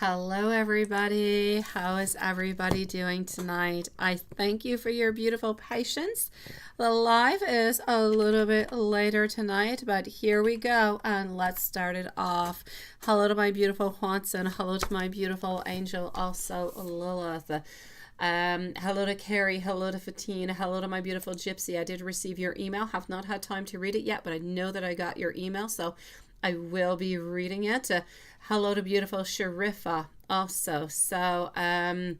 Hello, everybody. How is everybody doing tonight? I thank you for your beautiful patience. The live is a little bit later tonight, but here we go, and let's start it off. Hello to my beautiful Watson. Hello to my beautiful angel, also Lilith. Hello to Carrie. Hello to Fatine. Hello to my beautiful Gypsy. I did receive your email. Have not had time to read it yet, but I know that I got your email, so I will be reading it. Hello to beautiful Sharifa also. So I'm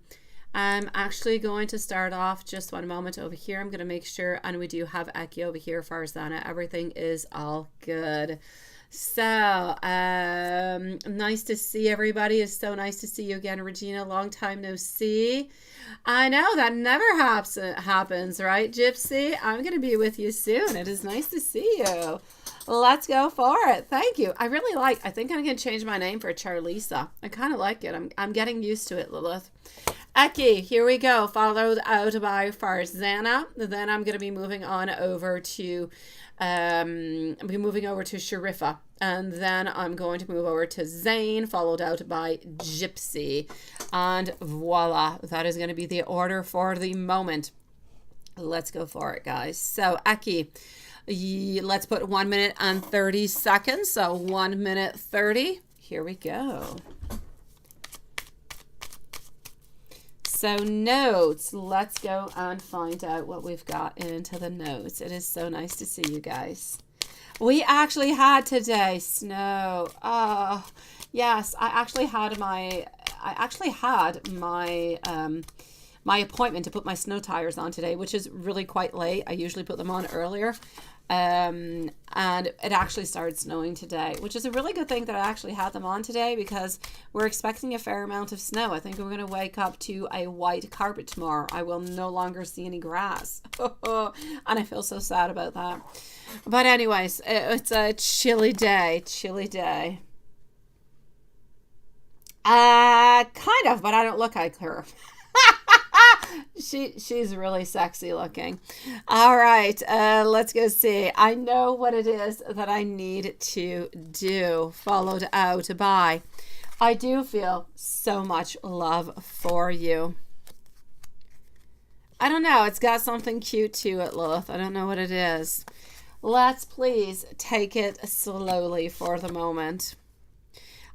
actually going to start off just one moment over here. I'm going to make sure, and we do have Eki over here, Farzana. Everything is all good. So nice to see everybody. It's so nice to see you again, Regina. Long time no see. I know that never happens, right, Gypsy? I'm going to be with you soon. It is nice to see you. Let's go for it. Thank you. I think I'm going to change my name for Charlisa. I kind of like it. I'm getting used to it, Lilith. Eki, here we go. Followed out by Farzana. Then I'm going to be moving on over to Sharifa. And then I'm going to move over to Zane, followed out by Gypsy. And voila, that is going to be the order for the moment. Let's go for it, guys. So, Eki, let's put 1 minute and 30 seconds. So 1 minute 30. Here we go. So notes, let's go and find out what we've got into the notes. It is so nice to see you guys. We actually had today snow. Oh, yes, I actually had my my appointment to put my snow tires on today, which is really quite late. I usually put them on earlier. And it actually started snowing today, which is a really good thing that I actually had them on today because we're expecting a fair amount of snow. I think we're going to wake up to a white carpet tomorrow. I will no longer see any grass. And I feel so sad about that. But anyways, it's a chilly day. Kind of, but I don't look like her. She's really sexy looking. All right, let's go see. I know what it is that I need to do. Followed out by, I do feel so much love for you. I don't know. It's got something cute to it, Lilith. I don't know what it is. Let's please take it slowly for the moment.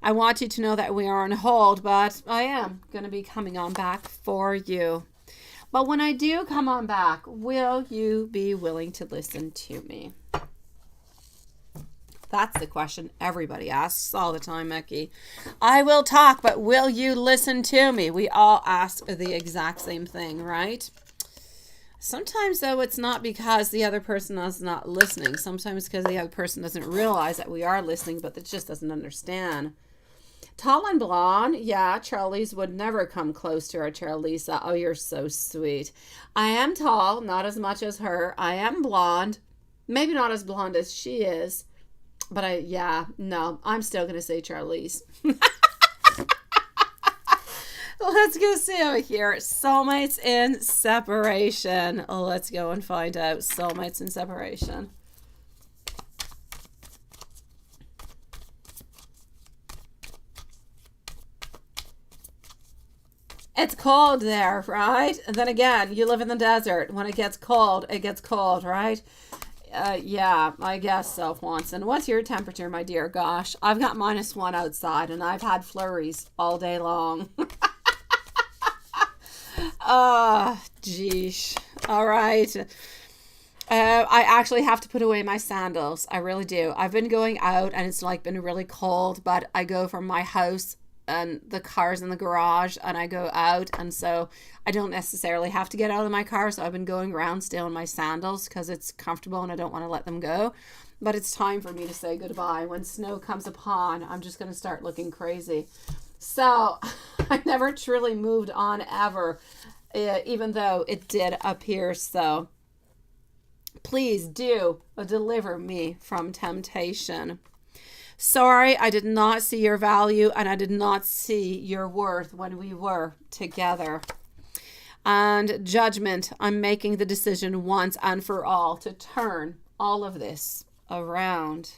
I want you to know that we are on hold, but I am going to be coming on back for you. But when I do come on back, will you be willing to listen to me? That's the question everybody asks all the time, Eki. I will talk, but will you listen to me? We all ask the exact same thing, right? Sometimes, though, it's not because the other person is not listening. Sometimes because the other person doesn't realize that we are listening, but it just doesn't understand. Tall and blonde, yeah, Charlie's would never come close to our Charlisa. Oh, you're so sweet. I am tall, not as much as her. I am blonde, maybe not as blonde as she is, but I'm still going to say Charlise. Let's go see over here. Soulmates in separation. Let's go and find out soulmates in separation. It's cold there, right? And then again, you live in the desert. When it gets cold, right? Yeah, I guess so, Watson. What's your temperature, my dear? Gosh, I've got -1 outside, and I've had flurries all day long. Oh, geesh. All right. I actually have to put away my sandals. I really do. I've been going out, and it's been really cold, but I go from my house and the car's in the garage and I go out, and so I don't necessarily have to get out of my car, so I've been going around still in my sandals because it's comfortable and I don't want to let them go. But it's time for me to say goodbye. When snow comes upon, I'm just going to start looking crazy. So I never truly moved on ever, even though it did appear so. Please do deliver me from temptation. Sorry, I did not see your value and I did not see your worth when we were together. And judgment, I'm making the decision once and for all to turn all of this around.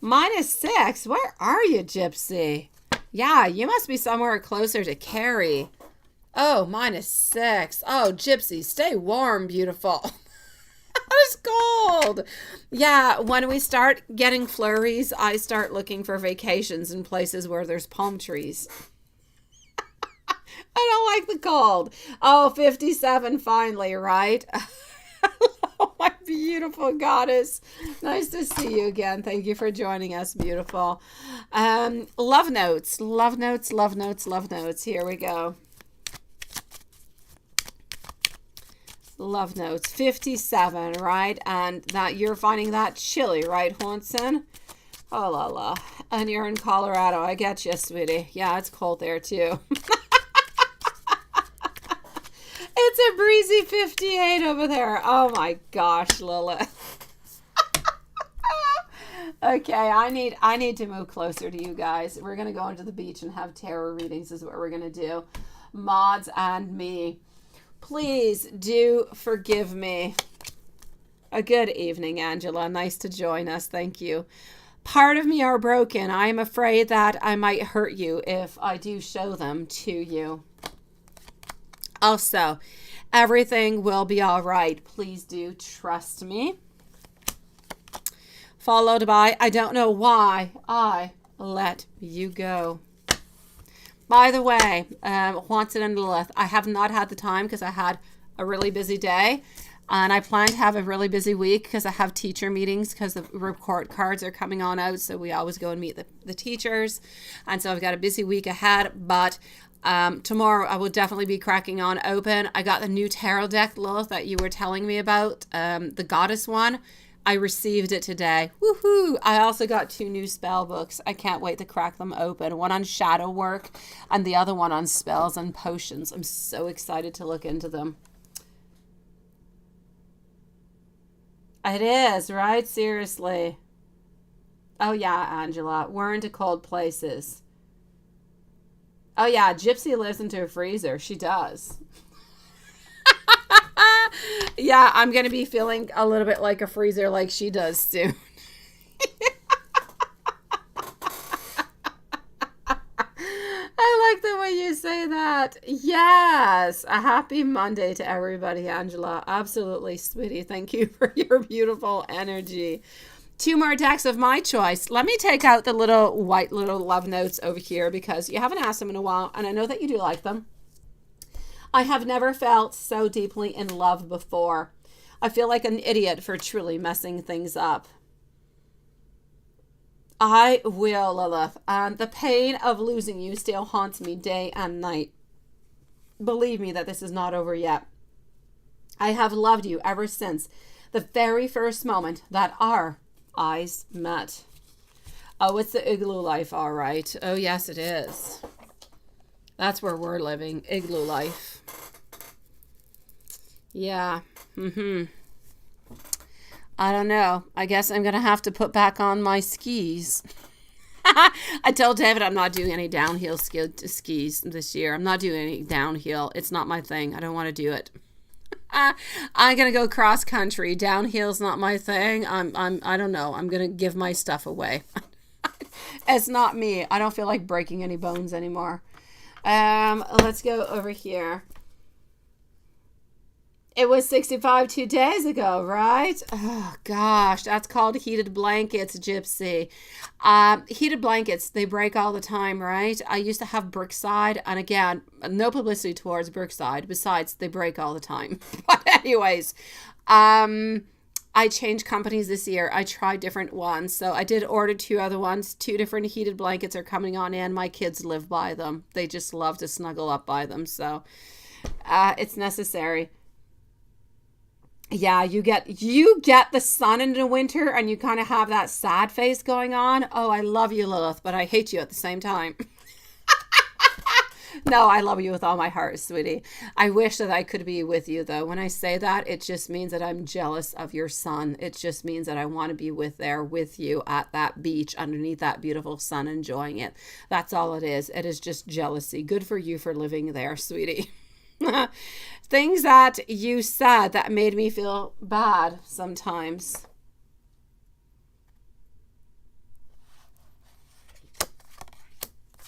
-6, where are you, Gypsy? Yeah, you must be somewhere closer to Carrie. Oh, -6. Oh, Gypsy, stay warm, beautiful. It's cold. Yeah, when we start getting flurries, I start looking for vacations in places where there's palm trees. I don't like the cold. Oh, 57 finally, right? Oh, my beautiful goddess. Nice to see you again. Thank you for joining us, beautiful. Love notes, love notes, love notes, love notes. Here we go. Love notes, 57, right? And that you're finding that chilly, right, Honson? Oh, la la. And you're in Colorado. I get you, sweetie. Yeah, it's cold there, too. It's a breezy 58 over there. Oh, my gosh, Lilith. Okay, I need to move closer to you guys. We're going to go into the beach and have tarot readings is what we're going to do. Mods and me. Please do forgive me. A good evening, Angela. Nice to join us. Thank you. Part of me are broken. I am afraid that I might hurt you if I do show them to you. Also, everything will be all right. Please do trust me. Followed by, I don't know why I let you go. By the way, Watson and Lilith, I have not had the time because I had a really busy day. And I plan to have a really busy week because I have teacher meetings because the report cards are coming on out. So we always go and meet the teachers. And so I've got a busy week ahead. But tomorrow I will definitely be cracking on open. I got the new tarot deck, Lilith, that you were telling me about, the goddess one. I received it today. Woohoo! I also got 2 new spell books. I can't wait to crack them open. One on shadow work and the other one on spells and potions. I'm so excited to look into them. It is, right? Seriously. Oh, yeah, Angela. We're into cold places. Oh, yeah, Gypsy lives into a freezer. She does. Yeah, I'm going to be feeling a little bit like a freezer like she does soon. I like the way you say that. Yes. A happy Monday to everybody, Angela. Absolutely, sweetie. Thank you for your beautiful energy. 2 more decks of my choice. Let me take out the little white little love notes over here because you haven't asked them in a while, and I know that you do like them. I have never felt so deeply in love before. I feel like an idiot for truly messing things up. I will, Lilith. And the pain of losing you still haunts me day and night. Believe me that this is not over yet. I have loved you ever since the very first moment that our eyes met. Oh, it's the igloo life, all right. Oh, yes, it is. That's where we're living. Igloo life. Yeah. I don't know. I guess I'm going to have to put back on my skis. I told David I'm not doing any downhill skis this year. I'm not doing any downhill. It's not my thing. I don't want to do it. I'm going to go cross country. Downhill's not my thing. I don't know. I'm going to give my stuff away. It's not me. I don't feel like breaking any bones anymore. Let's go over here. It was 65 2 days ago, right? Oh, gosh. That's called heated blankets, Gypsy. Heated blankets, they break all the time, right? I used to have Brookside. And again, no publicity towards Brookside. Besides, they break all the time. But anyways, I changed companies this year. I tried different ones. So I did order 2 other ones. 2 different heated blankets are coming on in. My kids live by them. They just love to snuggle up by them. So it's necessary. Yeah, you get the sun in the winter and you kind of have that sad face going on. Oh, I love you, Lilith, but I hate you at the same time. No, I love you with all my heart, sweetie. I wish that I could be with you, though. When I say that, it just means that I'm jealous of your sun. It just means that I want to be with you at that beach underneath that beautiful sun, enjoying it. That's all it is. It is just jealousy. Good for you for living there, sweetie. Things that you said that made me feel bad sometimes.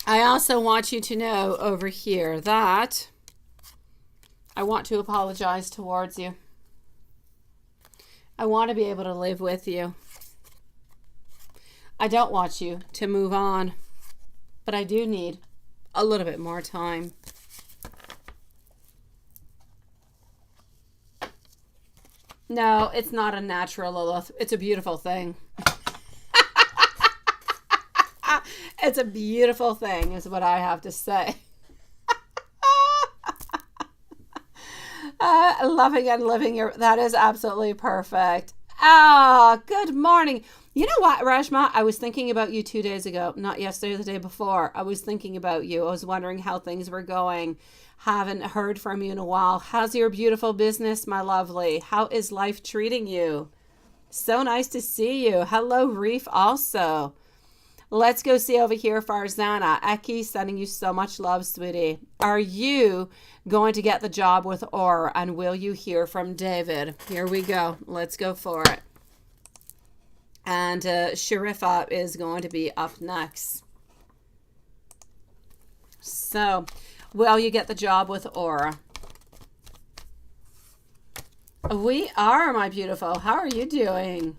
I also want you to know over here that I want to apologize towards you. I want to be able to live with you. I don't want you to move on, but I do need a little bit more time. No, it's not a natural, Lilith. It's a beautiful thing. It's a beautiful thing, is what I have to say. Loving and living your, that is absolutely perfect. Ah, good morning. You know what, Reshma? I was thinking about you 2 days ago, not yesterday, the day before. I was thinking about you. I was wondering how things were going. Haven't heard from you in a while. How's your beautiful business, my lovely? How is life treating you? So nice to see you. Hello, Reef, also. Let's go see over here, Farzana. Eki, sending you so much love, sweetie. Are you going to get the job with Or, and will you hear from David? Here we go. Let's go for it. And Sharifa is going to be up next. So, will you get the job with Aura? We are, my beautiful. How are you doing?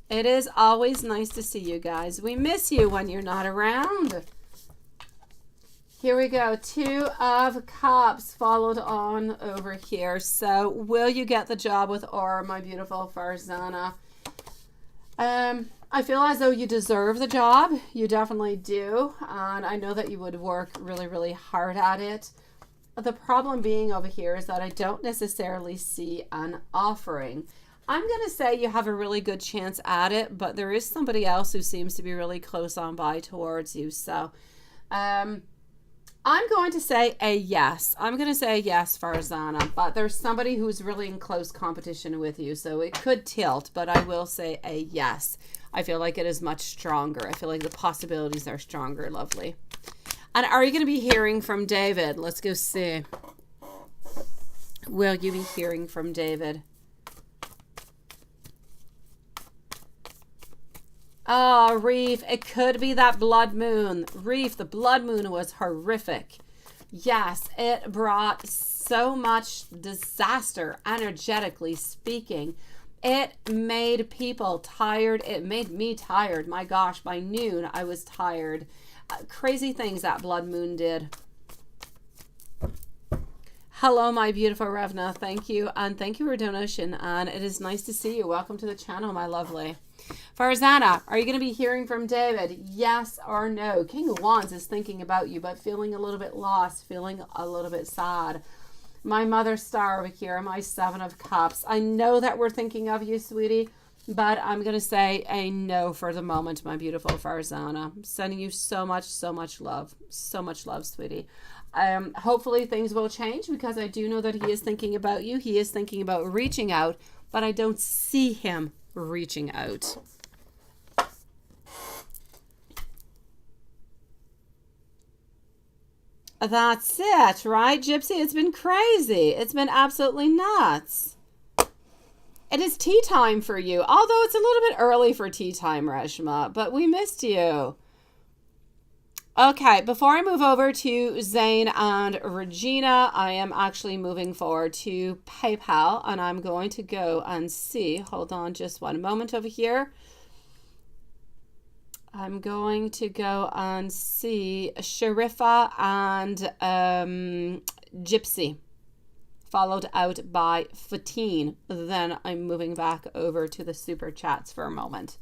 It is always nice to see you guys. We miss you when you're not around. Here we go. 2 of Cups followed on over here. So will you get the job with Aura, my beautiful Farzana? I feel as though you deserve the job. You definitely do. And I know that you would work really, really hard at it. The problem being over here is that I don't necessarily see an offering. I'm going to say you have a really good chance at it, but there is somebody else who seems to be really close on by towards you. So I'm going to say a yes. I'm going to say a yes, Farzana, but there's somebody who's really in close competition with you. So it could tilt, but I will say a yes. I feel like it is much stronger. I feel like the possibilities are stronger. Lovely. And are you going to be hearing from David? Let's go see. Will you be hearing from David? Oh, Reef, it could be that blood moon. Reef, the blood moon was horrific. Yes, it brought so much disaster, energetically speaking. It made people tired. It made me tired. My gosh, by noon, I was tired. Crazy things that blood moon did. Hello, my beautiful Revna. Thank you. And thank you for donation. And it is nice to see you. Welcome to the channel, my lovely. Farzana, are you going to be hearing from David? Yes or no? King of Wands is thinking about you, but feeling a little bit lost, feeling a little bit sad. My Mother Star over here, my 7 of Cups. I know that we're thinking of you, sweetie, but I'm going to say a no for the moment, my beautiful Farzana. I'm sending you so much love. So much love, sweetie. Hopefully things will change because I do know that he is thinking about you. He is thinking about reaching out, but I don't see him reaching out. That's it, right, Gypsy? It's been crazy. It's been absolutely nuts. It is tea time for you, although it's a little bit early for tea time, Reshma, but we missed you. Okay, before I move over to Zane and Regina, I am actually moving forward to PayPal, and I'm going to go and see. Hold on just one moment over here. I'm going to go and see Sharifa and Gypsy, followed out by Fatine. Then I'm moving back over to the super chats for a moment.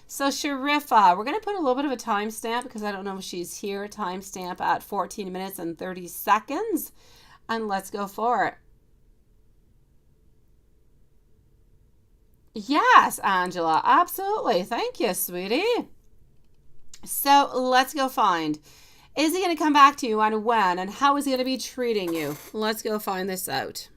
So Sharifa, we're going to put a little bit of a timestamp because I don't know if she's here. Timestamp at 14 minutes and 30 seconds. And let's go for it. Yes, Angela, absolutely. Thank you, sweetie. So let's go find. Is he going to come back to you and when? And how is he going to be treating you? Let's go find this out.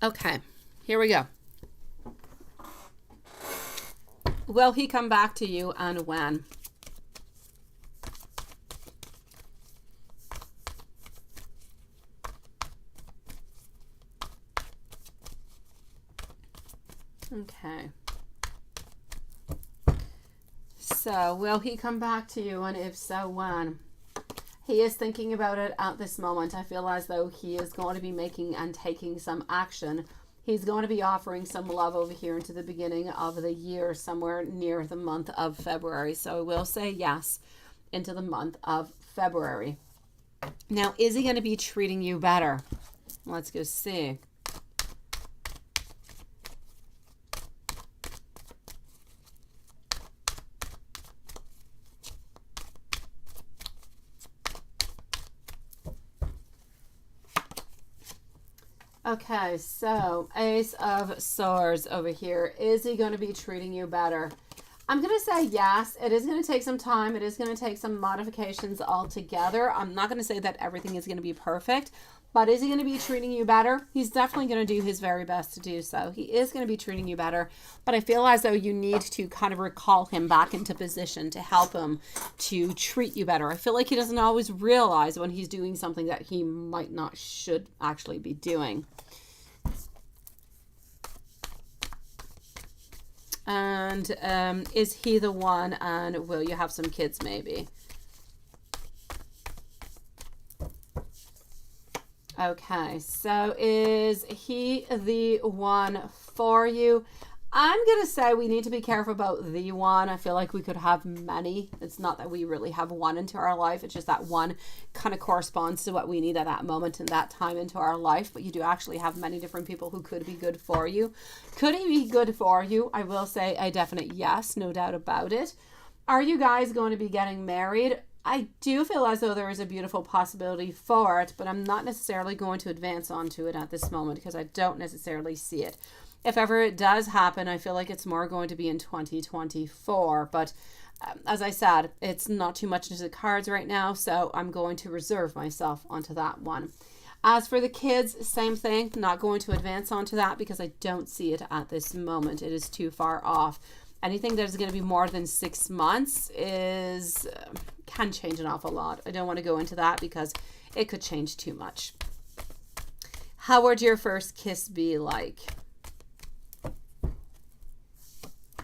Okay, here we go. Will he come back to you and when? Okay. So, will he come back to you? And if so, when? He is thinking about it at this moment. I feel as though he is going to be making and taking some action. He's going to be offering some love over here into the beginning of the year, somewhere near the month of February. So I will say yes into the month of February. Now, is he going to be treating you better? Let's go see. Okay, so Ace of Swords over here. Is he going to be treating you better? I'm going to say yes. It is going to take some time. It is going to take some modifications altogether. I'm not going to say that everything is going to be perfect, but is he going to be treating you better? He's definitely going to do his very best to do so. He is going to be treating you better, but I feel as though you need to kind of recall him back into position to help him to treat you better. I feel like he doesn't always realize when he's doing something that he might not should actually be doing. And is he the one, and will you have some kids maybe? Okay, so is he the one for you? I'm going to say we need to be careful about the one. I feel like we could have many. It's not that we really have one into our life. It's just that one kind of corresponds to what we need at that moment and that time into our life. But you do actually have many different people who could be good for you. Could he be good for you? I will say a definite yes, no doubt about it. Are you guys going to be getting married? I do feel as though there is a beautiful possibility for it, but I'm not necessarily going to advance onto it at this moment because I don't necessarily see it. If ever it does happen, I feel like it's more going to be in 2024. But as I said, it's not too much into the cards right now, so I'm going to reserve myself onto that one. As for the kids, same thing. Not going to advance onto that because I don't see it at this moment. It is too far off. Anything that is going to be more than 6 months can change an awful lot. I don't want to go into that because it could change too much. How would your first kiss be like?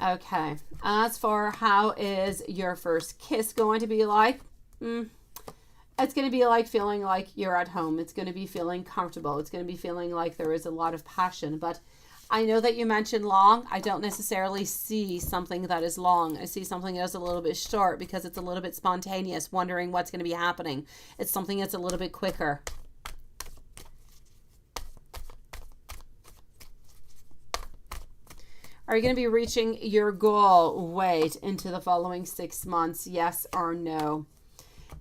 Okay, as for how is your first kiss going to be like? It's going to be like feeling like you're at home. It's going to be feeling comfortable. It's going to be feeling like there is a lot of passion. But I know that you mentioned long. I don't necessarily see something that is long. I see something that's a little bit short because it's a little bit spontaneous, wondering what's going to be happening. It's something that's a little bit quicker. Are you going to be reaching your goal weight into the following 6 months? Yes or no?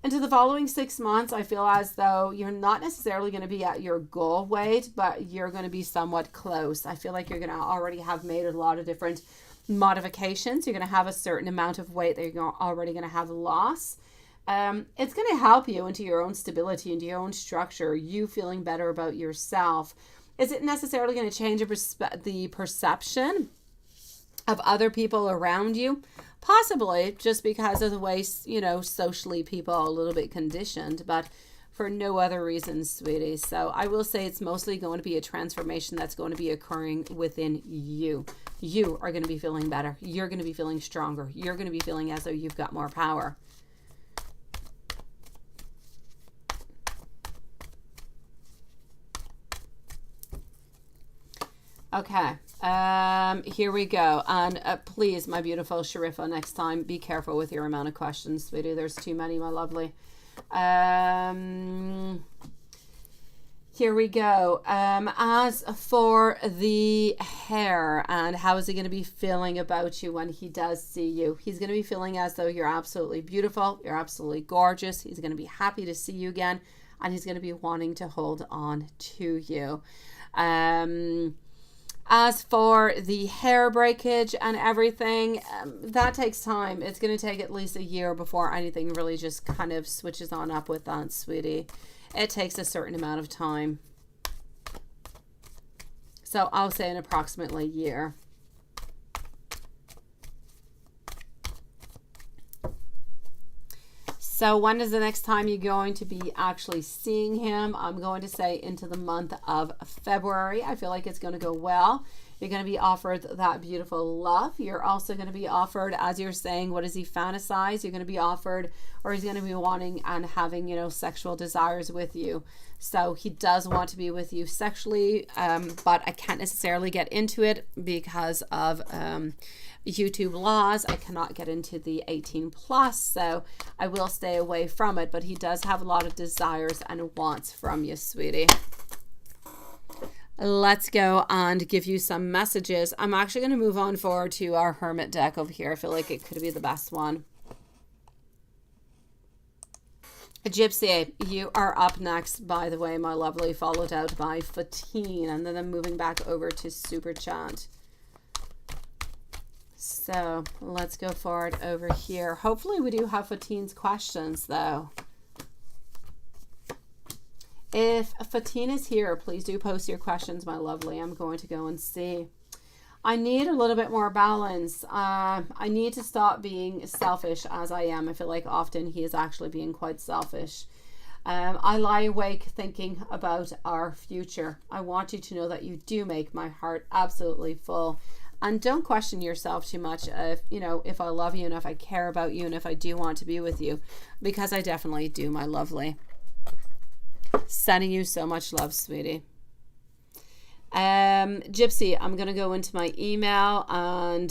Into the following 6 months, I feel as though you're not necessarily going to be at your goal weight, but you're going to be somewhat close. I feel like you're going to already have made a lot of different modifications. You're going to have a certain amount of weight that you're already going to have lost. It's going to help you into your own stability, into your own structure, you feeling better about yourself. Is it necessarily going to change the perception of other people around you? Possibly, just because of the way, socially people are a little bit conditioned, but for no other reason, sweetie. So I will say it's mostly going to be a transformation that's going to be occurring within you. You are going to be feeling better. You're going to be feeling stronger. You're going to be feeling as though you've got more power. Okay, here we go. And please, my beautiful Sharifa, next time, be careful with your amount of questions, sweetie. There's too many, my lovely. Here we go. As for the hair and how is he going to be feeling about you when he does see you? He's going to be feeling as though you're absolutely beautiful. You're absolutely gorgeous. He's going to be happy to see you again. And he's going to be wanting to hold on to you. As for the hair breakage and everything, that takes time. It's going to take at least a year before anything really just kind of switches on up with that, sweetie. It takes a certain amount of time. So I'll say an approximately year. So when is the next time you're going to be actually seeing him? I'm going to say into the month of February. I feel like it's going to go well. You're going to be offered that beautiful love. You're also going to be offered, as you're saying, what does he fantasize? You're going to be offered, or he's going to be wanting and having, you know, sexual desires with you. So he does want to be with you sexually, but I can't necessarily get into it because of YouTube laws. I cannot get into the 18 plus, so I will stay away from it, but he does have a lot of desires and wants from you, sweetie. Let's go and give you some messages. I'm actually going to move on forward to our Hermit deck over here. I feel like it could be the best one. Gypsy, you are up next, by the way, my lovely, followed out by Fatine, and then I'm moving back over to Super Chat. So let's go forward over here. Hopefully we do have Fatine's questions, though. If Fatine is here, please do post your questions, my lovely. I'm going to go and see. I need a little bit more balance. I need to stop being selfish as I am. I feel like often he is actually being quite selfish. I lie awake thinking about our future. I want you to know that you do make my heart absolutely full. And don't question yourself too much if, you know, if I love you and if I care about you and if I do want to be with you, because I definitely do, my lovely. Sending you so much love, sweetie. Gypsy, I'm going to go into my email and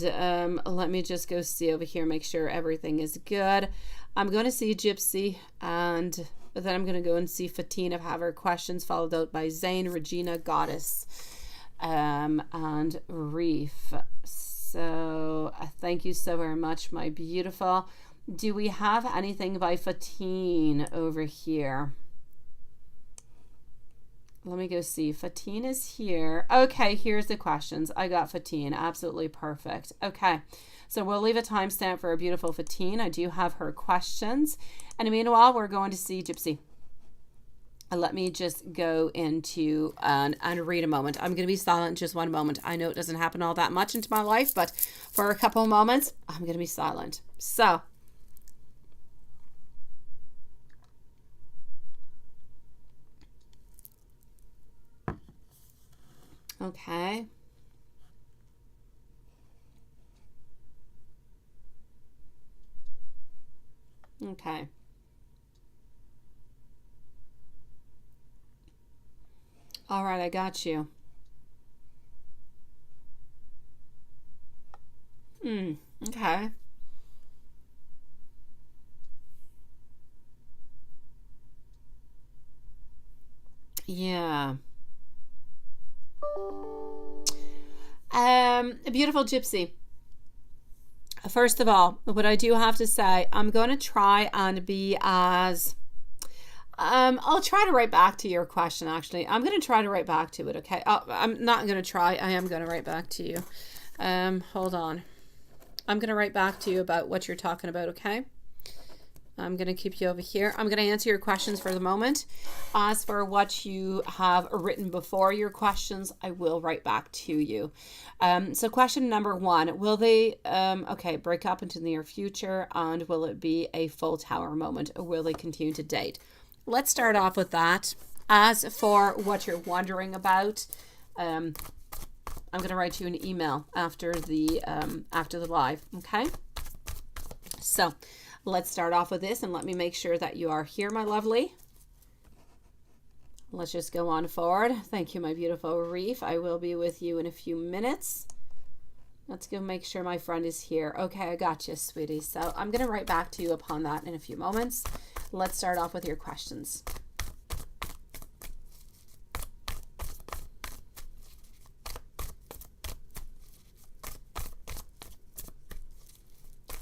let me just go see over here, make sure everything is good. I'm going to see Gypsy, and then I'm going to go and see Fatine, have her questions, followed out by Zane, Regina, Goddess, and Reef. So thank you so very much, my beautiful. Do we have anything by Fatine over here? Let me go see. Fatine is here. Okay, here's the questions. I got Fatine. Absolutely perfect. Okay, so we'll leave a timestamp for a beautiful Fatine. I do have her questions. And meanwhile, we're going to see Gypsy. Let me just go into and read a moment. I'm going to be silent just one moment. I know it doesn't happen all that much into my life, but for a couple of moments, I'm going to be silent. So, okay. Okay. All right, I got you. Okay. Yeah. Beautiful Gypsy. First of all, what I do have to say, I'm going to try and be as... I'll try to write back to your question, actually. I'm going to try to write back to it, okay? I'm not going to try. I am going to write back to you. Hold on. I'm going to write back to you about what you're talking about, okay? I'm going to keep you over here. I'm going to answer your questions for the moment. As for what you have written before your questions, I will write back to you. So question number one, will they, break up into the near future, and will it be a full tower moment, or will they continue to date? Let's start off with that. As for what you're wondering about, I'm going to write you an email after the live, okay? So let's start off with this, and let me make sure that you are here, my lovely. Let's just go on forward. Thank you, my beautiful Reef. I will be with you in a few minutes. Let's go make sure my friend is here. Okay, I got you, sweetie. So I'm going to write back to you upon that in a few moments. Let's start off with your questions.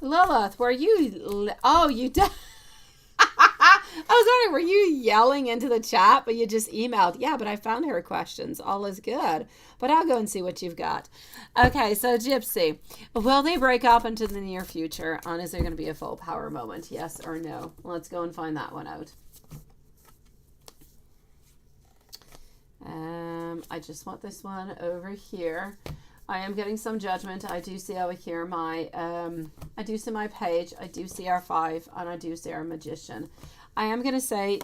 Lilith, were you... Oh, you did... I was wondering, were you yelling into the chat, but you just emailed? Yeah, but I found her questions. All is good. But I'll go and see what you've got. Okay, so Gypsy, will they break up into the near future? And is there going to be a full power moment? Yes or no? Let's go and find that one out. I just want this one over here. I am getting some judgment. I do see over here my, I do see my page. I do see our 5, and I do see our Magician. I am going to say,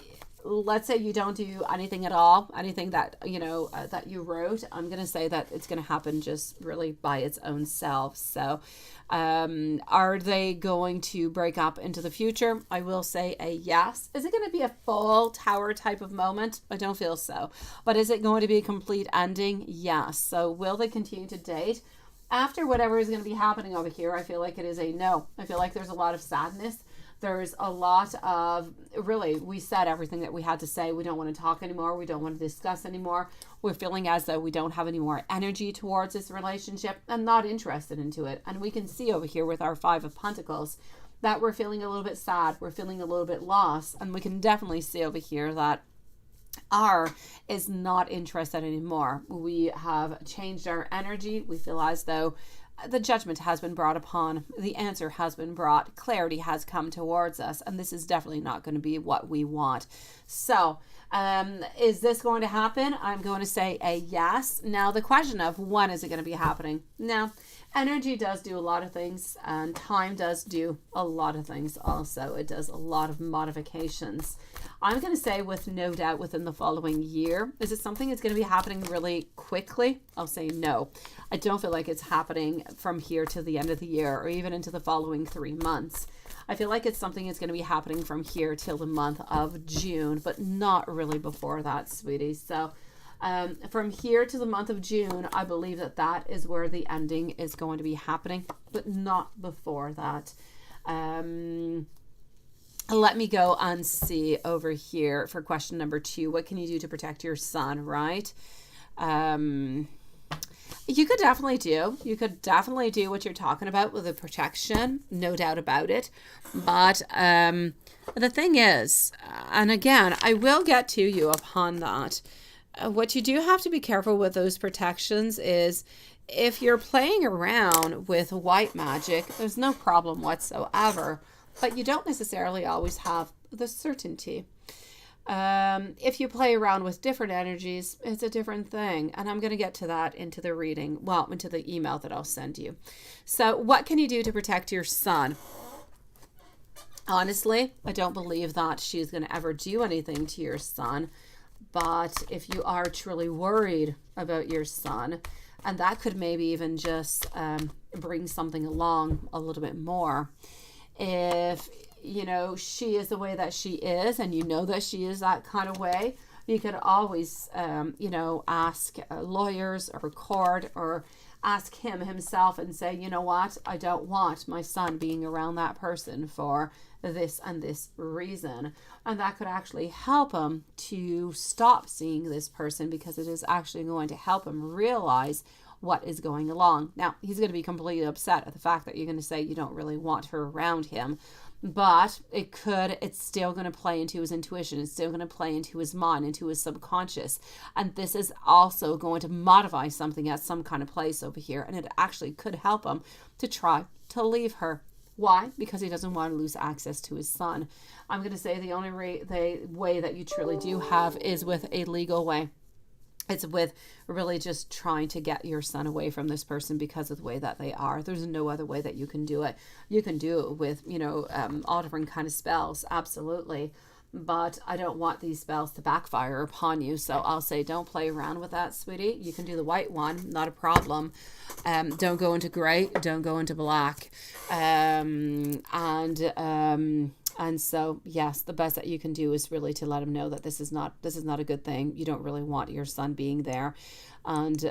let's say you don't do anything at all, anything that, that you wrote, I'm going to say that it's going to happen just really by its own self. So are they going to break up into the future? I will say a yes. Is it going to be a full tower type of moment? I don't feel so. But is it going to be a complete ending? Yes. So will they continue to date? After whatever is going to be happening over here, I feel like it is a no. I feel like there's a lot of sadness. There's a lot of, really, we said everything that we had to say. We don't want to talk anymore. We don't want to discuss anymore. We're feeling as though we don't have any more energy towards this relationship and not interested into it. And we can see over here with our Five of Pentacles that we're feeling a little bit sad. We're feeling a little bit lost. And we can definitely see over here that R is not interested anymore. We have changed our energy. We feel as though the judgment has been brought upon, the answer has been brought, clarity has come towards us, and this is definitely not going to be what we want. So is this going to happen? I'm going to say a yes. Now the question of when is it going to be happening? Now energy does do a lot of things, and time does do a lot of things also. It does a lot of modifications. I'm going to say with no doubt within the following year. Is it something that's going to be happening really quickly? I'll say no. I don't feel like it's happening from here to the end of the year or even into the following 3 months. I feel like it's something that's going to be happening from here till the month of June, but not really before that, sweetie. So from here to the month of June, I believe that that is where the ending is going to be happening, but not before that. Let me go and see over here for question number 2. What can you do to protect your son, right? You could definitely do what you're talking about with the protection, no doubt about it. But the thing is, and again, I will get to you upon that. What you do have to be careful with those protections is if you're playing around with white magic, there's no problem whatsoever, but you don't necessarily always have the certainty. If you play around with different energies, it's a different thing. And I'm going to get to that into the reading, well, into the email that I'll send you. So what can you do to protect your son? Honestly, I don't believe that she's going to ever do anything to your son. But if you are truly worried about your son, and that could maybe even just bring something along a little bit more. If, she is the way that she is, and that she is that kind of way, you could always, ask lawyers or court or ask him himself and say, you know what, I don't want my son being around that person for this and this reason. And that could actually help him to stop seeing this person, because it is actually going to help him realize what is going along. Now, he's going to be completely upset at the fact that you're going to say you don't really want her around him, but it's still going to play into his intuition. It's still going to play into his mind, into his subconscious. And this is also going to modify something at some kind of place over here. And it actually could help him to try to leave her. Why? Because he doesn't want to lose access to his son. I'm going to say the only way that you truly do have is with a legal way. It's with really just trying to get your son away from this person because of the way that they are. There's no other way that you can do it. You can do it with, all different kind of spells. Absolutely. But I don't want these spells to backfire upon you. So I'll say don't play around with that, sweetie. You can do the white one. Not a problem. Don't go into gray. Don't go into black. And so, yes, the best that you can do is really to let him know that this is not a good thing. You don't really want your son being there. And,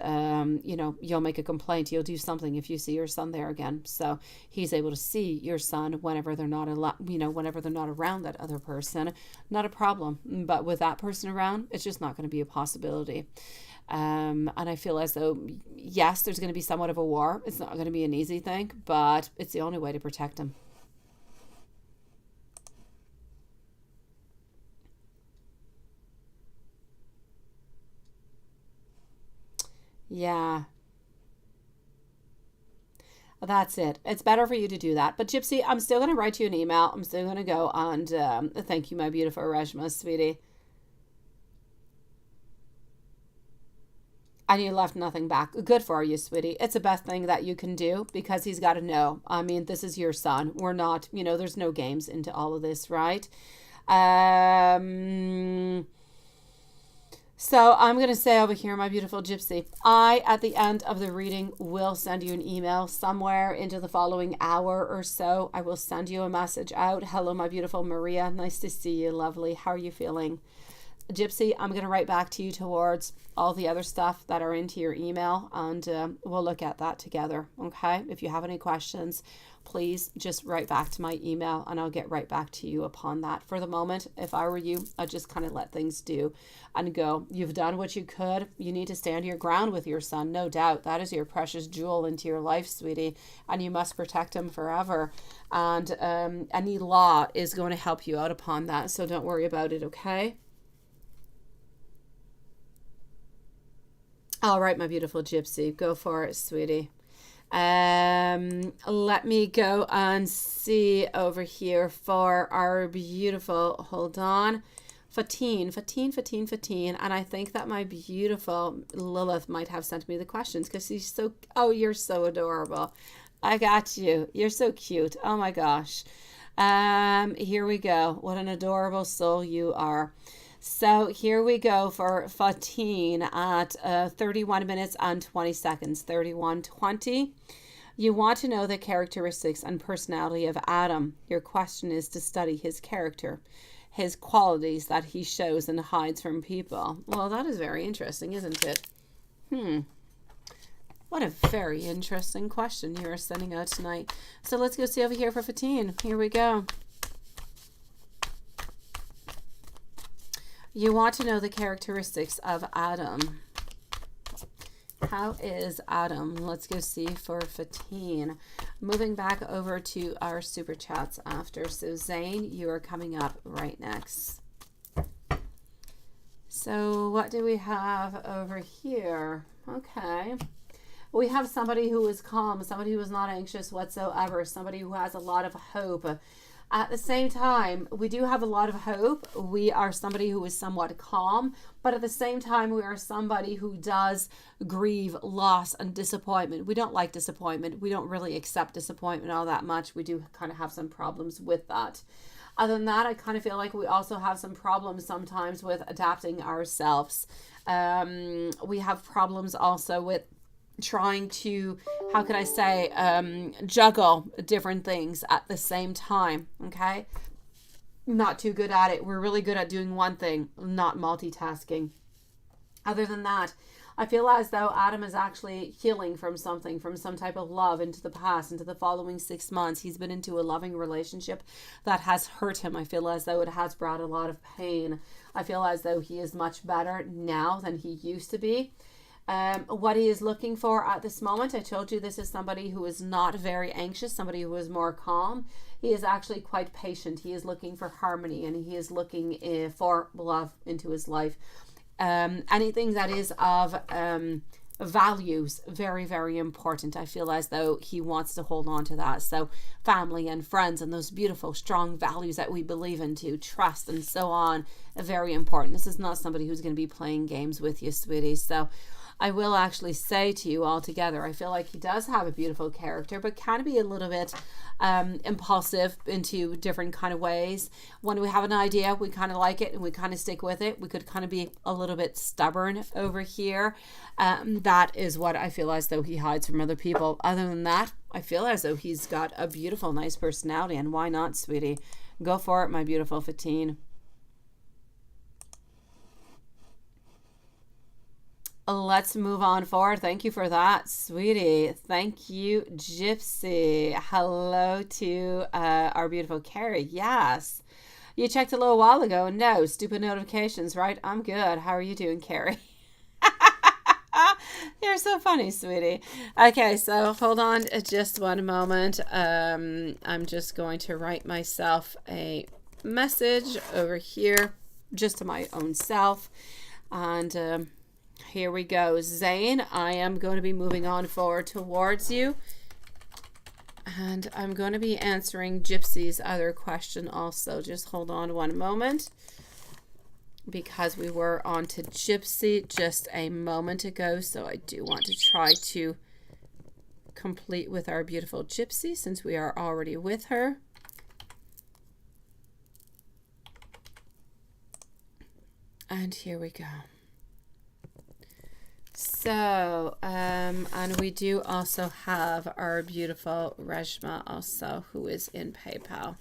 you'll make a complaint. You'll do something if you see your son there again. So he's able to see your son whenever they're not whenever they're not around that other person. Not a problem. But with that person around, it's just not going to be a possibility. And I feel as though, yes, there's going to be somewhat of a war. It's not going to be an easy thing, but it's the only way to protect him. Yeah, that's it. It's better for you to do that. But Gypsy, I'm still going to write you an email. I'm still going to go and thank you, my beautiful Reshma, sweetie. And you left nothing back. Good for you, sweetie. It's the best thing that you can do, because he's got to know. I mean, this is your son. We're not, there's no games into all of this, right? So I'm going to say over here, my beautiful gypsy, at the end of the reading, will send you an email somewhere into the following hour or so. I will send you a message out. Hello, my beautiful Maria. Nice to see you. Lovely. How are you feeling? Gypsy, I'm going to write back to you towards all the other stuff that are into your email, and we'll look at that together. Okay. If you have any questions, please just write back to my email and I'll get right back to you upon that. For the moment, if I were you, I'd just kind of let things do and go. You've done what you could. You need to stand your ground with your son, no doubt. That is your precious jewel into your life, sweetie, and you must protect him forever. And any law is going to help you out upon that, so don't worry about it, okay? All right, my beautiful gypsy, go for it, sweetie. Let me go and see over here for our beautiful, hold on, Fatine, and I think that my beautiful Lilith might have sent me the questions because she's so, oh, you're so adorable. I got you. You're so cute. Oh my gosh. Here we go. What an adorable soul you are. So here we go for Fatine at 31 minutes and 20 seconds, 31:20. You want to know the characteristics and personality of Adam. Your question is to study his character, his qualities that he shows and hides from people. Well, that is very interesting, isn't it? What a very interesting question you are sending out tonight. So let's go see over here for Fatine. Here we go. You want to know the characteristics of Adam. How is Adam? Let's go see for Fatine. Moving back over to our super chats after. So Zane, you are coming up right next. So what do we have over here? Okay. We have somebody who is calm, somebody who is not anxious whatsoever, somebody who has a lot of hope. At the same time, we do have a lot of hope. We are somebody who is somewhat calm, but at the same time, we are somebody who does grieve loss and disappointment. We don't like disappointment. We don't really accept disappointment all that much. We do kind of have some problems with that. Other than that, I kind of feel like we also have some problems sometimes with adapting ourselves. We have problems also with trying to, how could I say, juggle different things at the same time, okay? Not too good at it. We're really good at doing one thing, not multitasking. Other than that, I feel as though Adam is actually healing from something, from some type of love into the past, into the following 6 months. He's been into a loving relationship that has hurt him. I feel as though it has brought a lot of pain. I feel as though he is much better now than he used to be. What he is looking for at this moment, I told you this is somebody who is not very anxious, somebody who is more calm. He is actually quite patient. He is looking for harmony and he is looking for love into his life. Anything that is of values, very, very important. I feel as though he wants to hold on to that. So family and friends and those beautiful, strong values that we believe into, trust and so on, are very important. This is not somebody who's going to be playing games with you, sweetie. So I will actually say to you all together, I feel like he does have a beautiful character, but can be a little bit impulsive into different kind of ways. When we have an idea, we kind of like it and we kind of stick with it. We could kind of be a little bit stubborn over here. That is what I feel as though he hides from other people. Other than that, I feel as though he's got a beautiful, nice personality, and why not, sweetie? Go for it, my beautiful Fatine. Let's move on forward. Thank you for that, sweetie. Thank you, Gypsy. Hello to our beautiful Carrie. Yes. You checked a little while ago. No, stupid notifications, right? I'm good. How are you doing, Carrie? You're so funny, sweetie. Okay, so hold on just one moment. I'm just going to write myself a message over here just to my own self. And here we go. Zane, I am going to be moving on forward towards you. And I'm going to be answering Gypsy's other question also. Just hold on one moment, because we were on to Gypsy just a moment ago. So I do want to try to complete with our beautiful Gypsy since we are already with her. And here we go. So, and we do also have our beautiful Reshma also, who is in PayPal.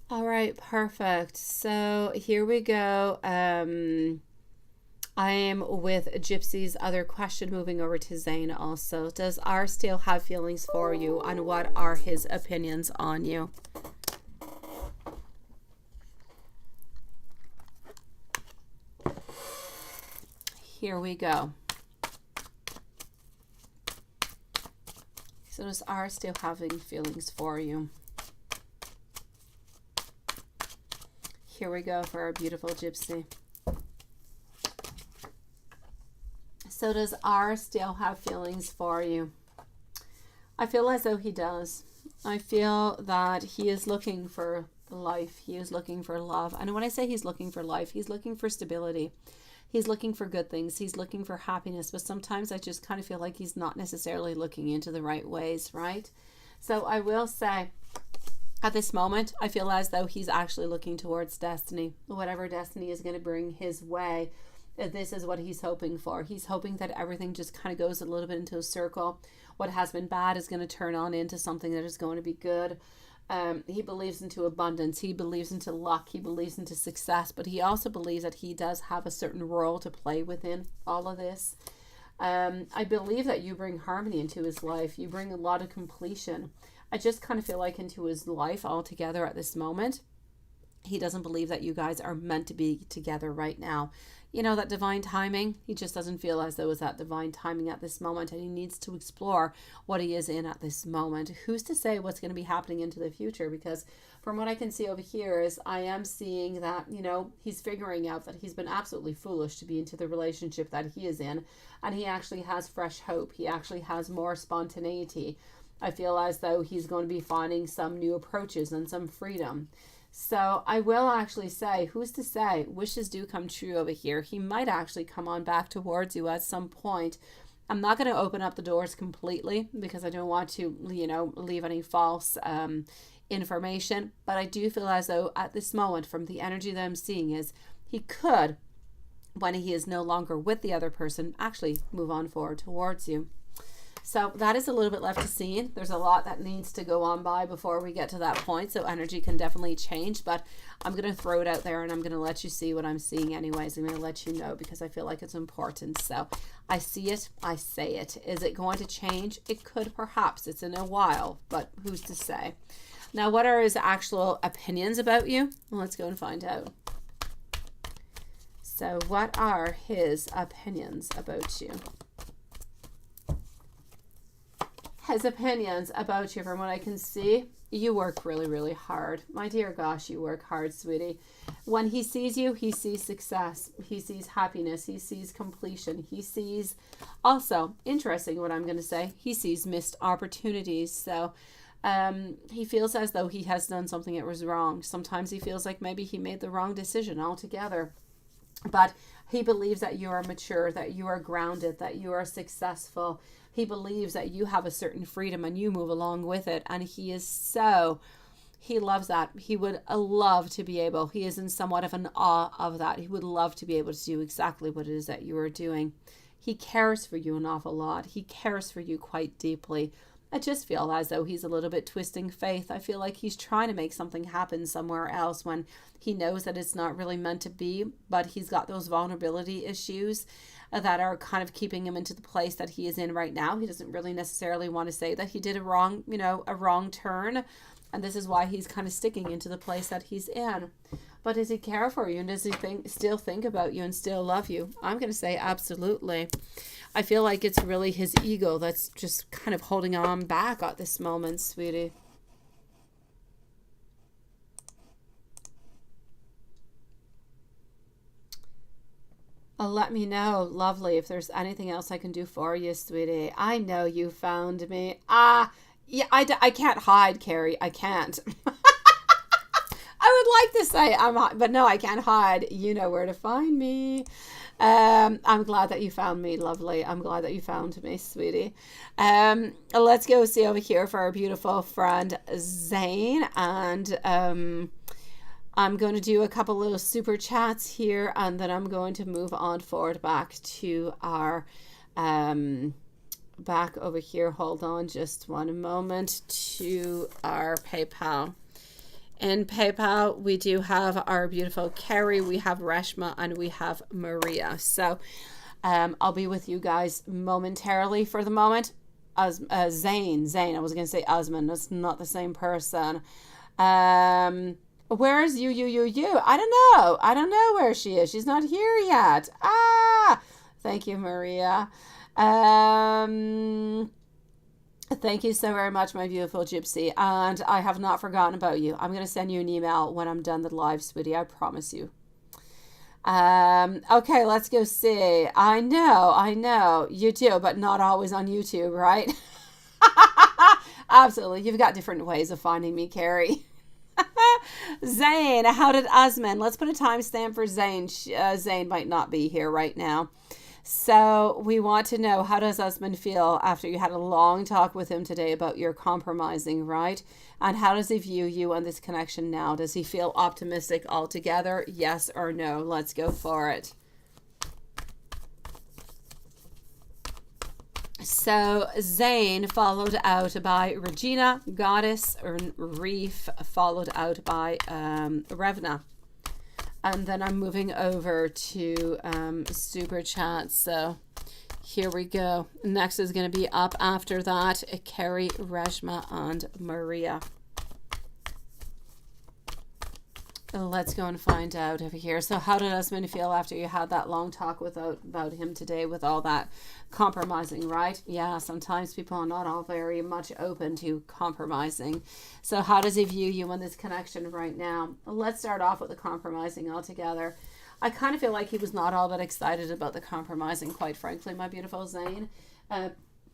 All right, perfect. So here we go. I am with Gypsy's other question, moving over to Zane also. Does R still have feelings for you, and what are his opinions on you? Here we go. So does R still having feelings for you? Here we go for our beautiful Gypsy. So does R still have feelings for you? I feel as though he does. I feel that he is looking for life. He is looking for love. And when I say he's looking for life, he's looking for stability. He's looking for good things. He's looking for happiness. But sometimes I just kind of feel like he's not necessarily looking into the right ways, right? So I will say, at this moment, I feel as though he's actually looking towards destiny. Whatever destiny is going to bring his way, this is what he's hoping for. He's hoping that everything just kind of goes a little bit into a circle. What has been bad is going to turn on into something that is going to be good. He believes into abundance. He believes into luck. He believes into success. But he also believes that he does have a certain role to play within all of this. I believe that you bring harmony into his life. You bring a lot of completion. I just kind of feel like into his life altogether at this moment. He doesn't believe that you guys are meant to be together right now. You know, that divine timing, he just doesn't feel as though it's that divine timing at this moment, and he needs to explore what he is in at this moment. Who's to say what's going to be happening into the future? Because from what I can see over here is I am seeing that, you know, he's figuring out that he's been absolutely foolish to be into the relationship that he is in, and he actually has fresh hope. He actually has more spontaneity. I feel as though he's going to be finding some new approaches and some freedom. So I will actually say, who's to say, wishes do come true over here. He might actually come on back towards you at some point. I'm not going to open up the doors completely because I don't want to, you know, leave any false information. But I do feel as though at this moment, from the energy that I'm seeing, is he could, when he is no longer with the other person, actually move on forward towards you. So that is a little bit left to see. There's a lot that needs to go on by before we get to that point. So energy can definitely change, but I'm going to throw it out there and I'm going to let you see what I'm seeing anyways. I'm going to let you know because I feel like it's important. So I see it. I say it. Is it going to change? It could perhaps. It's in a while, but who's to say? Now, what are his actual opinions about you? Well, let's go and find out. So what are his opinions about you? His opinions about you, from what I can see, you work really, really hard. My dear gosh, you work hard, sweetie. When he sees you, he sees success. He sees happiness. He sees completion. He sees also, interesting what I'm going to say, he sees missed opportunities. So he feels as though he has done something that was wrong. Sometimes he feels like maybe he made the wrong decision altogether. But he believes that you are mature, that you are grounded, that you are successful. He believes that you have a certain freedom and you move along with it. And he loves that. He would love to be able, he is in somewhat of an awe of that. He would love to be able to do exactly what it is that you are doing. He cares for you an awful lot. He cares for you quite deeply. I just feel as though he's a little bit twisting faith. I feel like he's trying to make something happen somewhere else when he knows that it's not really meant to be, but he's got those vulnerability issues that are kind of keeping him into the place that he is in right now. He doesn't really necessarily want to say that he did a wrong turn, and this is why he's kind of sticking into the place that he's in. But does he care for you, and does he still think about you and still love you? I'm going to say absolutely. I feel like it's really his ego that's just kind of holding on back at this moment, sweetie. Let me know, lovely, if there's anything else I can do for you, sweetie. I know you found me. Yeah, I can't hide, Carrie. I can't. I would like to say but no, I can't hide. You know where to find me. I'm glad that you found me, lovely. I'm glad that you found me, sweetie. Let's go see over here for our beautiful friend Zane. And I'm going to do a couple little super chats here, and then I'm going to move on forward back to our back over here. Hold on just one moment, to our PayPal. In PayPal, we do have our beautiful Carrie, we have Reshma, and we have Maria. So I'll be with you guys momentarily. For the moment, Zane, I was going to say Osman. That's not the same person. Where's you? I don't know where she is. She's not here yet. Thank you, Maria. Thank you so very much, my beautiful gypsy. And I have not forgotten about you. I'm going to send you an email when I'm done the live, sweetie. I promise you. Okay, let's go see. I know. You do, but not always on YouTube, right? Absolutely. You've got different ways of finding me, Carrie. Zane, how did Osman? Let's put a timestamp for Zane. Zane might not be here right now. So we want to know, how does Osman feel after you had a long talk with him today about your compromising, right? And how does he view you and this connection now? Does he feel optimistic altogether? Yes or no? Let's go for it. So Zane followed out by Regina, Goddess, Reef, followed out by Revna. And then I'm moving over to Super Chat. So here we go. Next is going to be up after that, Carrie, Reshma, and Maria. Let's go and find out over here. So how did Osman feel after you had that long talk about him today with all that compromising, right? Yeah, sometimes people are not all very much open to compromising. So how does he view you in this connection right now? Let's start off with the compromising altogether. I kind of feel like he was not all that excited about the compromising, quite frankly, my beautiful Zane.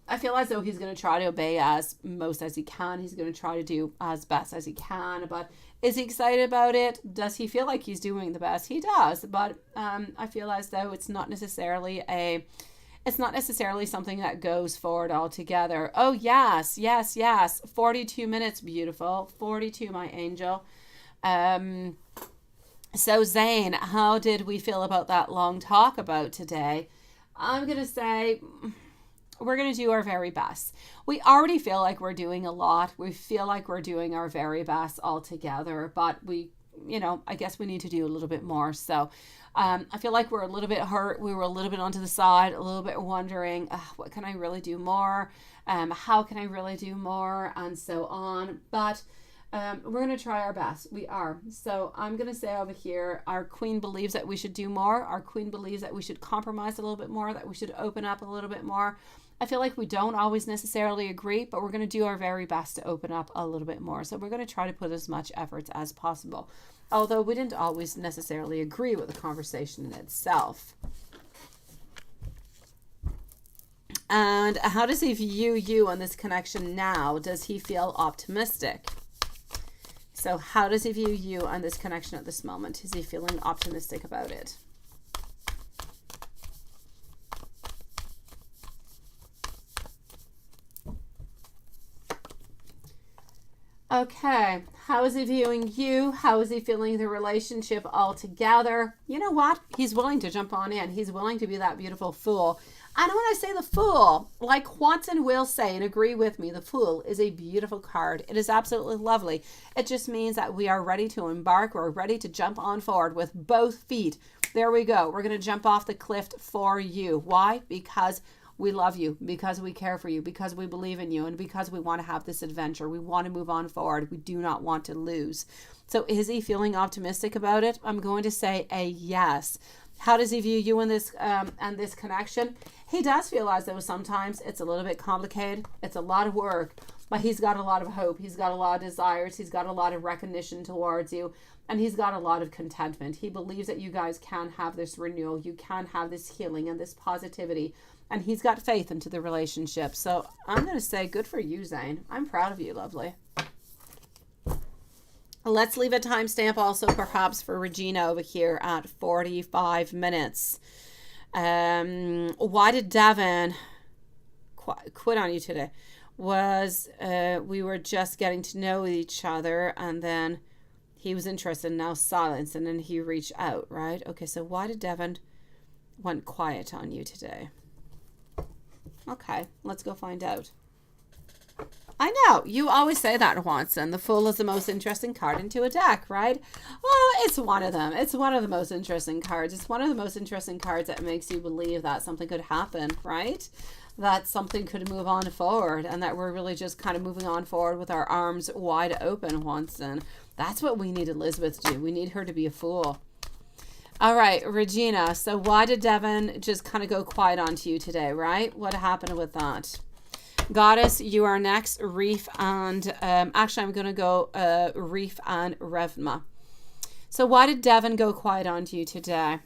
I feel as though he's going to try to obey as most as he can. He's going to try to do as best as he can. But is he excited about it? Does he feel like he's doing the best? He does. But I feel as though it's not necessarily something that goes forward altogether. Oh, yes. 42 minutes, beautiful. 42, my angel. So, Zane, how did we feel about that long talk about today? I'm going to say we're going to do our very best. We already feel like we're doing a lot. We feel like we're doing our very best all together, but I guess we need to do a little bit more. So I feel like we're a little bit hurt. We were a little bit onto the side, a little bit wondering, what can I really do more? How can I really do more? And so on. But we're going to try our best. We are. So I'm going to say over here, our queen believes that we should do more. Our queen believes that we should compromise a little bit more, that we should open up a little bit more. I feel like we don't always necessarily agree, but we're going to do our very best to open up a little bit more. So we're going to try to put as much effort as possible, although we didn't always necessarily agree with the conversation in itself. And how does he view you on this connection now? Does he feel optimistic? So how does he view you on this connection at this moment? Is he feeling optimistic about it? Okay, how is he viewing you? How is he feeling the relationship altogether? You know what? He's willing to jump on in. He's willing to be that beautiful fool. And when I say the Fool, like Watson will say, and agree with me, the Fool is a beautiful card. It is absolutely lovely. It just means that we are ready to embark. We're ready to jump on forward with both feet. There we go. We're going to jump off the cliff for you. Why? Because we love you, because we care for you, because we believe in you, and because we want to have this adventure. We want to move on forward. We do not want to lose. So is he feeling optimistic about it? I'm going to say a yes. How does he view you in this and this connection? He does feel as though sometimes it's a little bit complicated. It's a lot of work, but he's got a lot of hope. He's got a lot of desires. He's got a lot of recognition towards you, and he's got a lot of contentment. He believes that you guys can have this renewal. You can have this healing and this positivity, and he's got faith into the relationship. So I'm going to say good for you, Zane. I'm proud of you, lovely. Let's leave a timestamp also perhaps for Regina over here at 45 minutes. Why did Devin quit on you today? We were just getting to know each other, and then He was interested, now silence, and then he reached out, right? Okay, so why did Devon went quiet on you today? Okay, let's go find out. I know, you always say that, Watson. The Fool is the most interesting card into a deck, right? Well, it's one of them. It's one of the most interesting cards. It's one of the most interesting cards that makes you believe that something could happen, right? That something could move on forward, and that we're really just kind of moving on forward with our arms wide open, Watson. That's what we need Elizabeth to do. We need her to be a fool. All right, Regina. So why did Devon just kind of go quiet onto you today, right? What happened with that? Goddess, you are next. Reef and actually I'm going to go Reef and Revma. So why did Devon go quiet onto you today?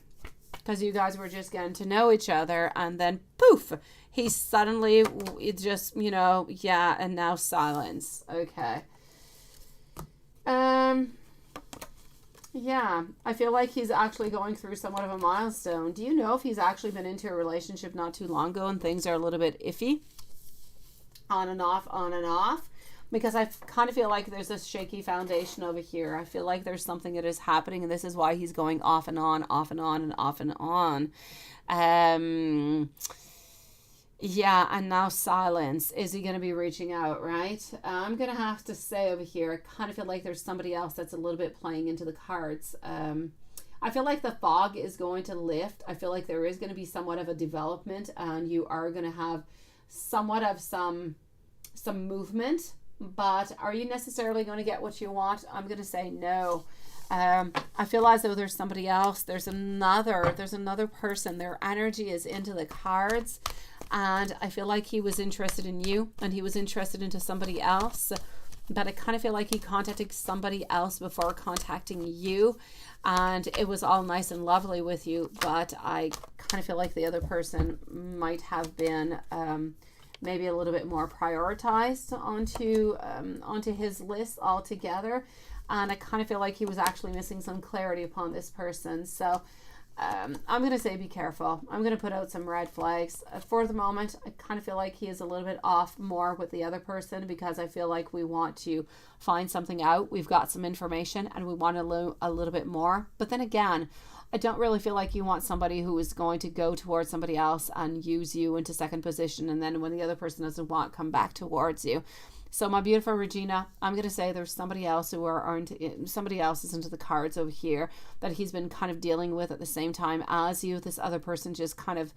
Because you guys were just getting to know each other, and then poof, he suddenly, it just, you know, yeah, and now silence. Okay. Yeah, I feel like he's actually going through somewhat of a milestone. Do you know if he's actually been into a relationship not too long ago and things are a little bit iffy? On and off, on and off. Because I kind of feel like there's this shaky foundation over here. I feel like there's something that is happening, and this is why he's going off and on, off and on, and off and on. Yeah, and now silence. Is he going to be reaching out, right? I'm going to have to say over here, I kind of feel like there's somebody else that's a little bit playing into the cards. I feel like the fog is going to lift. I feel like there is going to be somewhat of a development, and you are going to have somewhat of some movement. But are you necessarily going to get what you want? I'm going to say no. I feel as though there's somebody else. There's another person. Their energy is into the cards. And I feel like he was interested in you, and he was interested into somebody else. But I kind of feel like he contacted somebody else before contacting you. And it was all nice and lovely with you. But I kind of feel like the other person might have been maybe a little bit more prioritized onto his list altogether. And I kind of feel like he was actually missing some clarity upon this person. So I'm going to say be careful. I'm going to put out some red flags. For the moment, I kind of feel like he is a little bit off more with the other person, because I feel like we want to find something out. We've got some information and we want to learn a little bit more. But then again, I don't really feel like you want somebody who is going to go towards somebody else and use you into second position, and then when the other person doesn't want, come back towards you. So my beautiful Regina, I'm going to say there's somebody else somebody else is into the cards over here that he's been kind of dealing with at the same time as you. This other person just kind of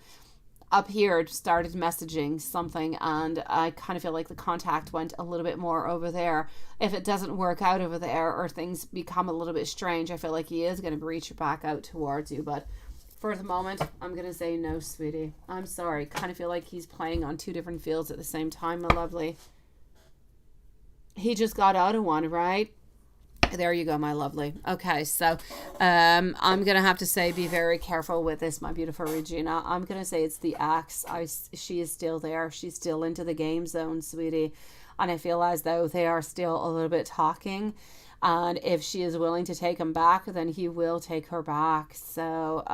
up here started messaging something, and I kind of feel like the contact went a little bit more over there. If it doesn't work out over there, or things become a little bit strange, I feel like he is going to reach back out towards you. But for the moment, I'm going to say no, sweetie. I'm sorry. Kind of feel like he's playing on two different fields at the same time, my lovely. He just got out of one, right? There you go, my lovely. Okay, so I'm going to have to say be very careful with this, my beautiful Regina. I'm going to say it's the axe. She is still there. She's still into the game zone, sweetie. And I feel as though they are still a little bit talking. And if she is willing to take him back, then he will take her back. So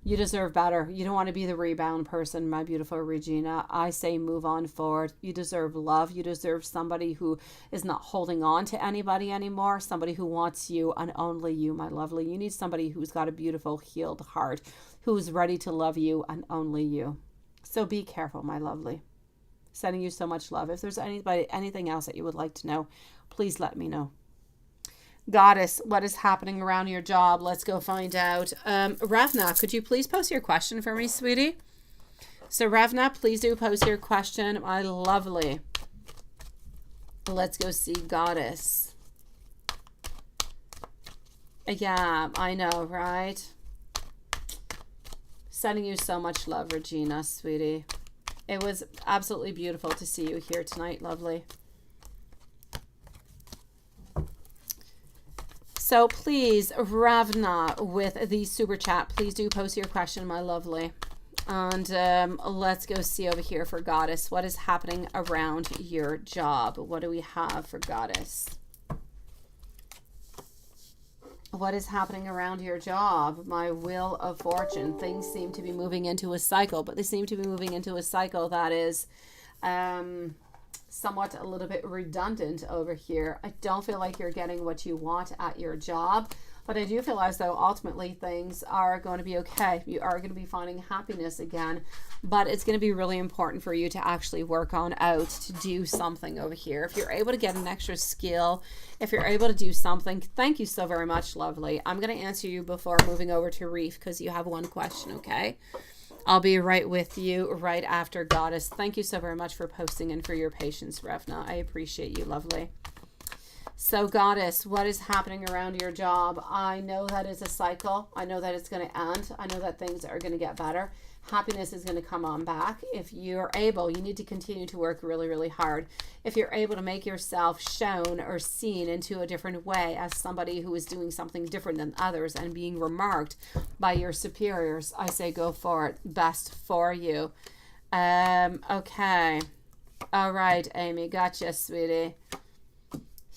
you deserve better. You don't want to be the rebound person, my beautiful Regina. I say move on forward. You deserve love. You deserve somebody who is not holding on to anybody anymore. Somebody who wants you and only you, my lovely. You need somebody who's got a beautiful, healed heart, who's ready to love you and only you. So be careful, my lovely. Sending you so much love. If there's anything else that you would like to know, please let me know. Goddess, what is happening around your job? Let's go find out. Ravna, could you please post your question for me, sweetie? So Ravna, please do post your question, my lovely. Let's go see Goddess. Yeah, I know, right? Sending you so much love, Regina, sweetie. It was absolutely beautiful to see you here tonight, lovely. So please, Ravna, with the super chat, please do post your question, my lovely. And let's go see over here for Goddess. What is happening around your job? What do we have for Goddess? What is happening around your job? My Wheel of Fortune. Things seem to be moving into a cycle, but they seem to be moving into a cycle that is somewhat a little bit redundant over here. I don't feel like you're getting what you want at your job, but I do feel as though ultimately things are going to be okay. You are going to be finding happiness again, but it's going to be really important for you to actually work on out to do something over here. If you're able to get an extra skill, if you're able to do something, thank you so very much, lovely. I'm going to answer you before moving over to Reef because you have one question, okay? I'll be right with you right after Goddess. Thank you so very much for posting and for your patience, Revna. I appreciate you, lovely. So Goddess, what is happening around your job? I know that it's a cycle. I know that it's going to end. I know that things are going to get better. Happiness is going to come on back. If you're able, you need to continue to work really, really hard. If you're able to make yourself shown or seen into a different way as somebody who is doing something different than others and being remarked by your superiors, I say go for it. Best for you. Okay. All right, Amy. Gotcha, sweetie.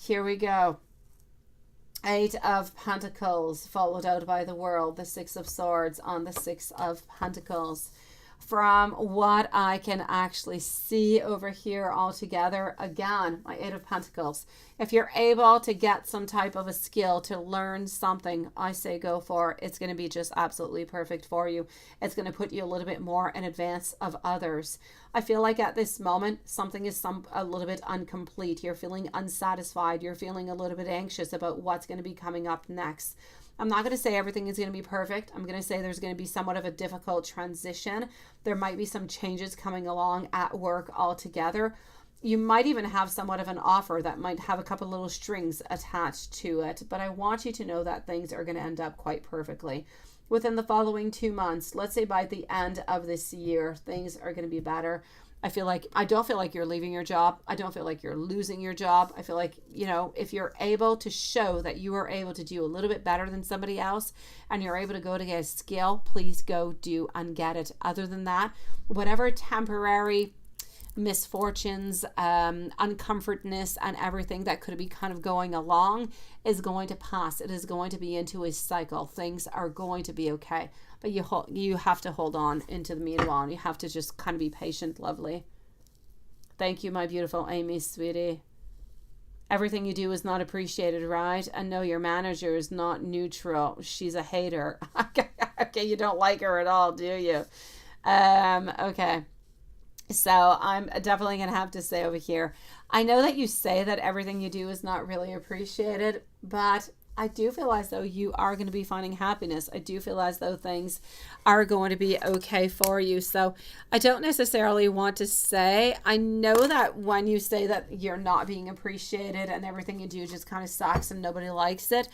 Here we go. 8 of Pentacles followed out by the World, the 6 of Swords on the 6 of Pentacles. From what I can actually see over here altogether, again, my 8 of Pentacles. If you're able to get some type of a skill to learn something, I say go for it. It's going to be just absolutely perfect for you. It's going to put you a little bit more in advance of others. I feel like at this moment, something is a little bit incomplete. You're feeling unsatisfied. You're feeling a little bit anxious about what's going to be coming up next. I'm not going to say everything is going to be perfect. I'm going to say there's going to be somewhat of a difficult transition. There might be some changes coming along at work altogether. You might even have somewhat of an offer that might have a couple little strings attached to it. But I want you to know that things are going to end up quite perfectly. Within the following 2 months, let's say by the end of this year, things are going to be better. I don't feel like you're leaving your job. I don't feel like you're losing your job. I feel like, you know, if you're able to show that you are able to do a little bit better than somebody else and you're able to go to get a skill, please go do and get it. Other than that, whatever temporary misfortunes, uncomfortness and everything that could be kind of going along is going to pass. It is going to be into a cycle. Things are going to be okay. But you have to hold on into the meanwhile. You have to just kind of be patient, lovely. Thank you, my beautiful Amy, sweetie. Everything you do is not appreciated, right? And no, your manager is not neutral. She's a hater. Okay, you don't like her at all, do you? Okay. So I'm definitely going to have to say over here, I know that you say that everything you do is not really appreciated, but I do feel as though you are going to be finding happiness. I do feel as though things are going to be okay for you. So I don't necessarily want to say, I know that when you say that you're not being appreciated and everything you do just kind of sucks and nobody likes it.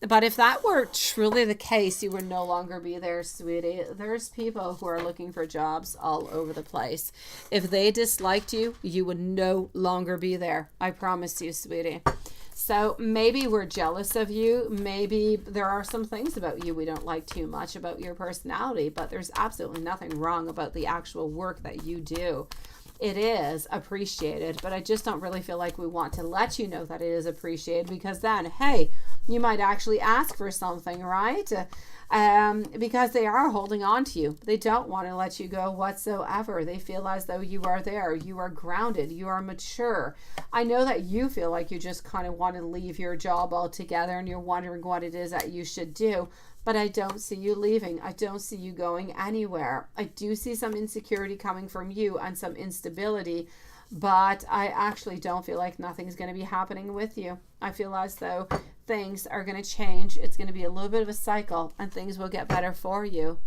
But if that were truly the case, you would no longer be there, sweetie. There's people who are looking for jobs all over the place. If they disliked you, you would no longer be there. I promise you, sweetie. So maybe we're jealous of you. Maybe there are some things about you we don't like too much about your personality, but there's absolutely nothing wrong about the actual work that you do. It is appreciated, but I just don't really feel like we want to let you know that it is appreciated because then, hey, you might actually ask for something, right? Because they are holding on to you. They don't want to let you go whatsoever. They feel as though you are there. You are grounded. You are mature. I know that you feel like you just kind of want to leave your job altogether and you're wondering what it is that you should do. But I don't see you leaving. I don't see you going anywhere. I do see some insecurity coming from you and some instability, but I actually don't feel like nothing's going to be happening with you. I feel as though things are going to change. It's going to be a little bit of a cycle and things will get better for you.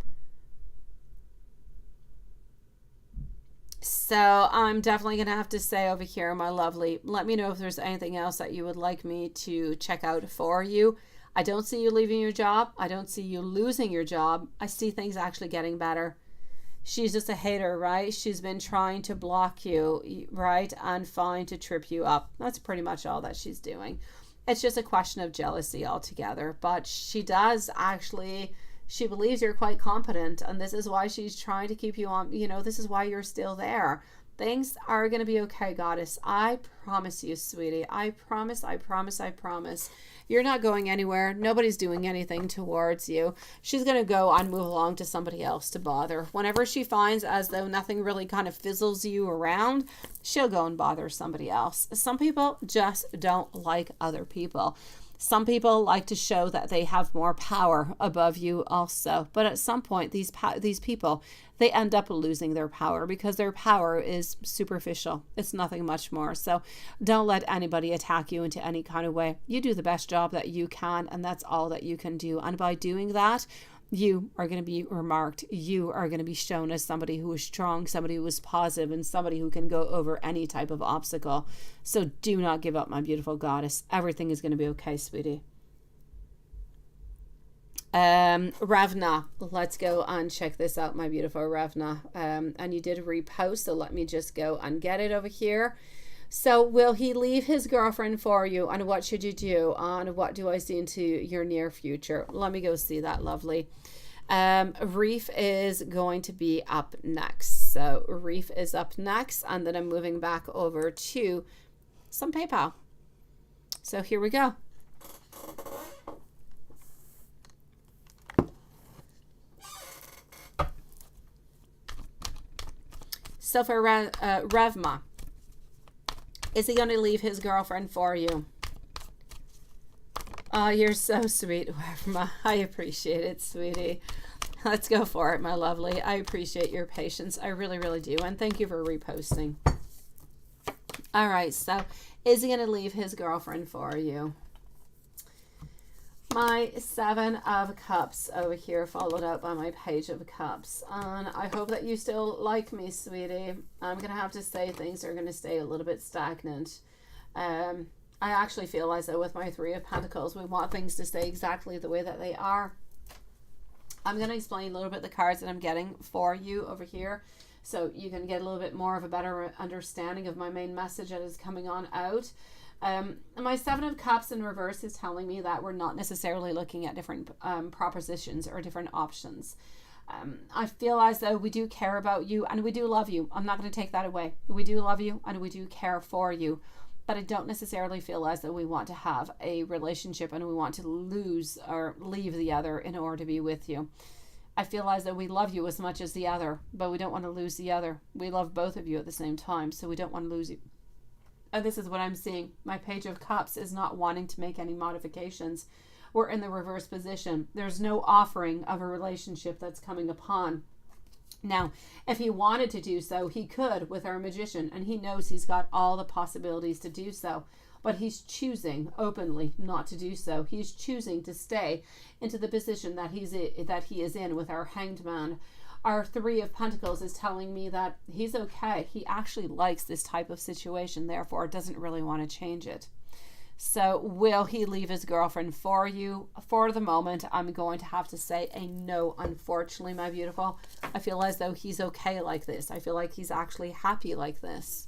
So I'm definitely going to have to say over here, my lovely, let me know if there's anything else that you would like me to check out for you. I don't see you leaving your job. I don't see you losing your job. I see things actually getting better. She's just a hater, right? She's been trying to block you, right? And trying to trip you up. That's pretty much all that she's doing. It's just a question of jealousy altogether. But she does actually, she believes you're quite competent. And this is why she's trying to keep you on, you know, this is why you're still there. Things are going to be okay, goddess. I promise you, sweetie. I promise, I promise, I promise. You're not going anywhere. Nobody's doing anything towards you. She's going to go and move along to somebody else to bother. Whenever she finds as though nothing really kind of fizzles you around, she'll go and bother somebody else. Some people just don't like other people. Some people like to show that they have more power above you also. But at some point, these people, they end up losing their power because their power is superficial. It's nothing much more. So don't let anybody attack you into any kind of way. You do the best job that you can, and that's all that you can do. And by doing that, you are going to be remarked. You are going to be shown as somebody who is strong, somebody who is positive, and somebody who can go over any type of obstacle. So do not give up, my beautiful goddess. Everything is going to be okay, sweetie. Ravna, let's go and check this out, my beautiful Ravna. And you did repost, so let me just go and get it over here. So will he leave his girlfriend for you? And what should you do? And what do I see into your near future? Let me go see that, lovely. Reef is going to be up next. So Reef is up next. And then I'm moving back over to some PayPal. So here we go. So for Revma, is he going to leave his girlfriend for you? Oh, you're so sweet, Revma. I appreciate it, sweetie. Let's go for it, my lovely. I appreciate your patience. I really, really do. And thank you for reposting. All right, so is he going to leave his girlfriend for you? My 7 of Cups over here, followed up by my Page of Cups. And I hope that you still like me, sweetie. I'm going to have to say things are going to stay a little bit stagnant. I actually feel as though with my 3 of Pentacles, we want things to stay exactly the way that they are. I'm going to explain a little bit the cards that I'm getting for you over here, so you can get a little bit more of a better understanding of my main message that is coming on out. My 7 of Cups in reverse is telling me that we're not necessarily looking at different propositions or different options. I feel as though we do care about you and we do love you. I'm not going to take that away. We do love you and we do care for you. But I don't necessarily feel as though we want to have a relationship and we want to lose or leave the other in order to be with you. I feel as though we love you as much as the other, but we don't want to lose the other. We love both of you at the same time, so we don't want to lose you. And this is what I'm seeing. My Page of Cups is not wanting to make any modifications. We're in the reverse position. There's no offering of a relationship that's coming upon. Now, if he wanted to do so, he could with our Magician, and he knows he's got all the possibilities to do so. But he's choosing openly not to do so. He's choosing to stay into the position that he is in with our Hanged Man. Our 3 of Pentacles is telling me that he's okay. He actually likes this type of situation, therefore doesn't really want to change it. So will he leave his girlfriend for you? For the moment, I'm going to have to say a no, unfortunately, my beautiful. I feel as though he's okay like this. I feel like he's actually happy like this.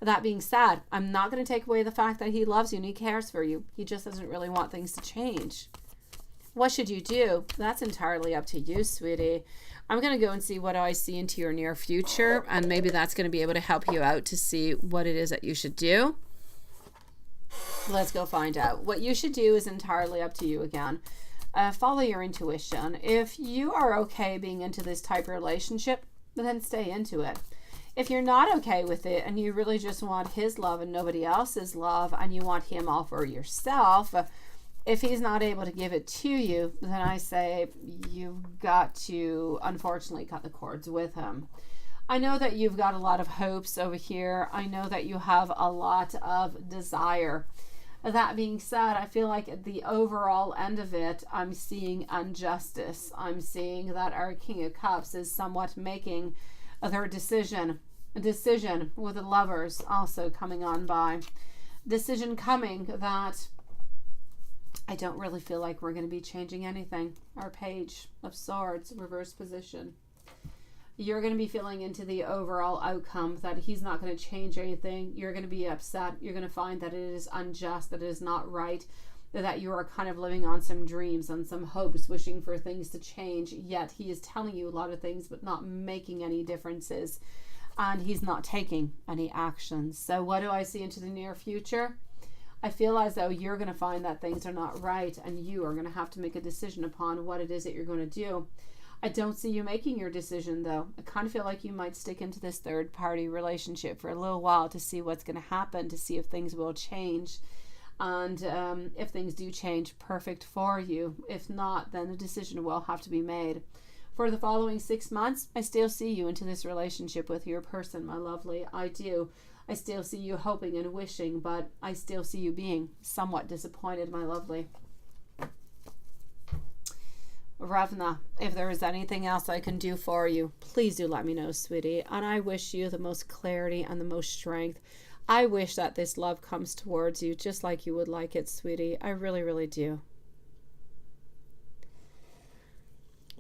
That being said, I'm not going to take away the fact that he loves you and he cares for you. He just doesn't really want things to change. What should you do? That's entirely up to you, sweetie. I'm going to go and see what I see into your near future, and maybe that's going to be able to help you out to see what it is that you should do. Let's go find out. What you should do is entirely up to you again. Follow your intuition. If you are okay being into this type of relationship, then stay into it. If you're not okay with it and you really just want his love and nobody else's love and you want him all for yourself, if he's not able to give it to you, then I say you've got to unfortunately cut the cords with him. I know that you've got a lot of hopes over here. I know that you have a lot of desire. That being said, I feel like at the overall end of it, I'm seeing injustice. I'm seeing that our King of Cups is somewhat making their decision with the Lovers also coming on by. Decision coming that I don't really feel like we're going to be changing anything. Our Page of Swords, reverse position. You're going to be feeling into the overall outcome that he's not going to change anything. You're going to be upset. You're going to find that it is unjust, that it is not right, that you are kind of living on some dreams, on some hopes, wishing for things to change, yet he is telling you a lot of things but not making any differences. and he's not taking any action. So what do I see into the near future? I feel as though you're going to find that things are not right, and you are going to have to make a decision upon what it is that you're going to do. I don't see you making your decision, though. I kind of feel like you might stick into this third party relationship for a little while to see what's going to happen, to see if things will change. And if things do change, perfect for you. If not, then a decision will have to be made. For the following 6 months, I still see you into this relationship with your person, my lovely. I do. I still see you hoping and wishing, but I still see you being somewhat disappointed, my lovely. Ravna, if there is anything else I can do for you, please do let me know, sweetie. And I wish you the most clarity and the most strength. I wish that this love comes towards you just like you would like it, sweetie. I really, really do.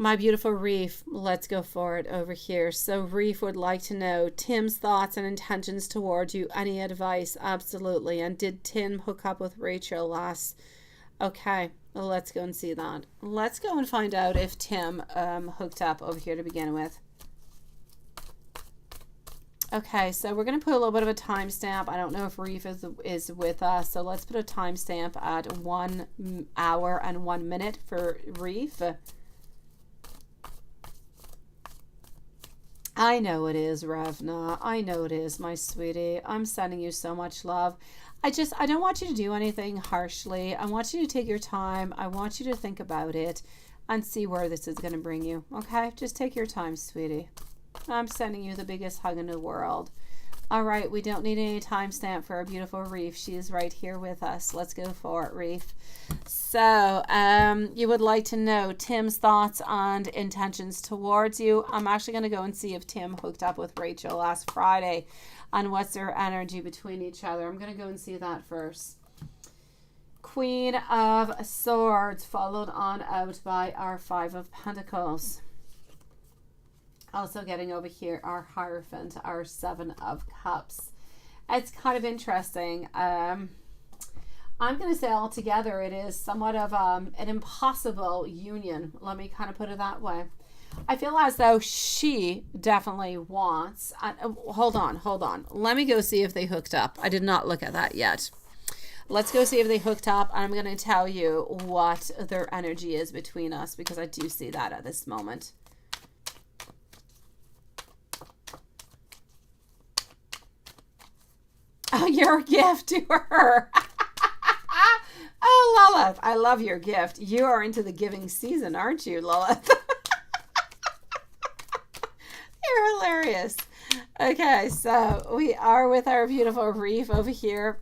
My beautiful Reef, let's go for it over here. So Reef would like to know Tim's thoughts and intentions towards you. Any advice? Absolutely. And did Tim hook up with Rachel last? Okay, well, let's go and see that. Let's go and find out if Tim hooked up over here to begin with. Okay, so we're going to put a little bit of a timestamp. I don't know if Reef is with us, so let's put a timestamp at 1 hour and 1 minute for Reef. I know it is, Ravna. I know it is, my sweetie. I'm sending you so much love. I don't want you to do anything harshly. I want you to take your time. I want you to think about it and see where this is going to bring you. Okay? Just take your time, sweetie. I'm sending you the biggest hug in the world. All right, we don't need any timestamp for our beautiful Reef. She is right here with us. Let's go for it, Reef. So, you would like to know Tim's thoughts and intentions towards you. I'm actually going to go and see if Tim hooked up with Rachel last Friday and what's their energy between each other. I'm going to go and see that first. Queen of Swords, followed on out by our Five of Pentacles. Also getting over here our Hierophant, our Seven of Cups. It's kind of interesting. I'm going to say altogether it is somewhat of an impossible union. Let me kind of put it that way. I feel as though she definitely wants... hold on. Let me go see if they hooked up. I did not look at that yet. Let's go see if they hooked up, and I'm going to tell you what their energy is between us, because I do see that at this moment. Oh, your gift to her. Oh, Lilith, I love your gift. You are into the giving season, aren't you, Lilith? You're hilarious. Okay, so we are with our beautiful Reef over here.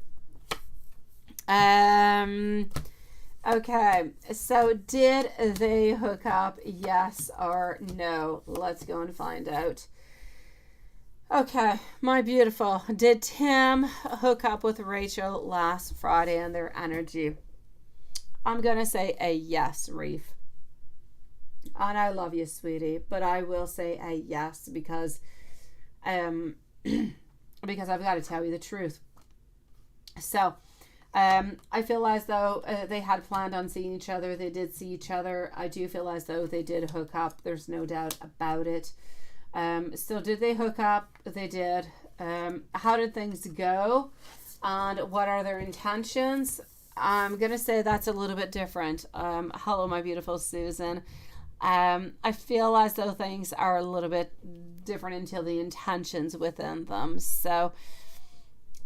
Okay, so did they hook up? Yes or no? Let's go and find out. Okay, my beautiful. Did Tim hook up with Rachel last Friday and their energy? I'm going to say a yes, Reef. And I love you, sweetie, but I will say a yes because because I've got to tell you the truth. So, I feel as though they had planned on seeing each other. They did see each other. I do feel as though they did hook up. There's no doubt about it. So did they hook up? They did. How did things go? And what are their intentions? I'm going to say that's a little bit different. Hello, my beautiful Susan. I feel as though things are a little bit different until the intentions within them. So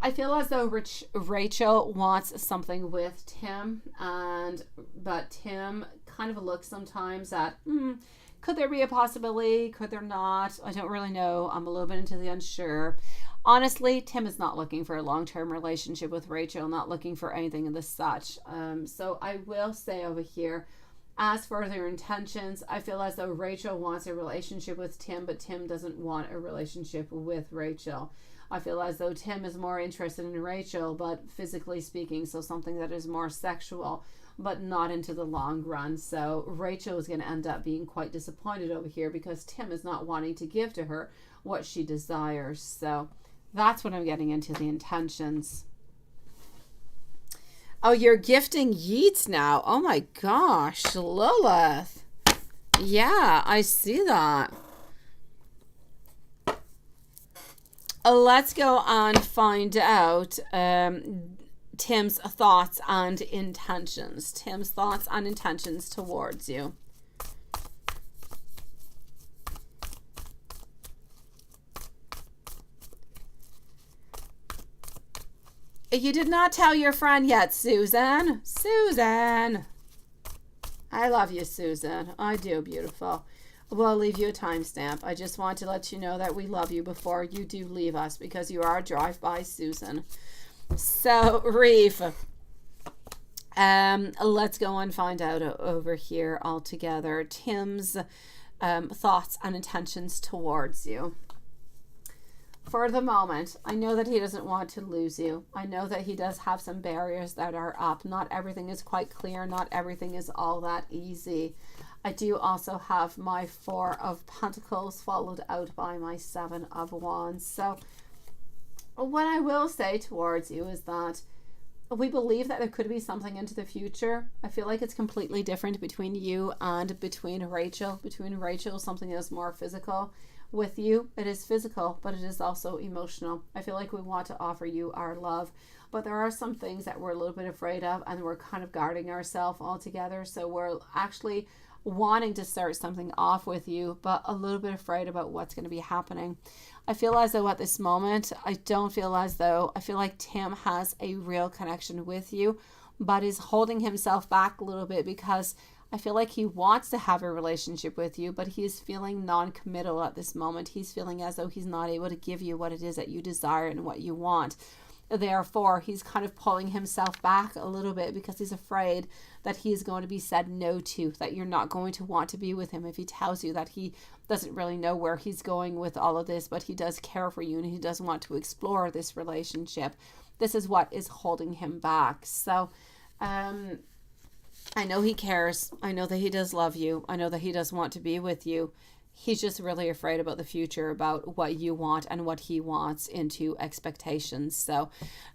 I feel as though Rachel wants something with Tim, but Tim kind of looks sometimes at, could there be a possibility? Could there not? I don't really know. I'm a little bit into the unsure. Honestly, Tim is not looking for a long-term relationship with Rachel, not looking for anything of the such. So I will say over here, as for their intentions, I feel as though Rachel wants a relationship with Tim, but Tim doesn't want a relationship with Rachel. I feel as though Tim is more interested in Rachel, but physically speaking, so something that is more sexual, but not into the long run. So Rachel is going to end up being quite disappointed over here because Tim is not wanting to give to her what she desires. So that's what I'm getting into the intentions. Oh, you're gifting Yeats now. Oh my gosh, Lilith. Yeah, I see that. Let's go and find out Tim's thoughts and intentions. Tim's thoughts and intentions towards you. You did not tell your friend yet, Susan. Susan. I love you, Susan. I do, beautiful. We'll leave you a timestamp. I just want to let you know that we love you before you do leave us, because you are a drive-by Susan. So, Reef, let's go and find out over here all together Tim's thoughts and intentions towards you. For the moment, I know that he doesn't want to lose you. I know that he does have some barriers that are up. Not everything is quite clear. Not everything is all that easy. I do also have my 4 of Pentacles followed out by my 7 of Wands. So what I will say towards you is that we believe that there could be something into the future. I feel like it's completely different between you and between Rachel. Between Rachel, something is more physical. With you, it is physical, but it is also emotional. I feel like we want to offer you our love, but there are some things that we're a little bit afraid of, and we're kind of guarding ourselves altogether. So we're actually wanting to start something off with you, but a little bit afraid about what's going to be happening. I feel as though at this moment, I feel like Tim has a real connection with you, but is holding himself back a little bit because I feel like he wants to have a relationship with you, but he is feeling non-committal at this moment. He's feeling as though he's not able to give you what it is that you desire and what you want. Therefore, he's kind of pulling himself back a little bit because he's afraid that he's going to be said no to, that you're not going to want to be with him if he tells you that he doesn't really know where he's going with all of this, but he does care for you and he does want to explore this relationship. This is what is holding him back. So, I know he cares. I know that he does love you. I know that he does want to be with you. He's just really afraid about the future, about what you want and what he wants into expectations. So,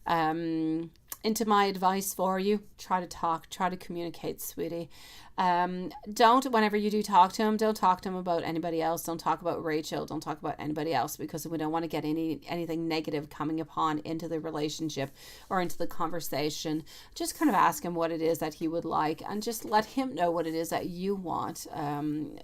into my advice for you, try to talk, try to communicate, sweetie. Don't, whenever you do talk to him, don't talk to him about anybody else. Don't talk about Rachel. Don't talk about anybody else, because we don't want to get anything negative coming upon into the relationship or into the conversation. Just kind of ask him what it is that he would like, and just let him know what it is that you want. And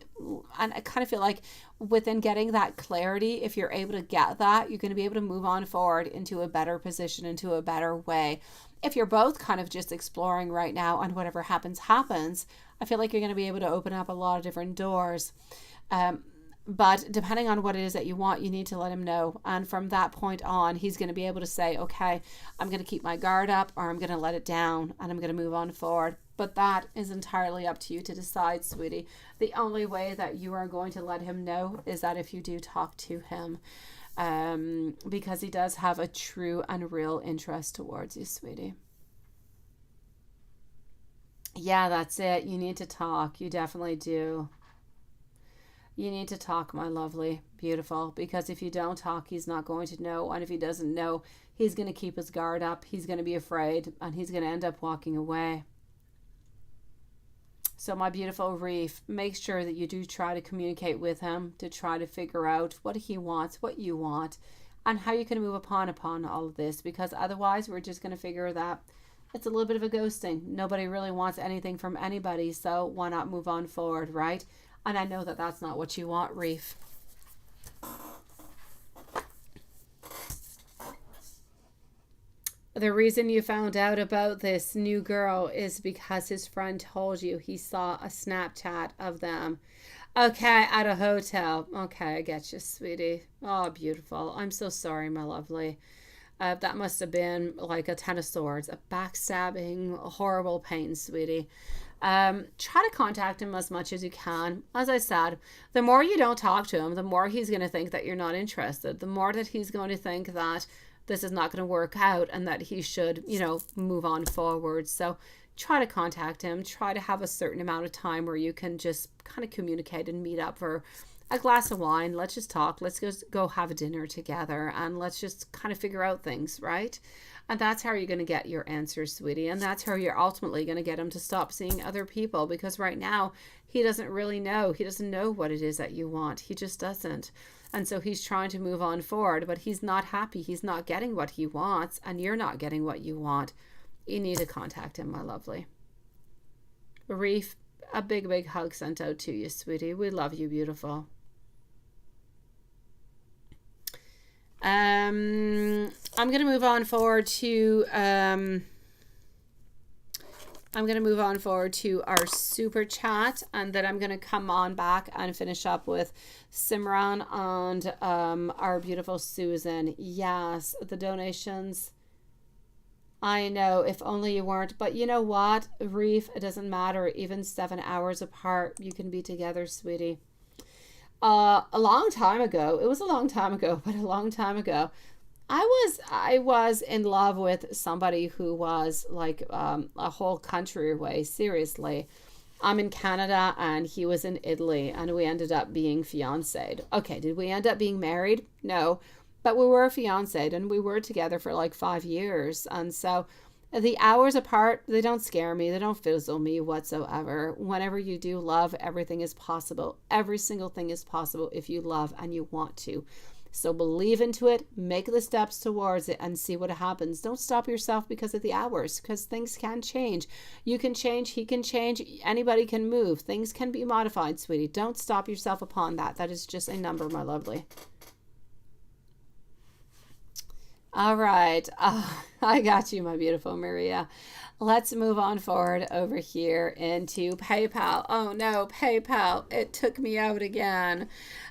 I kind of feel like within getting that clarity, if you're able to get that, you're going to be able to move on forward into a better position, into a better way. If you're both kind of just exploring right now and whatever happens, I feel like you're going to be able to open up a lot of different doors. But depending on what it is that you want, you need to let him know. And from that point on, he's going to be able to say, okay, I'm going to keep my guard up, or I'm going to let it down and I'm going to move on forward. But that is entirely up to you to decide, sweetie. The only way that you are going to let him know is that if you do talk to him, because he does have a true and real interest towards you, sweetie. Yeah, that's it. You need to talk. You definitely do. You need to talk, my lovely, beautiful, because if you don't talk, he's not going to know. And if he doesn't know, he's going to keep his guard up. He's going to be afraid, and he's going to end up walking away. So my beautiful Reef, make sure that you do try to communicate with him, to try to figure out what he wants, what you want, and how you can move upon all of this, because otherwise we're just going to figure that it's a little bit of a ghosting. Nobody really wants anything from anybody, so why not move on forward, right? And I know that that's not what you want, Reef. The reason you found out about this new girl is because his friend told you he saw a Snapchat of them. Okay, at a hotel. Okay, I get you, sweetie. Oh, beautiful. I'm so sorry, my lovely. That must have been like a 10 of swords, a backstabbing, horrible pain, sweetie. Try to contact him as much as you can. As I said, the more you don't talk to him, the more he's going to think that you're not interested. The more that he's going to think that this is not going to work out and that he should, move on forward. So try to contact him. Try to have a certain amount of time where you can just kind of communicate and meet up for a glass of wine. Let's just talk. Let's just go have a dinner together and let's just kind of figure out things, right? And that's how you're going to get your answers, sweetie. And that's how you're ultimately going to get him to stop seeing other people, because right now he doesn't really know. He doesn't know what it is that you want. He just doesn't. And so he's trying to move on forward, but he's not happy. He's not getting what he wants, and you're not getting what you want. You need to contact him, my lovely. Reef, a big, big hug sent out to you, sweetie. We love you, beautiful. I'm going to move on forward to our super chat, and then I'm going to come on back and finish up with Simran and our beautiful Susan. Yes, the donations. I know, if only you weren't. But you know what, Reef, it doesn't matter. Even 7 hours apart, you can be together, sweetie. A long time ago, it was a long time ago, but a long time ago, I was in love with somebody who was like a whole country away. Seriously. I'm in Canada and he was in Italy, and we ended up being fiancéed. Okay, did we end up being married? No. But we were fiancéed, and we were together for like 5 years. And so the hours apart, they don't scare me. They don't fizzle me whatsoever. Whenever you do love, everything is possible. Every single thing is possible if you love and you want to. So believe into it, make the steps towards it, and see what happens. Don't stop yourself because of the hours, because things can change. You can change, he can change, anybody can move. Things can be modified, sweetie. Don't stop yourself upon that. That is just a number, my lovely. All right. Oh, I got you, my beautiful Maria. Let's move on forward over here into PayPal. Oh no, PayPal. It took me out again.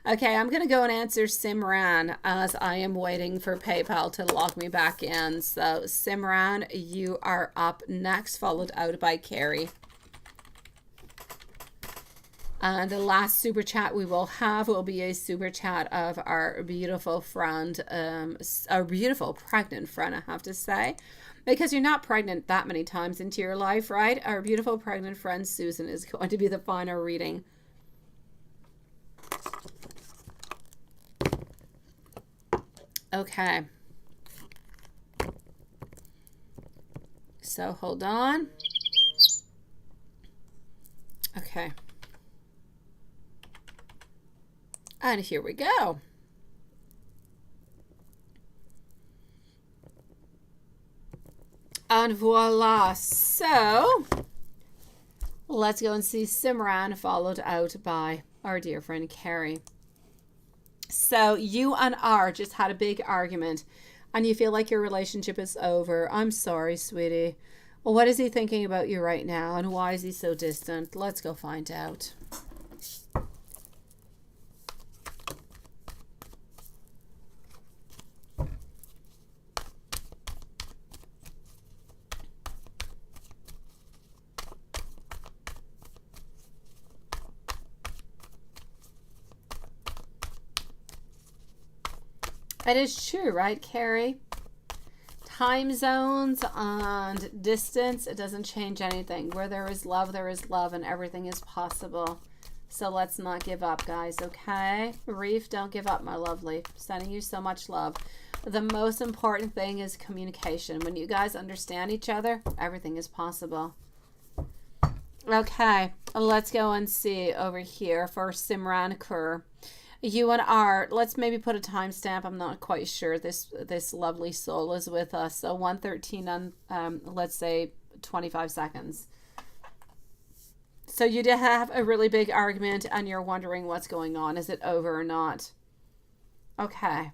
Okay, I'm going to go and answer Simran as I am waiting for PayPal to log me back in. So Simran, you are up next, followed out by Carrie. And the last super chat we will have will be a super chat of our beautiful friend, our beautiful pregnant friend, I have to say, because you're not pregnant that many times into your life, right? Our beautiful pregnant friend Susan is going to be the final reading. Okay. So hold on. Okay. And here we go. And voila. So let's go and see Simran, followed out by our dear friend Carrie. So you and R just had a big argument, and you feel like your relationship is over. I'm sorry, sweetie. Well, what is he thinking about you right now, and why is he so distant? Let's go find out. It is true, right, Carrie? Time zones and distance, it doesn't change anything. Where there is love, and everything is possible. So let's not give up, guys, okay? Reef, don't give up, my lovely. Sending you so much love. The most important thing is communication. When you guys understand each other, everything is possible. Okay, let's go and see over here for Simran Kaur. You and R, let's maybe put a timestamp. I'm not quite sure. This lovely soul is with us. So 1:13 on, let's say 25 seconds. So you did have a really big argument and you're wondering what's going on. Is it over or not? Okay.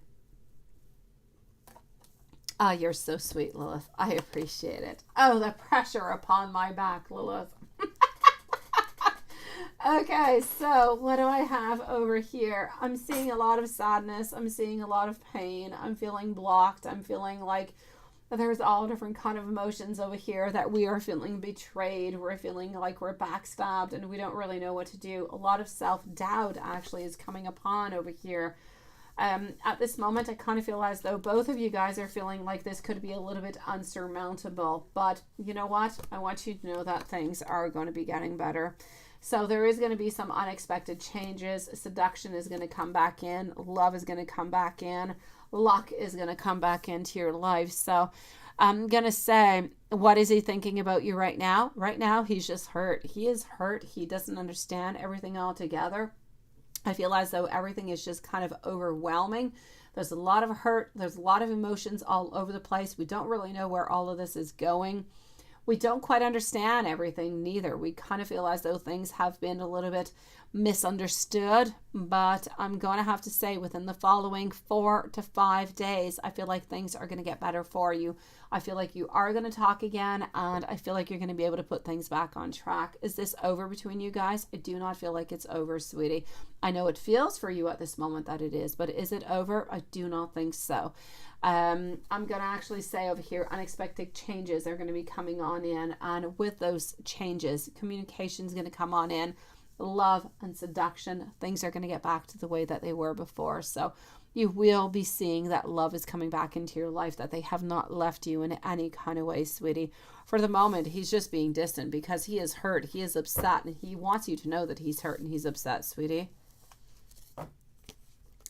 Oh, you're so sweet, Lilith. I appreciate it. Oh, the pressure upon my back, Lilith. Okay, so what do I have over here? I'm seeing a lot of sadness. I'm seeing a lot of pain. I'm feeling blocked. I'm feeling like there's all different kind of emotions over here, that we are feeling betrayed. We're feeling like we're backstabbed and we don't really know what to do. A lot of self-doubt actually is coming upon over here. At this moment, I kind of feel as though both of you guys are feeling like this could be a little bit unsurmountable. But you know what? I want you to know that things are going to be getting better. So there is going to be some unexpected changes. Seduction is going to come back in. Love is going to come back in. Luck is going to come back into your life. So I'm going to say, what is he thinking about you right now? Right now, he's just hurt. He is hurt. He doesn't understand everything altogether. I feel as though everything is just kind of overwhelming. There's a lot of hurt. There's a lot of emotions all over the place. We don't really know where all of this is going. We don't quite understand everything neither. We kind of feel as though things have been a little bit misunderstood, but I'm going to have to say within the following 4 to 5 days, I feel like things are going to get better for you. I feel like you are going to talk again, and I feel like you're going to be able to put things back on track. Is this over between you guys? I do not feel like it's over, sweetie. I know it feels for you at this moment that it is, but is it over? I do not think so. I'm going to actually say over here, unexpected changes are going to be coming on in, and with those changes, communication is going to come on in. Love and seduction, things are going to get back to the way that they were before. So you will be seeing that love is coming back into your life, that they have not left you in any kind of way, sweetie. For the moment, he's just being distant because he is hurt, he is upset, and he wants you to know that he's hurt and he's upset, sweetie.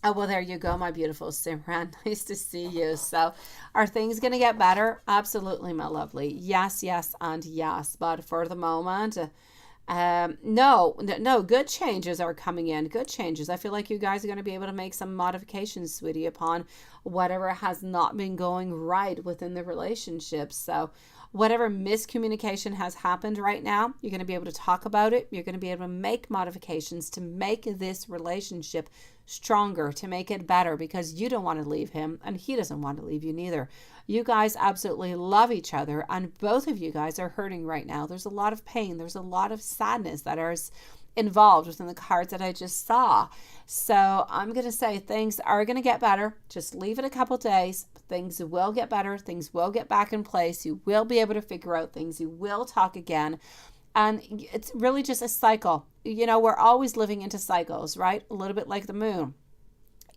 Oh, well, there you go, my beautiful Simran. Nice to see you. So are things going to get better? Absolutely, my lovely. Yes, yes, and yes. But for the moment, no, good changes are coming in. Good changes. I feel like you guys are going to be able to make some modifications, sweetie, upon whatever has not been going right within the relationship. So whatever miscommunication has happened right now, you're going to be able to talk about it. You're going to be able to make modifications to make this relationship stronger, to make it better, because you don't want to leave him and he doesn't want to leave you neither. You guys absolutely love each other, and both of you guys are hurting right now. There's a lot of pain. There's a lot of sadness that is involved within the cards that I just saw. So I'm going to say things are going to get better. Just leave it a couple days. Things will get better. Things will get back in place. You will be able to figure out things. You will talk again. And it's really just a cycle. You know, we're always living into cycles, right? A little bit like the moon.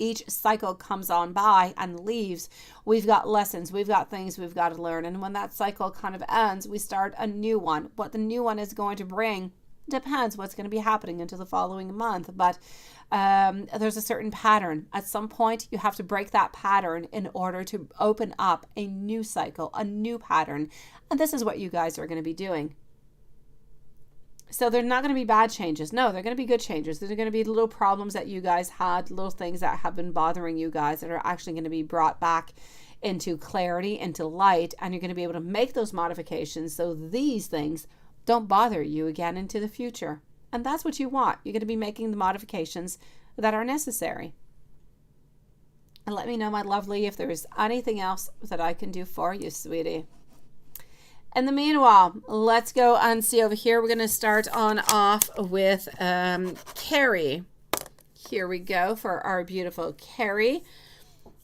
Each cycle comes on by and leaves. We've got lessons. We've got things we've got to learn. And when that cycle kind of ends, we start a new one. What the new one is going to bring depends what's going to be happening into the following month. But there's a certain pattern. At some point, you have to break that pattern in order to open up a new cycle, a new pattern. And this is what you guys are going to be doing. So they're not going to be bad changes. No, they're going to be good changes. They're going to be little problems that you guys had, little things that have been bothering you guys that are actually going to be brought back into clarity, into light, and you're going to be able to make those modifications so these things don't bother you again into the future. And that's what you want. You're going to be making the modifications that are necessary. And let me know, my lovely, if there's anything else that I can do for you, sweetie. In the meanwhile, let's go and see over here. We're going to start on off with Carrie. Here we go for our beautiful Carrie.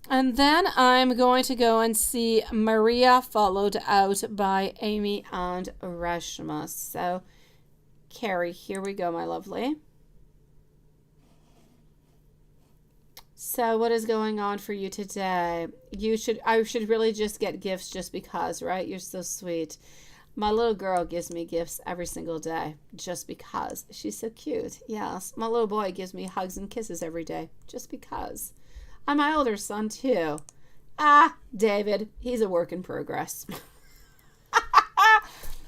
And then I'm going to go and see Maria, followed out by Amy and Reshma. So, Carrie, here we go, my lovely. So what is going on for you today? I should really just get gifts just because, right? You're so sweet. My little girl gives me gifts every single day just because. She's so cute. Yes. My little boy gives me hugs and kisses every day just because. And my older son too. David, he's a work in progress.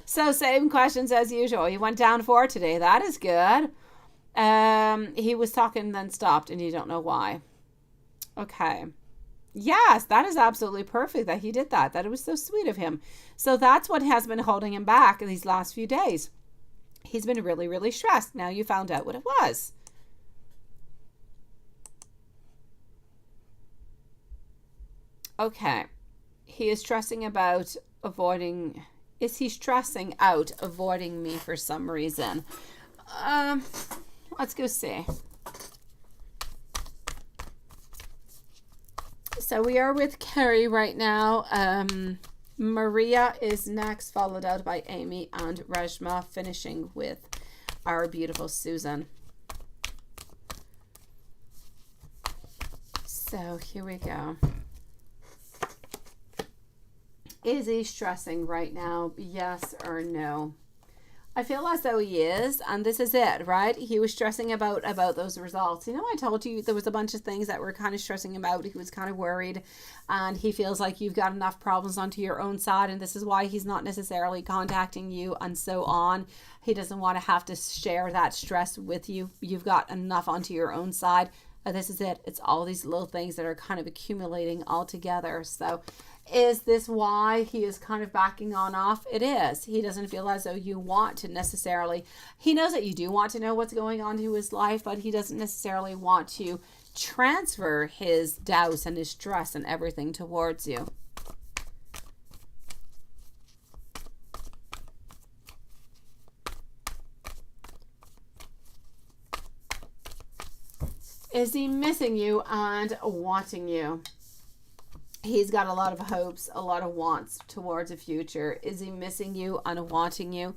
So same questions as usual. He went down 4 today. That is good. He was talking and then stopped and you don't know why. Okay. Yes, that is absolutely perfect that he did that. That it was so sweet of him. So that's what has been holding him back in these last few days. He's been really, really stressed. Now you found out what it was. Okay. He is stressing about avoiding... Is he stressing out avoiding me for some reason? Let's go see. So we are with Carrie right now. Maria is next, followed out by Amy and Reshma, finishing with our beautiful Susan. So here we go. Is he stressing right now? Yes or no? I feel as though he is, and this is it, right? He was stressing about those results. You know, I told you there was a bunch of things that were kind of stressing him out. He was kind of worried, and he feels like you've got enough problems onto your own side, and this is why he's not necessarily contacting you and so on. He doesn't want to have to share that stress with you. You've got enough onto your own side. This is it. It's all these little things that are kind of accumulating all together. So is this why he is kind of backing on off? It is. He doesn't feel as though you want to necessarily. He knows that you do want to know what's going on to his life, but he doesn't necessarily want to transfer his doubts and his stress and everything towards you. Is he missing you and wanting you? He's got a lot of hopes, a lot of wants towards a future. Is he missing you and wanting you?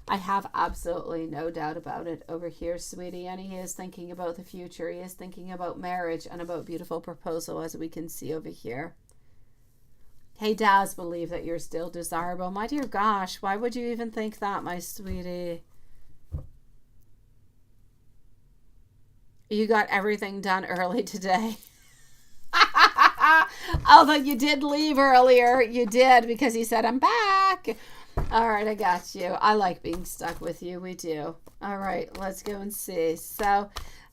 I have absolutely no doubt about it over here, sweetie. And he is thinking about the future. He is thinking about marriage and about beautiful proposal, as we can see over here. He does believe that you're still desirable. My dear gosh, why would you even think that, my sweetie? You got everything done early today. Although you did leave earlier. You did, because he said, I'm back. All right, I got you. I like being stuck with you. We do. All right, let's go and see. So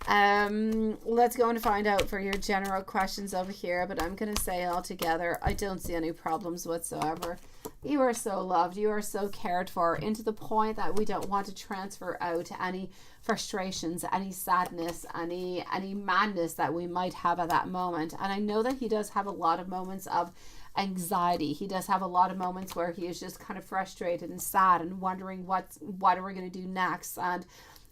let's go and find out for your general questions over here. But I'm going to say all together, I don't see any problems whatsoever. You are so loved. You are so cared for, into the point that we don't want to transfer out any frustrations, any sadness, any madness that we might have at that moment. And I know that he does have a lot of moments of anxiety. He does have a lot of moments where he is just kind of frustrated and sad and wondering what are we going to do next, and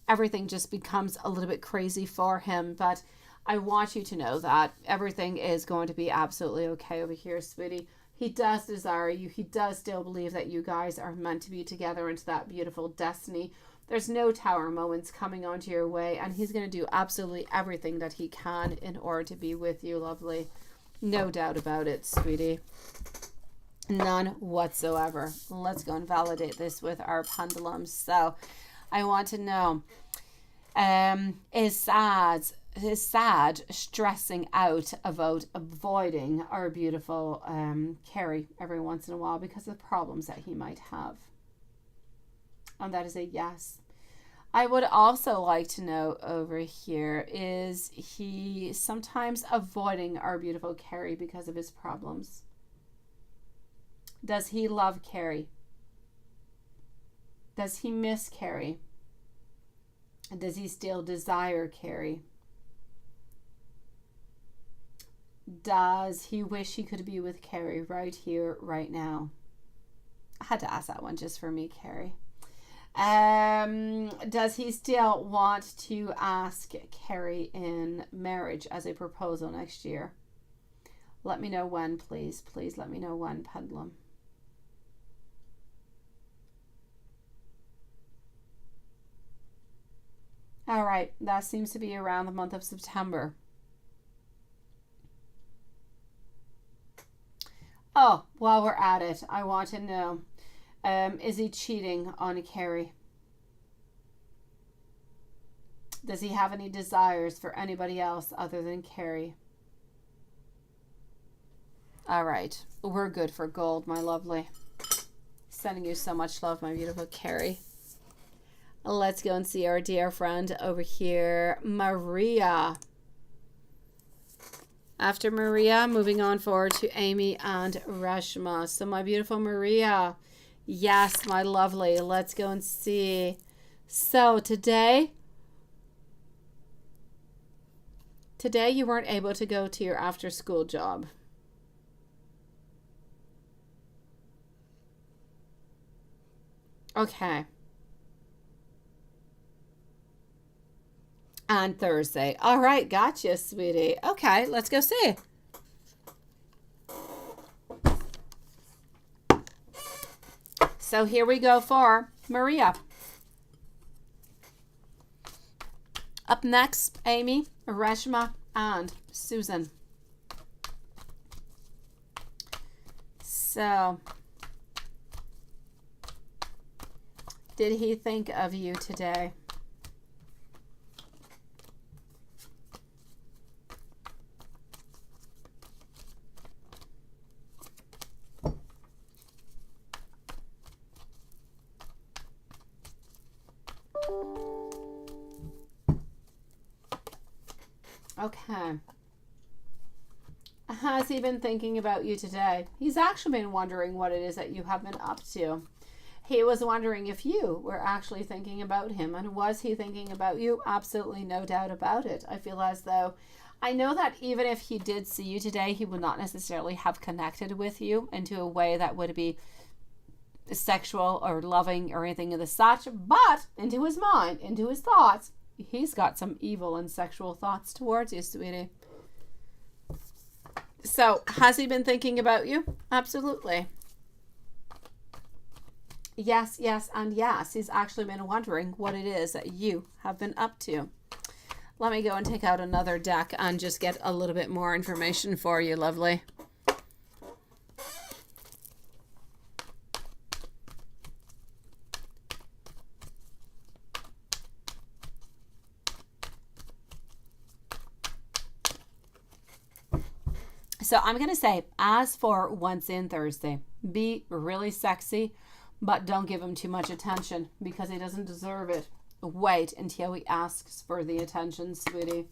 everything just becomes a little bit crazy for him. But I want you to know that everything is going to be absolutely okay over here, sweetie. He does desire you. He does still believe that you guys are meant to be together into that beautiful destiny. There's no tower moments coming onto your way, and he's going to do absolutely everything that he can in order to be with you, lovely. No doubt about it, sweetie. None whatsoever. Let's go and validate this with our pendulums. So I want to know, is Sad stressing out about avoiding our beautiful Carrie every once in a while because of problems that he might have? And that is a yes. I would also like to know over here, is he sometimes avoiding our beautiful Carrie because of his problems? Does he love Carrie? Does he miss Carrie? Does he still desire Carrie? Does he wish he could be with Carrie right here, right now? I had to ask that one just for me, Carrie. Does he still want to ask Carrie in marriage as a proposal next year? Let me know when, please. Please let me know when, pendulum. All right, that seems to be around the month of September. Oh, while we're at it, I want to know, is he cheating on Carrie? Does he have any desires for anybody else other than Carrie? All right, we're good for gold, my lovely. Sending you so much love, my beautiful Carrie. Let's go and see our dear friend over here, Maria. After Maria, moving on forward to Amy and Reshma. So my beautiful Maria, yes, my lovely, let's go and see. So today you weren't able to go to your after school job. Okay. On Thursday. All right, gotcha, sweetie. Okay, let's go see. So here we go for Maria. Up next, Amy, Reshma, and Susan. So did he think of you today? Okay. Has he been thinking about you today? He's actually been wondering what it is that you have been up to. He was wondering if you were actually thinking about him. And was he thinking about you? Absolutely no doubt about it. I feel as though, I know that even if he did see you today, he would not necessarily have connected with you into a way that would be sexual or loving or anything of the such. But into his mind, into his thoughts, he's got some evil and sexual thoughts towards you, sweetie. So, has he been thinking about you? Absolutely. Yes, yes, and yes. He's actually been wondering what it is that you have been up to. Let me go and take out another deck and just get a little bit more information for you, lovely. So I'm going to say, as for once in Thursday, be really sexy, but don't give him too much attention because he doesn't deserve it. Wait until he asks for the attention, sweetie.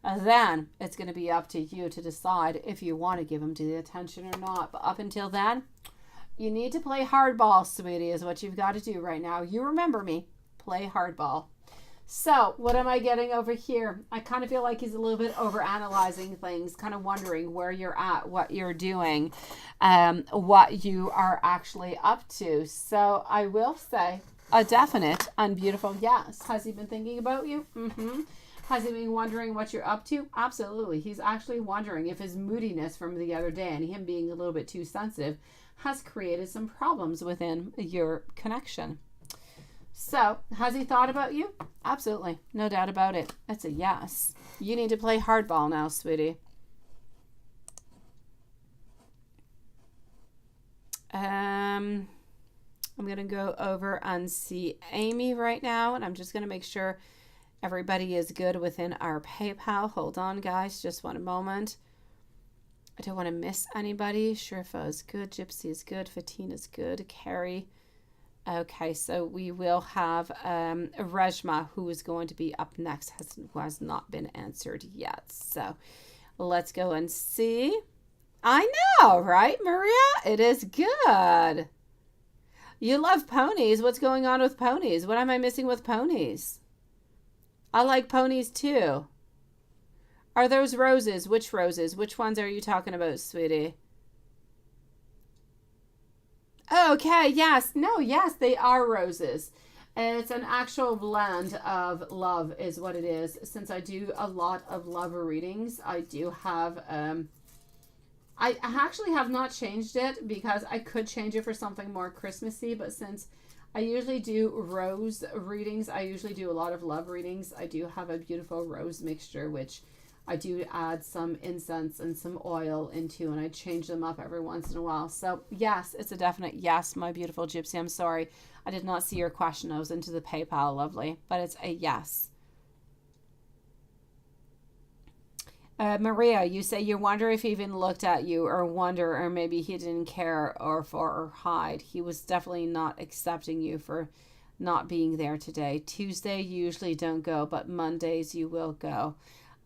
And then it's going to be up to you to decide if you want to give him the attention or not. But up until then, you need to play hardball, sweetie, is what you've got to do right now. You remember me. Play hardball. So, what am I getting over here? I kind of feel like he's a little bit over-analyzing things, kind of wondering where you're at, what you're doing, what you are actually up to. So, I will say a definite and beautiful yes. Has he been thinking about you? Mm-hmm. Has he been wondering what you're up to? Absolutely. He's actually wondering if his moodiness from the other day and him being a little bit too sensitive has created some problems within your connection. So, has he thought about you? Absolutely. No doubt about it. It's a yes. You need to play hardball now, sweetie. I'm going to go over and see Amy right now, and I'm just going to make sure everybody is good within our PayPal. Hold on, guys. Just one moment. I don't want to miss anybody. Shrifa is good. Gypsy is good. Fatina is good. Carrie. Okay, so we will have Rejma, who is going to be up next, who has not been answered yet. So let's go and see. I know, right, Maria? It is good. You love ponies. What's going on with ponies? What am I missing with ponies? I like ponies too. Are those roses? Which roses? Which ones are you talking about, sweetie? Okay, yes. No, yes, they are roses. It's an actual blend of love is what it is. Since I do a lot of love readings, I do have, I actually have not changed it because I could change it for something more Christmassy, but since I usually do rose readings, I usually do a lot of love readings. I do have a beautiful rose mixture, which I do add some incense and some oil into, and I change them up every once in a while. So yes, it's a definite yes, my beautiful Gypsy. I'm sorry. I did not see your question. I was into the PayPal, lovely. But it's a yes. Maria, you say you wonder if he even looked at you or maybe he didn't care or hide. He was definitely not accepting you for not being there today. Tuesday, you usually don't go, but Mondays you will go.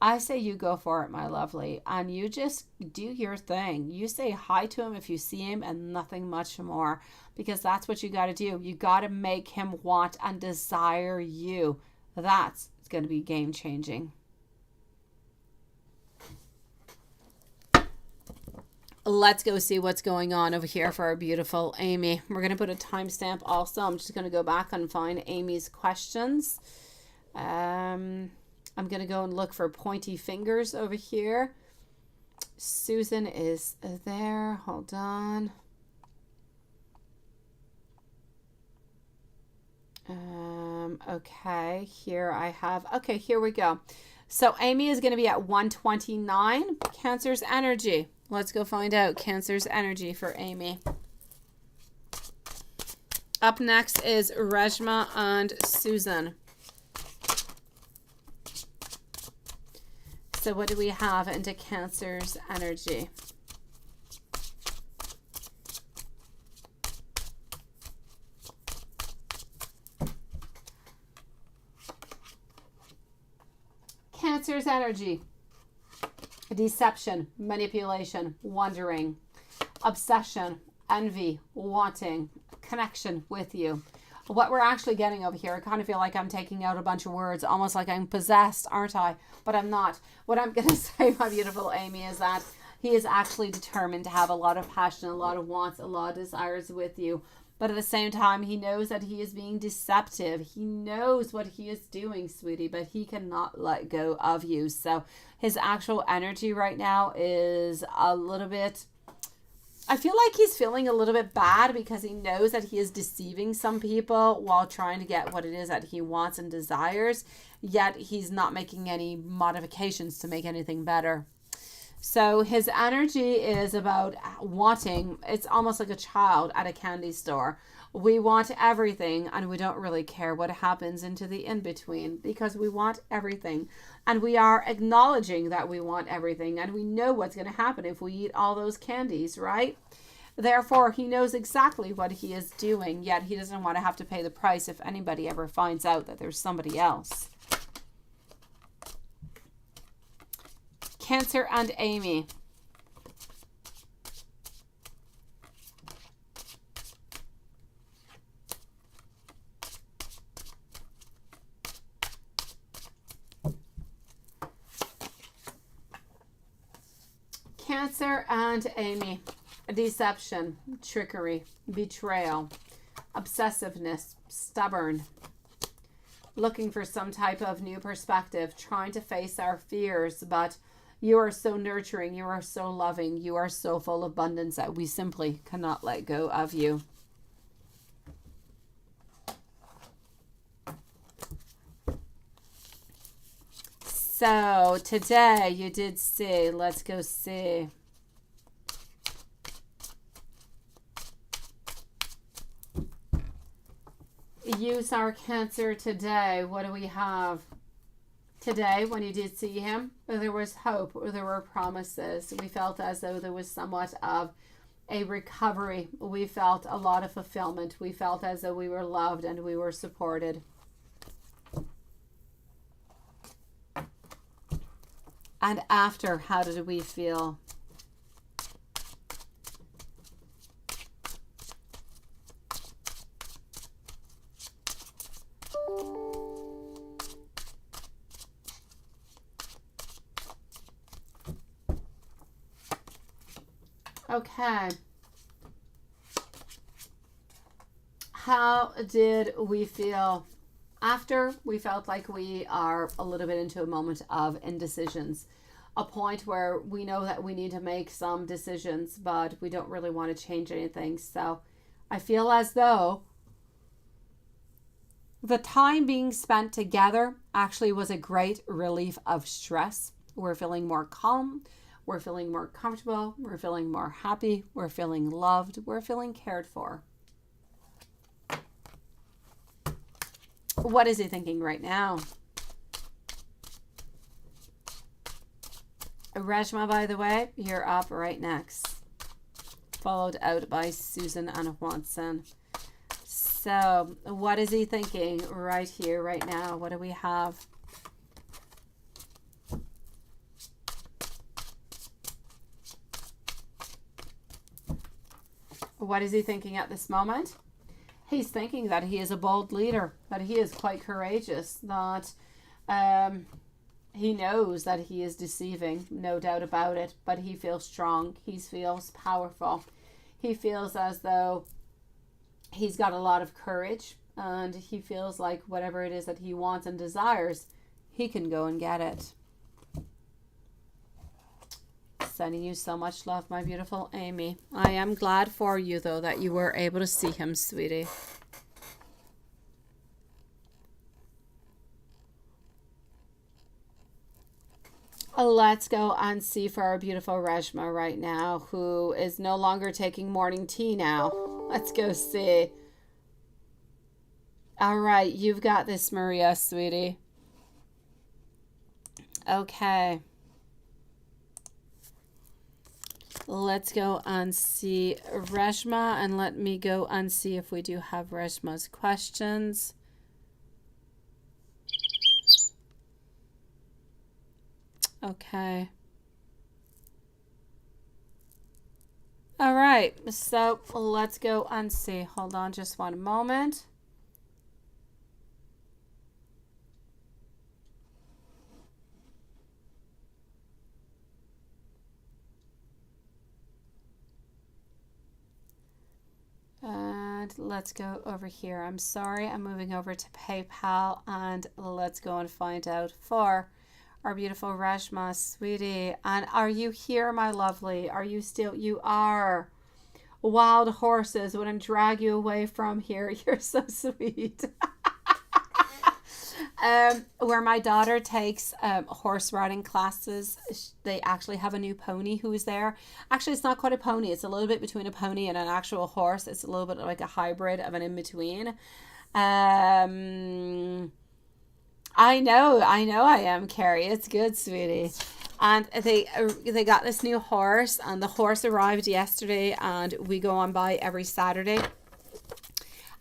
I say you go for it, my lovely, and you just do your thing. You say hi to him if you see him and nothing much more, because that's what you got to do. You got to make him want and desire you. That's going to be game changing. Let's go see what's going on over here for our beautiful Amy. We're going to put a timestamp also. I'm just going to go back and find Amy's questions. I'm going to go and look for pointy fingers over here. Susan is there. Hold on. Okay, here I have. Okay, here we go. So Amy is going to be at 129. Cancer's energy. Let's go find out Cancer's energy for Amy. Up next is Reshma and Susan. So what do we have into Cancer's energy? Cancer's energy. Deception, manipulation, wandering, obsession, envy, wanting, connection with you. What we're actually getting over here, I kind of feel like I'm taking out a bunch of words, almost like I'm possessed, aren't I? But I'm not. What I'm going to say, my beautiful Amy, is that he is actually determined to have a lot of passion, a lot of wants, a lot of desires with you. But at the same time, he knows that he is being deceptive. He knows what he is doing, sweetie, but he cannot let go of you. So his actual energy right now is a little bit, I feel like he's feeling a little bit bad because he knows that he is deceiving some people while trying to get what it is that he wants and desires, yet he's not making any modifications to make anything better. So his energy is about wanting. It's almost like a child at a candy store. We want everything and we don't really care what happens into the in-between because we want everything. And we are acknowledging that we want everything and we know what's going to happen if we eat all those candies, right? Therefore, he knows exactly what he is doing, yet he doesn't want to have to pay the price if anybody ever finds out that there's somebody else. Cancer and Amy. Cancer and Amy. Deception, trickery, betrayal, obsessiveness, stubborn, looking for some type of new perspective, trying to face our fears, but you are so nurturing, you are so loving, you are so full of abundance that we simply cannot let go of you. So today you did see, let's go see. Use our Cancer today. What do we have? Today, when you did see him, there was hope, or there were promises. We felt as though there was somewhat of a recovery. We felt a lot of fulfillment. We felt as though we were loved and we were supported. And after, how did we feel? Okay. How did we feel? After, we felt like we are a little bit into a moment of indecisions. A point where we know that we need to make some decisions, but we don't really want to change anything. So I feel as though the time being spent together actually was a great relief of stress. We're feeling more calm. We're feeling more comfortable. We're feeling more happy. We're feeling loved. We're feeling cared for. What is he thinking right now? Reshma, by the way, you're up right next. Followed out by Susan and Watson. So, what is he thinking right here, right now? What do we have? What is he thinking at this moment? He's thinking that he is a bold leader, that he is quite courageous, that he knows that he is deceiving, no doubt about it, but he feels strong. He feels powerful. He feels as though he's got a lot of courage, and he feels like whatever it is that he wants and desires, he can go and get it. Sending you so much love, my beautiful Amy. I am glad for you, though, that you were able to see him, sweetie. Let's go and see for our beautiful Reshma right now, who is no longer taking morning tea now. Let's go see. All right, you've got this, Maria, sweetie. Okay. Let's go and see Reshma, and let me go and see if we do have Reshma's questions. Okay. All right, so let's go and see. Hold on just one moment. And let's go over here. I'm sorry, I'm moving over to PayPal, and let's go and find out for our beautiful Reshma, sweetie. And are you here, my lovely? Are you still? You are. Wild horses wouldn't drag you away from here. You're so sweet. Where my daughter takes horse riding classes, they actually have a new pony who is there. Actually, it's not quite a pony. It's a little bit between a pony and an actual horse. It's a little bit like a hybrid of an in-between. I know I am, Carrie. It's good, sweetie. And they got this new horse, and the horse arrived yesterday, and we go on by every Saturday.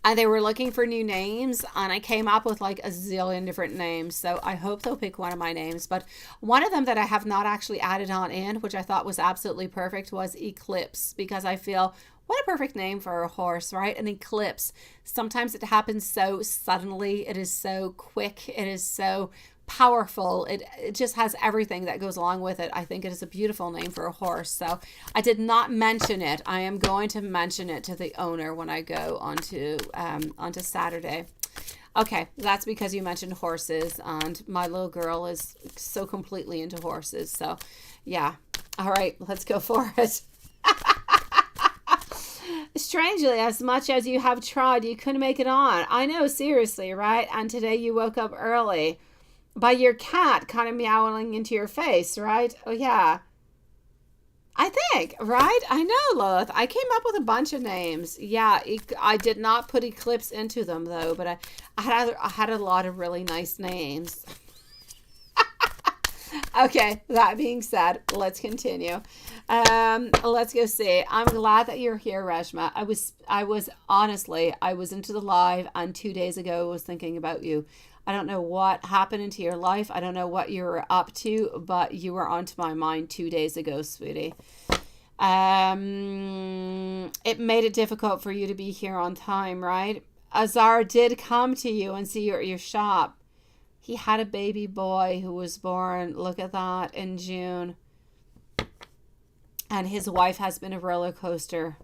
And they were looking for new names, and I came up with like a zillion different names. So I hope they'll pick one of my names. But one of them that I have not actually added on in, which I thought was absolutely perfect, was Eclipse, because I feel, what a perfect name for a horse, right? An eclipse. Sometimes it happens so suddenly. It is so quick. It is so powerful. It just has everything that goes along with it. I think it is a beautiful name for a horse. So I did not mention it. I am going to mention it to the owner when I go onto Saturday. Okay, that's because you mentioned horses, and my little girl is so completely into horses. So yeah. All right, let's go for it. Strangely, as much as you have tried, you couldn't make it on. I know, seriously, right? And today you woke up early by your cat kind of meowing into your face, right? Oh, yeah. I think, right? I know, Lilith. I came up with a bunch of names. Yeah, I did not put Eclipse into them, though, but I had a lot of really nice names. Okay, that being said, let's continue. Let's go see. I'm glad that you're here, Reshma. I was honestly, I was into the live, and 2 days ago was thinking about you. I don't know what happened into your life. I don't know what you were up to, but you were onto my mind 2 days ago, sweetie. It made it difficult for you to be here on time, right? Azar did come to you and see you at your shop. He had a baby boy who was born, look at that, in June. And his wife has been a roller coaster.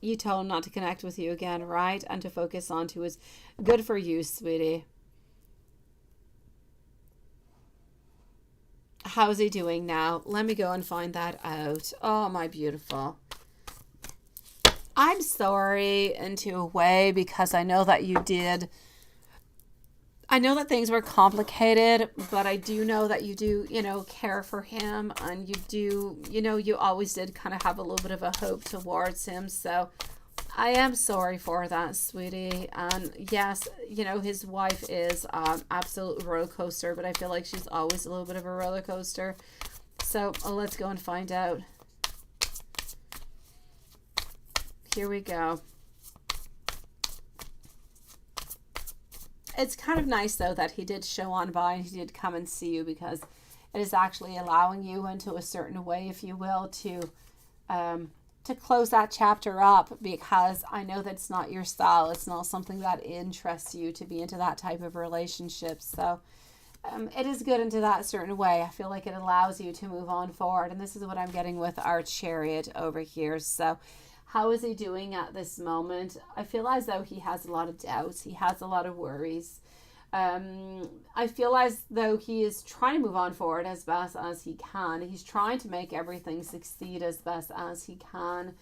You told him not to connect with you again, right? And to focus on who is good for you, sweetie. How's he doing now? Let me go and find that out. Oh, my beautiful. I'm sorry into a way, because I know that you did. I know that things were complicated, but I do know that you do, care for him, and you do, you always did kind of have a little bit of a hope towards him. So I am sorry for that, sweetie. And yes, his wife is absolute roller coaster, but I feel like she's always a little bit of a roller coaster. So let's go and find out. Here we go. It's kind of nice, though, that he did show on by and he did come and see you, because it is actually allowing you into a certain way, if you will, to close that chapter up, because I know that it's not your style. It's not something that interests you to be into that type of relationship. So it is good into that certain way. I feel like it allows you to move on forward. And this is what I'm getting with our Chariot over here. So how is he doing at this moment? I feel as though he has a lot of doubts. He has a lot of worries. I feel as though he is trying to move on forward as best as he can. He's trying to make everything succeed as best as he can.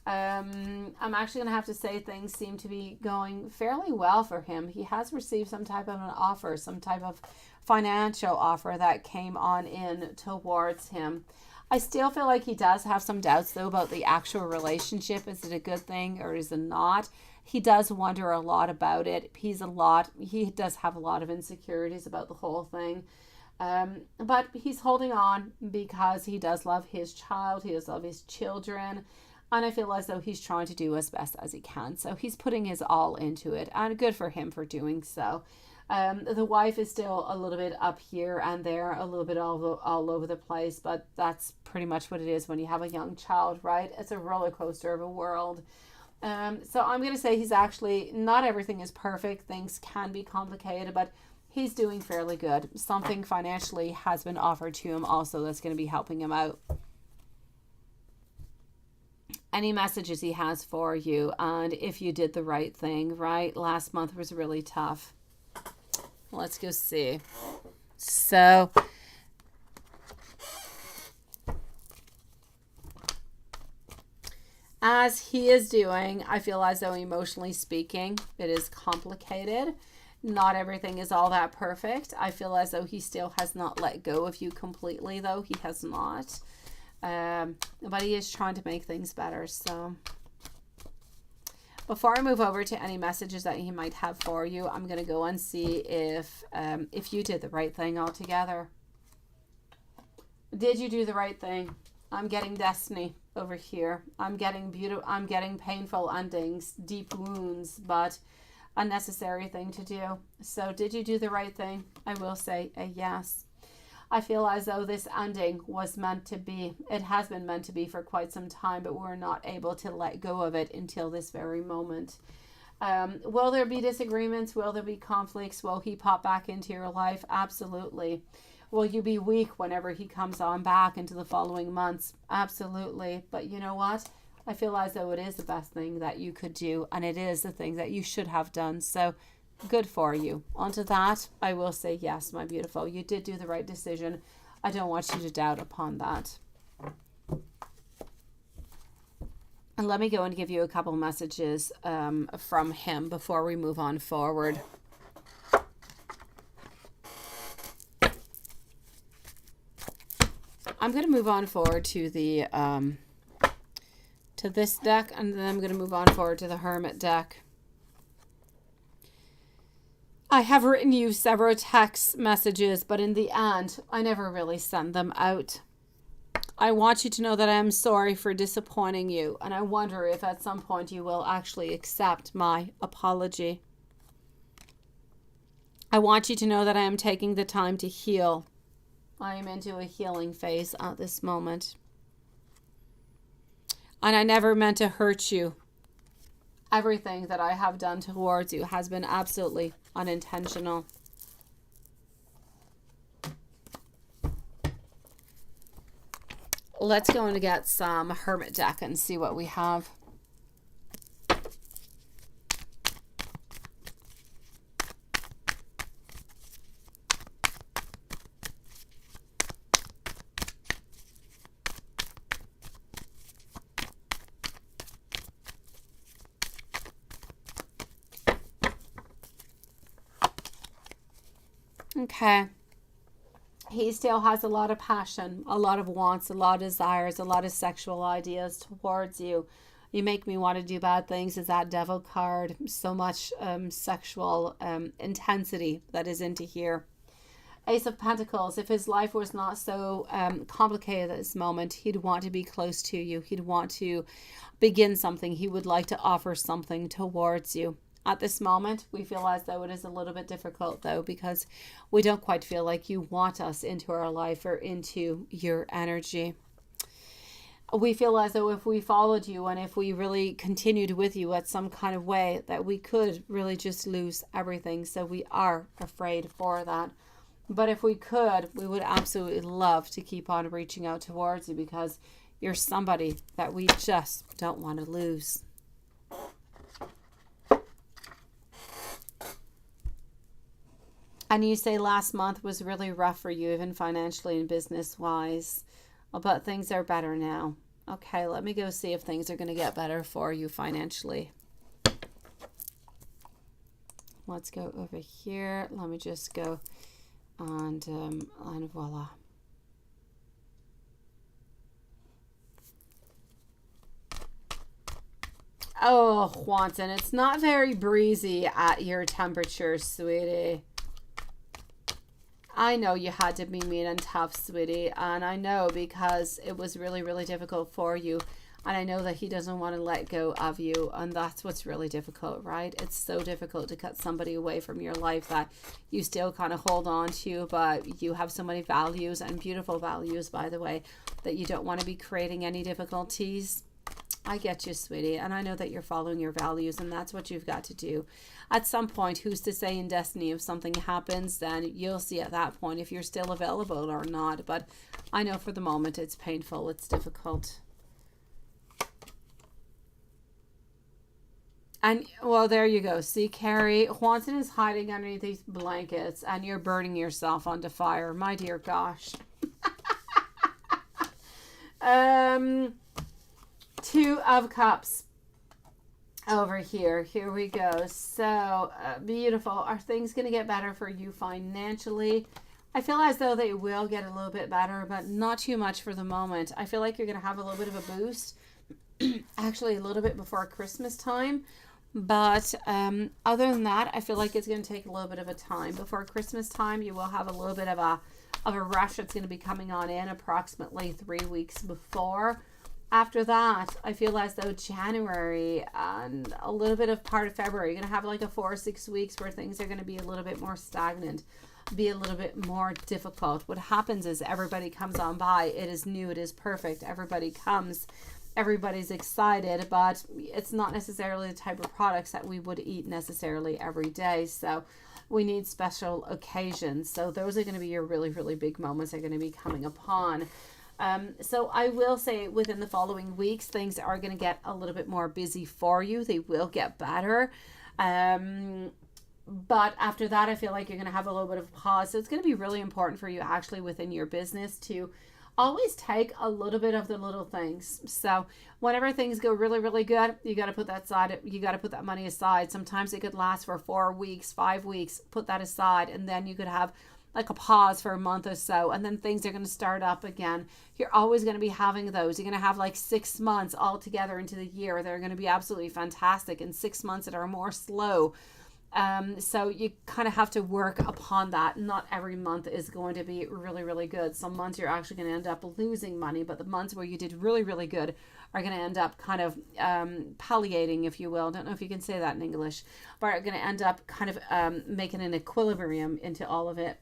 I'm actually going to have to say things seem to be going fairly well for him. He has received some type of an offer, some type of financial offer that came on in towards him. I still feel like he does have some doubts, though, about the actual relationship. Is it a good thing or is it not? He does wonder a lot about it. He does have a lot of insecurities about the whole thing. But he's holding on because he does love his child. He does love his children. And I feel as though he's trying to do as best as he can. So he's putting his all into it. And good for him for doing so. The wife is still a little bit up here and there, a little bit all over the place. But that's pretty much what it is when you have a young child, right? It's a roller coaster of a world. So I'm going to say he's actually, not everything is perfect. Things can be complicated, but he's doing fairly good. Something financially has been offered to him also that's going to be helping him out. Any messages he has for you, and if you did the right thing, right? Last month was really tough. Let's go see. So, as he is doing, I feel as though emotionally speaking, it is complicated. Not everything is all that perfect. I feel as though he still has not let go of you completely, though. He has not. But he is trying to make things better. So before I move over to any messages that he might have for you, I'm going to go and see if you did the right thing altogether. Did you do the right thing? I'm getting destiny over here. I'm getting beautiful. I'm getting painful endings, deep wounds, but a necessary thing to do. So did you do the right thing? I will say a yes. I feel as though this ending was meant to be. It has been meant to be for quite some time, but we're not able to let go of it until this very moment. Will there be disagreements? Will there be conflicts? Will he pop back into your life? Absolutely. Will you be weak whenever he comes on back into the following months? Absolutely. But you know what? I feel as though it is the best thing that you could do, and it is the thing that you should have done. So good for you. Onto that, I will say yes, my beautiful. You did do the right decision. I don't want you to doubt upon that. And let me go and give you a couple messages from him before we move on forward. I'm going to move on forward to the to this deck, and then I'm going to move on forward to the Hermit deck. I have written you several text messages, but in the end, I never really send them out. I want you to know that I am sorry for disappointing you, and I wonder if at some point you will actually accept my apology. I want you to know that I am taking the time to heal. I am into a healing phase at this moment. And I never meant to hurt you. Everything that I have done towards you has been absolutely unintentional. Let's go and get some Hermit deck and see what we have. Okay. He still has a lot of passion, a lot of wants, a lot of desires, a lot of sexual ideas towards you. You make me want to do bad things is that Devil card. So much sexual intensity that is into here. Ace of Pentacles. If his life was not so complicated at this moment, he'd want to be close to you. He'd want to begin something. He would like to offer something towards you. At this moment, we feel as though it is a little bit difficult, though, because we don't quite feel like you want us into our life or into your energy. We feel as though if we followed you and if we really continued with you at some kind of way, that we could really just lose everything. So we are afraid for that. But if we could, we would absolutely love to keep on reaching out towards you, because you're somebody that we just don't want to lose. And you say last month was really rough for you, even financially and business-wise. But things are better now. Okay, let me go see if things are going to get better for you financially. Let's go over here. Let me just go and voila. Oh, Juanton, it's not very breezy at your temperature, sweetie. I know you had to be mean and tough, sweetie, and I know because it was really, really difficult for you. And I know that he doesn't want to let go of you, and that's what's really difficult, right? It's so difficult to cut somebody away from your life that you still kind of hold on to, but you have so many values, and beautiful values, by the way, that you don't want to be creating any difficulties. I get you, sweetie, and I know that you're following your values, and that's what you've got to do. At some point, who's to say in destiny if something happens, then you'll see at that point if you're still available or not. But I know for the moment it's painful, it's difficult. And, well, there you go. See, Carrie, Juanton is hiding underneath these blankets, and you're burning yourself onto fire. My dear gosh. Two of Cups over here. Here we go. So, beautiful. Are things going to get better for you financially? I feel as though they will get a little bit better, but not too much for the moment. I feel like you're going to have a little bit of a boost. Actually, a little bit before Christmas time. But other than that, I feel like it's going to take a little bit of a time. Before Christmas time, you will have a little bit of a rush that's going to be coming on in approximately 3 weeks before. After that, I feel as though January and a little bit of part of February, you're going to have like a 4 or 6 weeks where things are going to be a little bit more stagnant, be a little bit more difficult. What happens is everybody comes on by. It is new. It is perfect. Everybody comes. Everybody's excited, but it's not necessarily the type of products that we would eat necessarily every day. So we need special occasions. So those are going to be your really, really big moments are going to be coming upon. So I will say within the following weeks, things are going to get a little bit more busy for you. They will get better. But after that, I feel like you're going to have a little bit of a pause. So it's going to be really important for you actually within your business to always take a little bit of the little things. So whenever things go really, really good, you got to put that aside. You got to put that money aside. Sometimes it could last for 4 weeks, 5 weeks. Put that aside, and then you could have like a pause for a month or so, and then things are going to start up again. You're always going to be having those. You're going to have like 6 months all together into the year. They're going to be absolutely fantastic, and 6 months that are more slow. So you kind of have to work upon that. Not every month is going to be really, really good. Some months you're actually going to end up losing money, but the months where you did really, really good are going to end up kind of palliating, if you will. I don't know if you can say that in English, but are going to end up kind of making an equilibrium into all of it.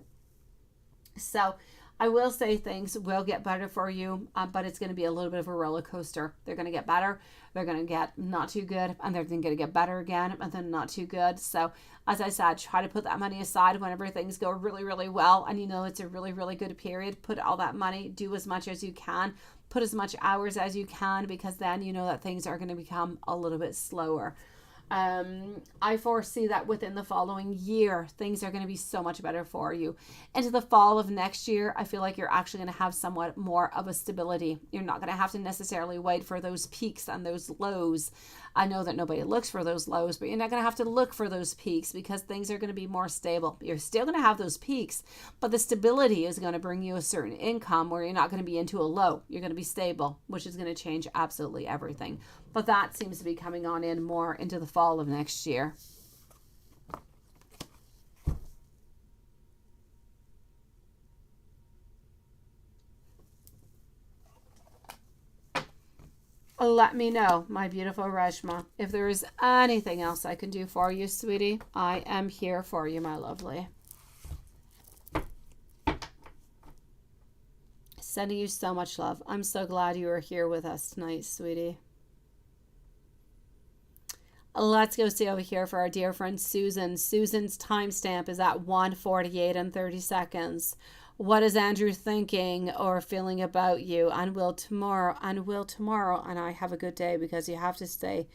So I will say things will get better for you, but it's going to be a little bit of a roller coaster. They're going to get better, they're going to get not too good, and they're going to get better again, and then not too good. So as I said, try to put that money aside whenever things go really, really well, and you know it's a really, really good period. Put all that money, do as much as you can, put as much hours as you can, because then you know that things are going to become a little bit slower. I foresee that within the following year, things are going to be so much better for you. Into the fall of next year, I feel like you're actually going to have somewhat more of a stability. You're not going to have to necessarily wait for those peaks and those lows. I know that nobody looks for those lows, but you're not going to have to look for those peaks because things are going to be more stable. You're still going to have those peaks, but the stability is going to bring you a certain income where you're not going to be into a low. You're going to be stable, which is going to change absolutely everything. But that seems to be coming on in more into the fall of next year. Let me know, my beautiful Reshma. If there is anything else I can do for you, sweetie, I am here for you, my lovely. Sending you so much love. I'm so glad you are here with us tonight, sweetie. Let's go see over here for our dear friend Susan. Susan's timestamp is at 1:48 and 30 seconds. What is Andrew thinking or feeling about you? And will tomorrow, and I have a good day because you have to stay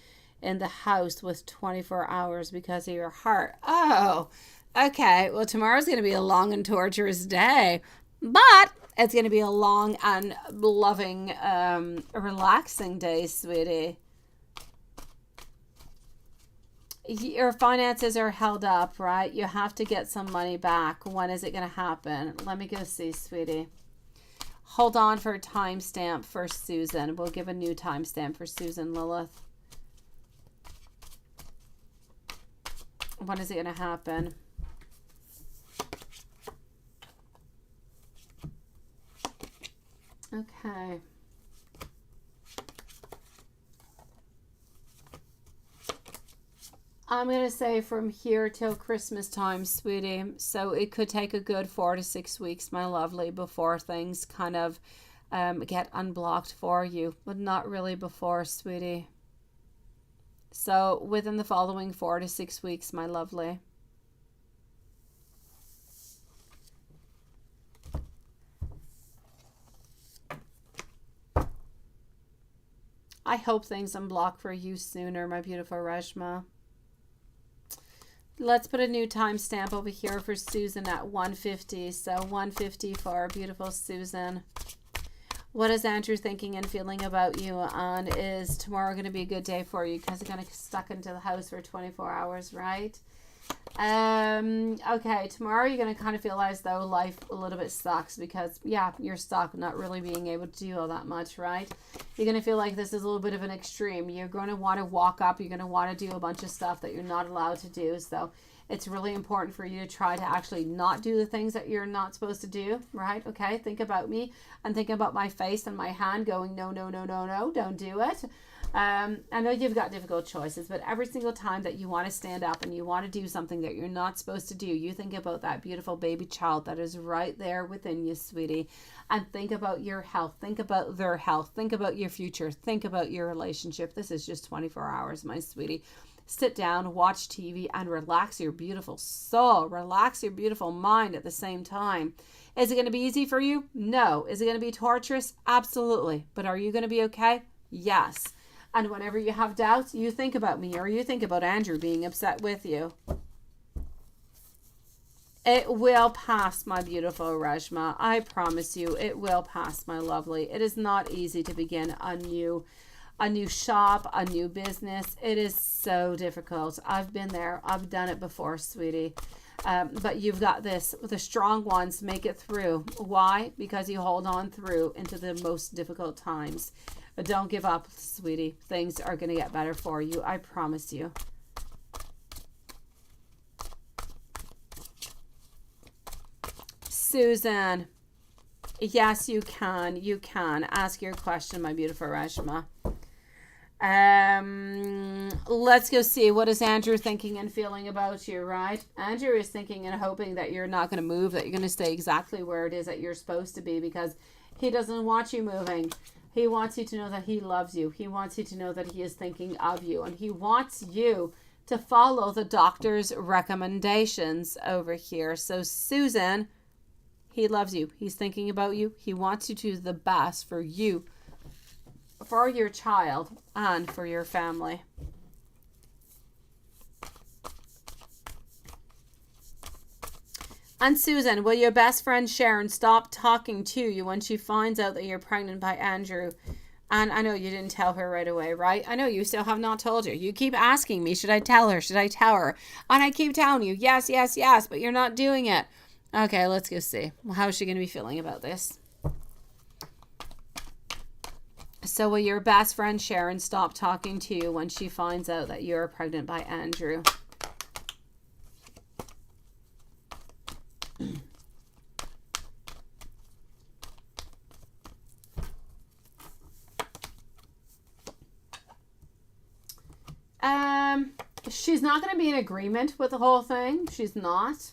in the house with 24 hours because of your heart. Oh, okay. Well, tomorrow's going to be a long and torturous day, but it's going to be a long and loving, relaxing day, sweetie. Your finances are held up, right? You have to get some money back. When is it going to happen? Let me go see, sweetie. Hold on for a timestamp for Susan. We'll give a new timestamp for Susan, Lilith. When is it going to happen? Okay. I'm going to say from here till Christmas time, sweetie. So it could take a good 4 to 6 weeks, my lovely, before things kind of get unblocked for you. But not really before, sweetie. So within the following 4 to 6 weeks, my lovely. I hope things unblock for you sooner, my beautiful Reshma. Let's put a new timestamp over here for Susan at 150. So 150 for our beautiful Susan. What is Andrew thinking and feeling about you? And is tomorrow going to be a good day for you? Because you're going to get stuck into the house for 24 hours, right? Okay, tomorrow you're going to kind of feel as though life a little bit sucks because, yeah, you're stuck, not really being able to do all that much, right? You're going to feel like this is a little bit of an extreme. You're going to want to walk up. You're going to want to do a bunch of stuff that you're not allowed to do. So it's really important for you to try to actually not do the things that you're not supposed to do, right? Okay, think about me and think about my face and my hand going, no, no, no, no, no, don't do it. I know you've got difficult choices, but every single time that you want to stand up and you want to do something that you're not supposed to do, you think about that beautiful baby child that is right there within you, sweetie, and think about your health, think about their health, think about your future, think about your relationship. This is just 24 hours, my sweetie. Sit down, watch TV, and relax your beautiful soul. Relax your beautiful mind at the same time. Is it going to be easy for you? No. Is it going to be torturous? Absolutely. But are you going to be okay? Yes. And whenever you have doubts, you think about me or you think about Andrew being upset with you. It will pass, my beautiful Reshma. I promise you, it will pass, my lovely. It is not easy to begin a new shop, a new business. It is so difficult. I've been there. I've done it before, sweetie. But you've got this. The strong ones make it through. Why? Because you hold on through into the most difficult times. But don't give up, sweetie. Things are going to get better for you. I promise you. Susan. Yes, you can. You can. Ask your question, my beautiful Reshma. Let's go see. What is Andrew thinking and feeling about you, right? Andrew is thinking and hoping that you're not going to move, that you're going to stay exactly where it is that you're supposed to be because he doesn't want you moving. He wants you to know that he loves you. He wants you to know that he is thinking of you. And he wants you to follow the doctor's recommendations over here. So, Susan, he loves you. He's thinking about you. He wants you to do the best for you, for your child, and for your family. And Susan, will your best friend Sharon stop talking to you when she finds out that you're pregnant by Andrew? And I know you didn't tell her right away, right? I know you still have not told her. You keep asking me, should I tell her? Should I tell her? And I keep telling you, yes, yes, yes, but you're not doing it. Okay, let's go see. How is she going to be feeling about this? So will your best friend Sharon stop talking to you when she finds out that you're pregnant by Andrew? She's not going to be in agreement with the whole thing. She's not.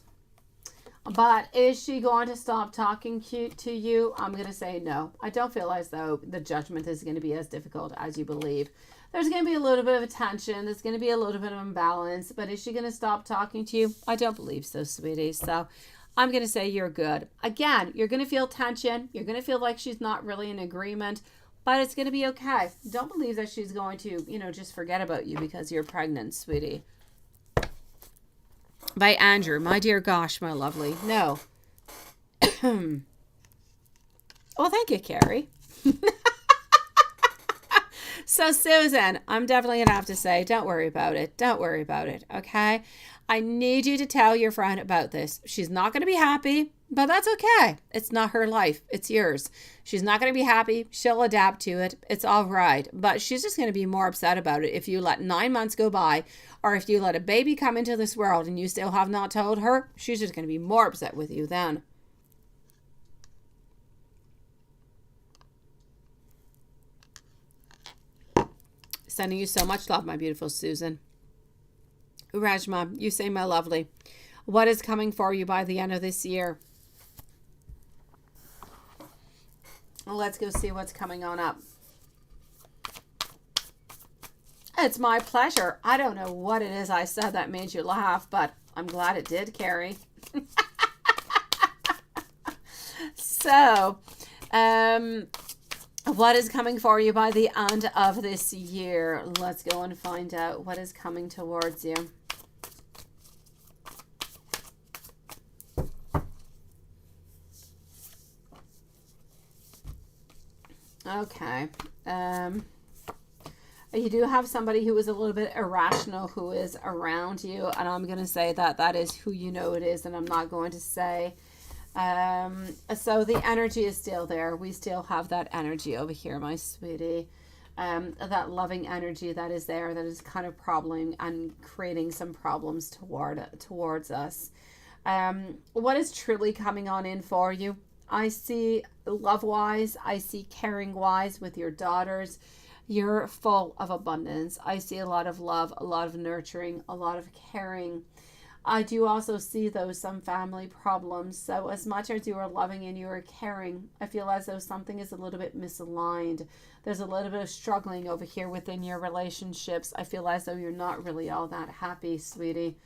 But is she going to stop talking to you? I'm going to say no. I don't feel as though the judgment is going to be as difficult as you believe. There's going to be a little bit of a tension. There's going to be a little bit of imbalance. But is she going to stop talking to you? I don't believe so, sweetie. So I'm going to say you're good. Again, you're going to feel tension. You're going to feel like she's not really in agreement. But it's going to be okay. Don't believe that she's going to, just forget about you because you're pregnant, sweetie. By Andrew. My dear gosh, my lovely. No. Well, thank you, Carrie. So, Susan, I'm definitely going to have to say, don't worry about it. Don't worry about it, okay? I need you to tell your friend about this. She's not going to be happy. But that's okay. It's not her life. It's yours. She's not going to be happy. She'll adapt to it. It's all right. But she's just going to be more upset about it if you let 9 months go by, or if you let a baby come into this world and you still have not told her. She's just going to be more upset with you then. Sending you so much love, my beautiful Susan. Rajma, you say, my lovely, what is coming for you by the end of this year? Let's go see what's coming on up. It's my pleasure. I don't know what it is I said that made you laugh, but I'm glad it did, Carrie. So, what is coming for you by the end of this year? Let's go and find out what is coming towards you. Okay. You do have somebody who is a little bit irrational who is around you, and I'm going to say that that is who you know it is, and I'm not going to say. So the energy is still there. We still have that energy over here, my sweetie. That loving energy that is there, that is kind of problem and creating some problems towards us. What is truly coming on in for you? I see love-wise, I see caring-wise with your daughters. You're full of abundance. I see a lot of love, a lot of nurturing, a lot of caring. I do also see, though, some family problems. So as much as you are loving and you are caring, I feel as though something is a little bit misaligned. There's a little bit of struggling over here within your relationships. I feel as though you're not really all that happy, sweetie.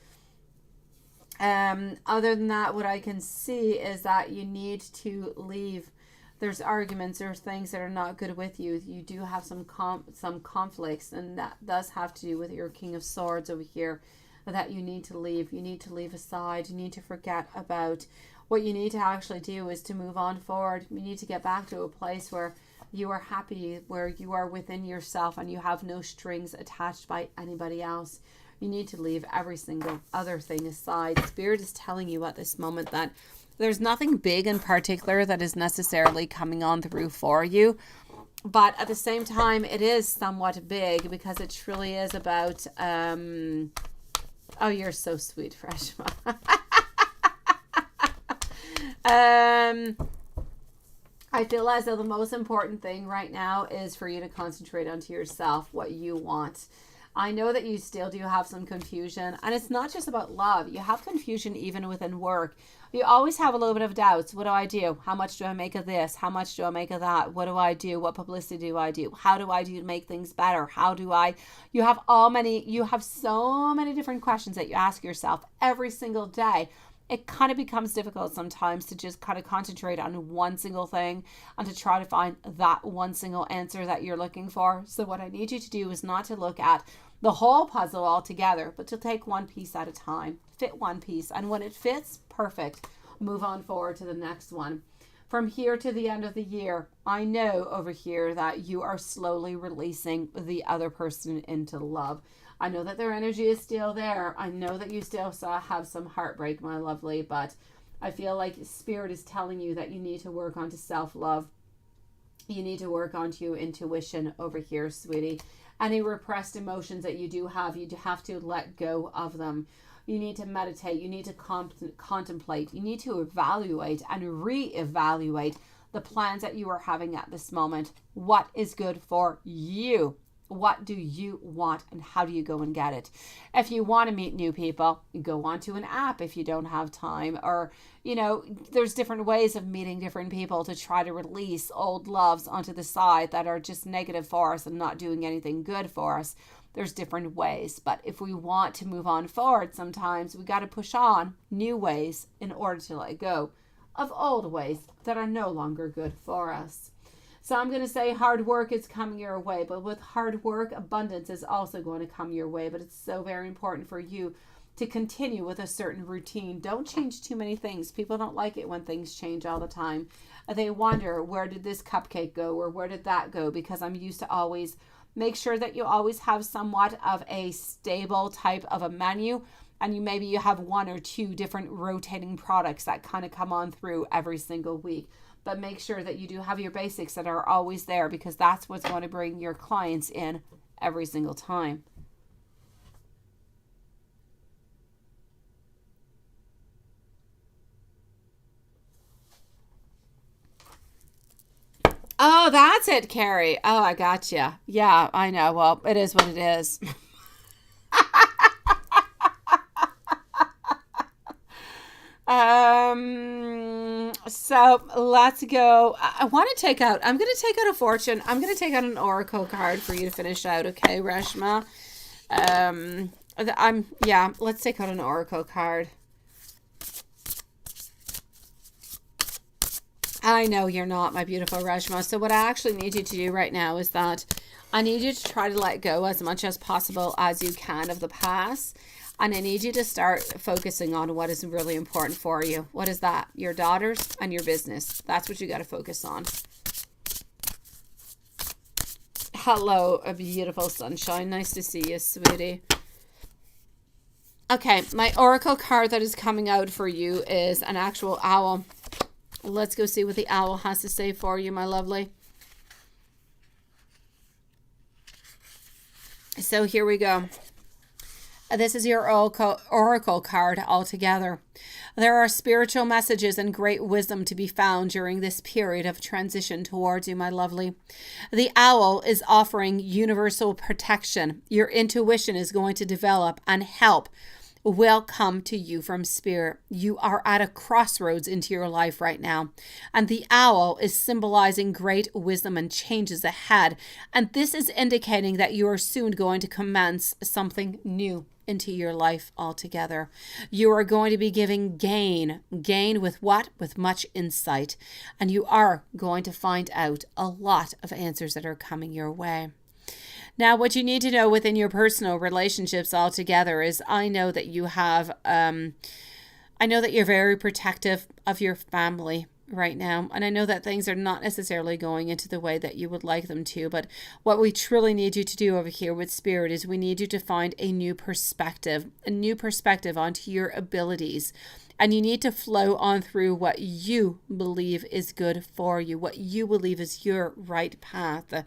Other than that, what I can see is that you need to leave. There's arguments, there's things that are not good with you. You do have some conflicts, and that does have to do with your King of Swords over here, that you need to leave. You need to leave aside. You need to forget about. What you need to actually do is to move on forward. You need to get back to a place where you are happy, where you are within yourself and you have no strings attached by anybody else. You need to leave every single other thing aside. Spirit is telling you at this moment that there's nothing big in particular that is necessarily coming on through for you. But at the same time, it is somewhat big because it truly is about... oh, you're so sweet, Freshma. I feel as though the most important thing right now is for you to concentrate onto yourself, what you want. I know that you still do have some confusion, and it's not just about love. You have confusion even within work. You always have a little bit of doubts. What do I do? How much do I make of this? How much do I make of that? What do I do? What publicity do I do? How do I do to make things better? You have so many different questions that you ask yourself every single day. It kind of becomes difficult sometimes to just kind of concentrate on one single thing and to try to find that one single answer that you're looking for. So what I need you to do is not to look at the whole puzzle altogether, but to take one piece at a time, fit one piece. And when it fits, perfect. Move on forward to the next one. From here to the end of the year, I know over here that you are slowly releasing the other person into love. I know that their energy is still there. I know that you still have some heartbreak, my lovely, but I feel like Spirit is telling you that you need to work on to self-love. You need to work on to your intuition over here, sweetie. Any repressed emotions that you do have to let go of them. You need to meditate. You need to contemplate. You need to evaluate and reevaluate the plans that you are having at this moment. What is good for you? What do you want, and how do you go and get it? If you want to meet new people, you go onto an app if you don't have time, or, there's different ways of meeting different people to try to release old loves onto the side that are just negative for us and not doing anything good for us. There's different ways, but if we want to move on forward, sometimes we got to push on new ways in order to let go of old ways that are no longer good for us. So I'm going to say hard work is coming your way, but with hard work, abundance is also going to come your way. But it's so very important for you to continue with a certain routine. Don't change too many things. People don't like it when things change all the time. They wonder, where did this cupcake go, or where did that go? Because I'm used to always make sure that you always have somewhat of a stable type of a menu. and maybe you have 1 or 2 different rotating products that kind of come on through every single week. But make sure that you do have your basics that are always there, because that's what's going to bring your clients in every single time. Oh, that's it, Carrie. Oh, I gotcha. Yeah, I know. Well, it is what it is. So let's go. I want to take out, I'm going to take out a fortune. I'm going to take out an oracle card for you to finish out. Okay, Reshma. Yeah, let's take out an oracle card. I know you're not, my beautiful Reshma. So what I actually need you to do right now is that I need you to try to let go as much as possible as you can of the past. And I need you to start focusing on what is really important for you. What is that? Your daughters and your business. That's what you got to focus on. Hello, a beautiful sunshine. Nice to see you, sweetie. Okay, my oracle card that is coming out for you is an actual owl. Let's go see what the owl has to say for you, my lovely. So here we go. This is your oracle card altogether. There are spiritual messages and great wisdom to be found during this period of transition towards you, my lovely. The owl is offering universal protection. Your intuition is going to develop, and help will come to you from spirit. You are at a crossroads into your life right now, and the owl is symbolizing great wisdom and changes ahead. And this is indicating that you are soon going to commence something new into your life altogether. You are going to be giving gain with what? With much insight. And you are going to find out a lot of answers that are coming your way. Now, what you need to know within your personal relationships altogether is I know that you have, I know that you're very protective of your family right now. And I know that things are not necessarily going into the way that you would like them to. But what we truly need you to do over here with Spirit is we need you to find a new perspective onto your abilities. And you need to flow on through what you believe is good for you, what you believe is your right path.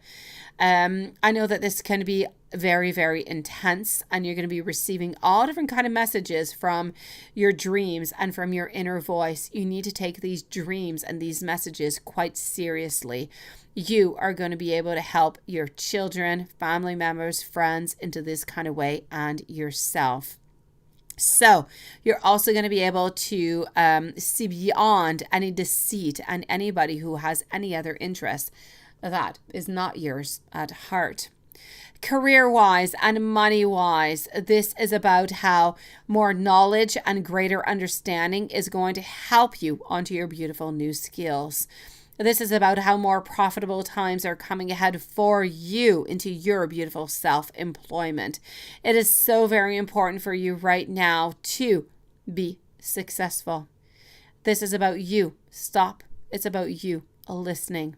I know that this can be very, very intense, and you're going to be receiving all different kind of messages from your dreams and from your inner voice. You need to take these dreams and these messages quite seriously. You are going to be able to help your children, family members, friends into this kind of way, and yourself. So you're also going to be able to see beyond any deceit and anybody who has any other interest that is not yours at heart. Career-wise and money-wise, this is about how more knowledge and greater understanding is going to help you onto your beautiful new skills. This is about how more profitable times are coming ahead for you into your beautiful self-employment. It is so very important for you right now to be successful. This is about you. Stop. It's about you listening.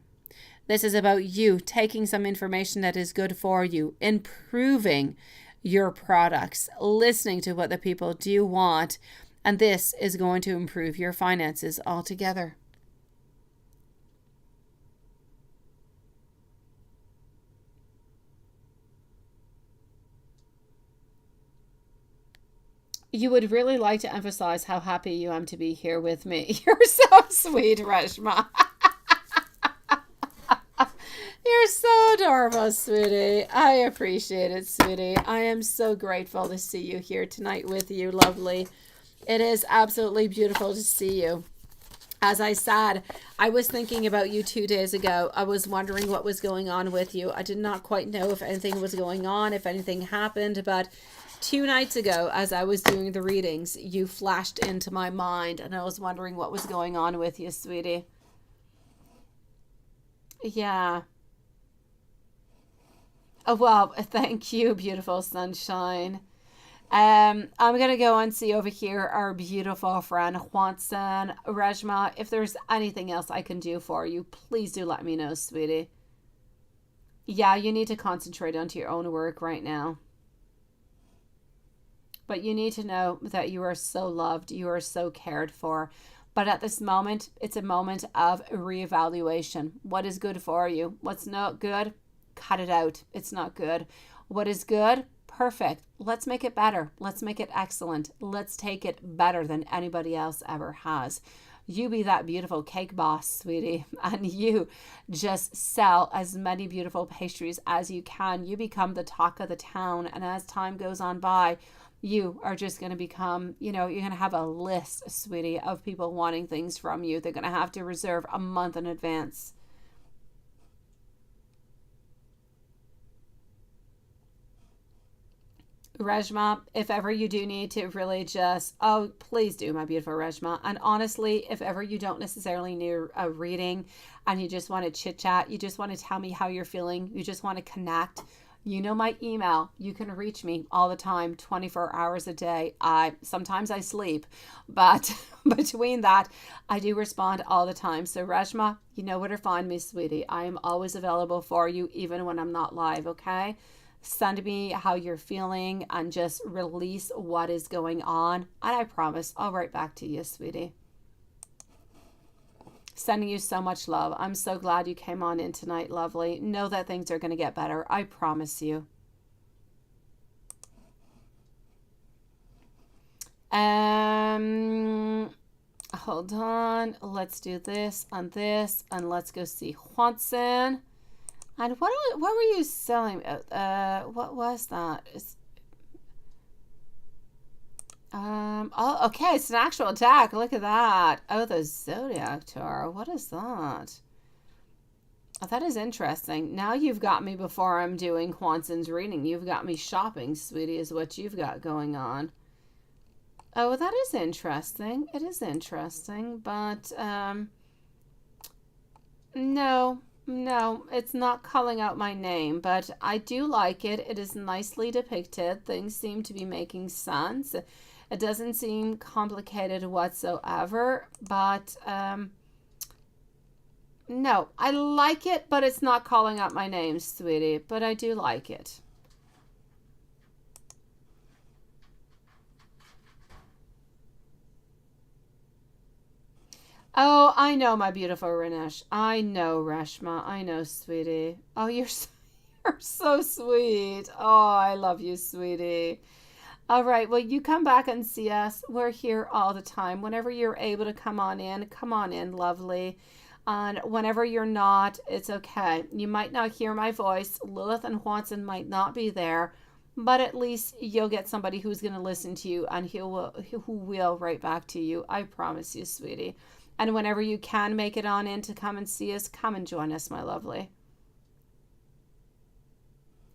This is about you taking some information that is good for you, improving your products, listening to what the people do want, and this is going to improve your finances altogether. You would really like to emphasize how happy you am to be here with me. You're so sweet, Reshma. You're so adorable, sweetie. I appreciate it, sweetie. I am so grateful to see you here tonight with you, lovely. It is absolutely beautiful to see you. As I said, I was thinking about you 2 days ago. I was wondering what was going on with you. I did not quite know if anything was going on, if anything happened, but 2 nights ago, as I was doing the readings, you flashed into my mind, and I was wondering what was going on with you, sweetie. Yeah. Oh, well, thank you, beautiful sunshine. I'm going to go and see over here our beautiful friend, Juanson. Reshma, if there's anything else I can do for you, please do let me know, sweetie. Yeah, you need to concentrate onto your own work right now. But you need to know that you are so loved, you are so cared for. But at this moment, it's a moment of reevaluation. What is good for you? What's not good? Cut it out. It's not good. What is good? Perfect. Let's make it better. Let's make it excellent. Let's take it better than anybody else ever has. You be that beautiful cake boss, sweetie, and you just sell as many beautiful pastries as you can. You become the talk of the town, and as time goes on by, you are just going to become, you're going to have a list, sweetie, of people wanting things from you. They're going to have to reserve a month in advance. Reshma, if ever you do need to really just, oh, please do, my beautiful Reshma. And honestly, if ever you don't necessarily need a reading and you just want to chit chat, you just want to tell me how you're feeling, you just want to connect, you know my email. You can reach me all the time, 24 hours a day. Sometimes I sleep, but between that, I do respond all the time. So Reshma, you know where to find me, sweetie. I am always available for you, even when I'm not live, okay? Send me how you're feeling and just release what is going on. And I promise I'll write back to you, sweetie. Sending you so much love. I'm so glad you came on in tonight, lovely. Know that things are going to get better. I promise you. Hold on. Let's do this, and let's go see Juanson. And what were you selling? What was that? Oh, okay, it's an actual deck. Look at that. Oh, the Zodiac Tarot. What is that? Oh, that is interesting. Now you've got me before I'm doing Juanson's reading. You've got me shopping, sweetie, is what you've got going on. Oh, that is interesting. It is interesting, but no, it's not calling out my name, but I do like it. It is nicely depicted. Things seem to be making sense. It doesn't seem complicated whatsoever, but no, I like it, but it's not calling out my name, sweetie, but I do like it. Oh, I know, my beautiful Rinesh. I know, Reshma. I know, sweetie. Oh, you're so sweet. Oh, I love you, sweetie. All right. Well, you come back and see us. We're here all the time. Whenever you're able to come on in, lovely. And whenever you're not, it's okay. You might not hear my voice. Lilith and Juanson might not be there, but at least you'll get somebody who's going to listen to you and who will write back to you. I promise you, sweetie. And whenever you can make it on in to come and see us, come and join us, my lovely.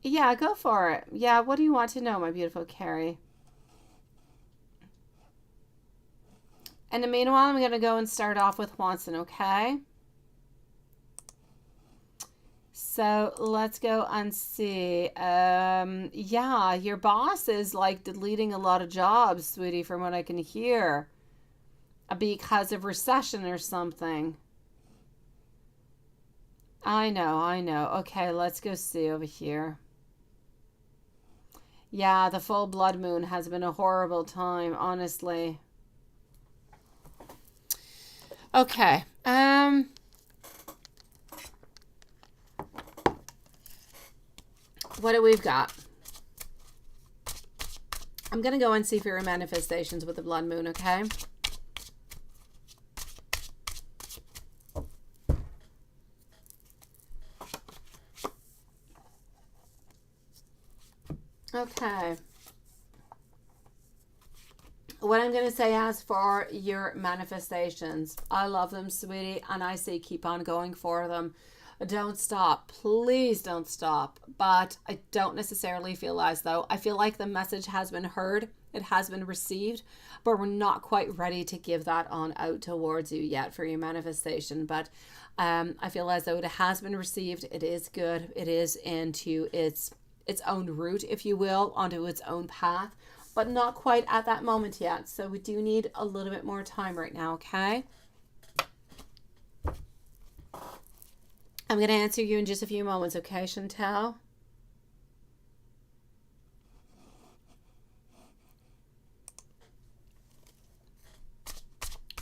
Yeah, go for it. Yeah, what do you want to know, my beautiful Carrie? In the meanwhile, I'm going to go and start off with Juanson, okay? So let's go and see. Yeah, your boss is like deleting a lot of jobs, sweetie, from what I can hear. Because of recession or something. I know. Okay, let's go see over here. Yeah, the full blood moon has been a horrible time, honestly. Okay. What do we've got? I'm going to go and see for your manifestations with the blood moon, okay? Okay. What I'm going to say as for your manifestations, I love them, sweetie, and I say keep on going for them. Don't stop. Please don't stop. But I don't necessarily feel as though, I feel like the message has been heard, it has been received, but we're not quite ready to give that on out towards you yet for your manifestation. But I feel as though it has been received. It is good. It is into its own route, if you will, onto its own path, but not quite at that moment yet. So we do need a little bit more time right now, okay? I'm going to answer you in just a few moments, okay, Chantel?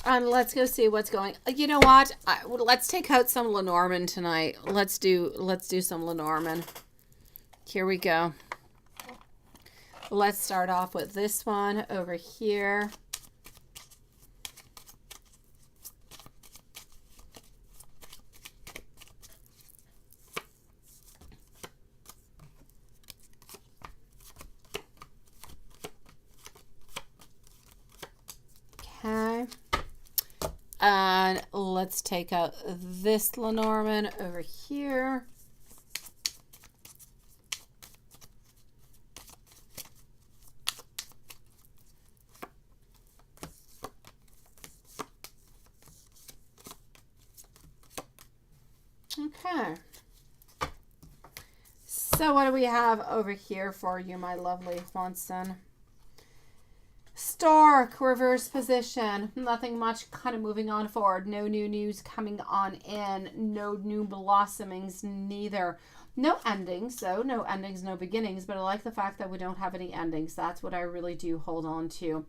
And let's go see what's going. You know what? Let's take out some Lenormand tonight. Let's do some Lenormand. Here we go. Let's start off with this one over here. Okay. And let's take out this Lenormand over here. Okay. So what do we have over here for you, my lovely Juanson? Stork, reverse position. Nothing much, kind of moving on forward. No new news coming on in. No new blossomings, neither. No endings, though. No endings, no beginnings. But I like the fact that we don't have any endings. That's what I really do hold on to.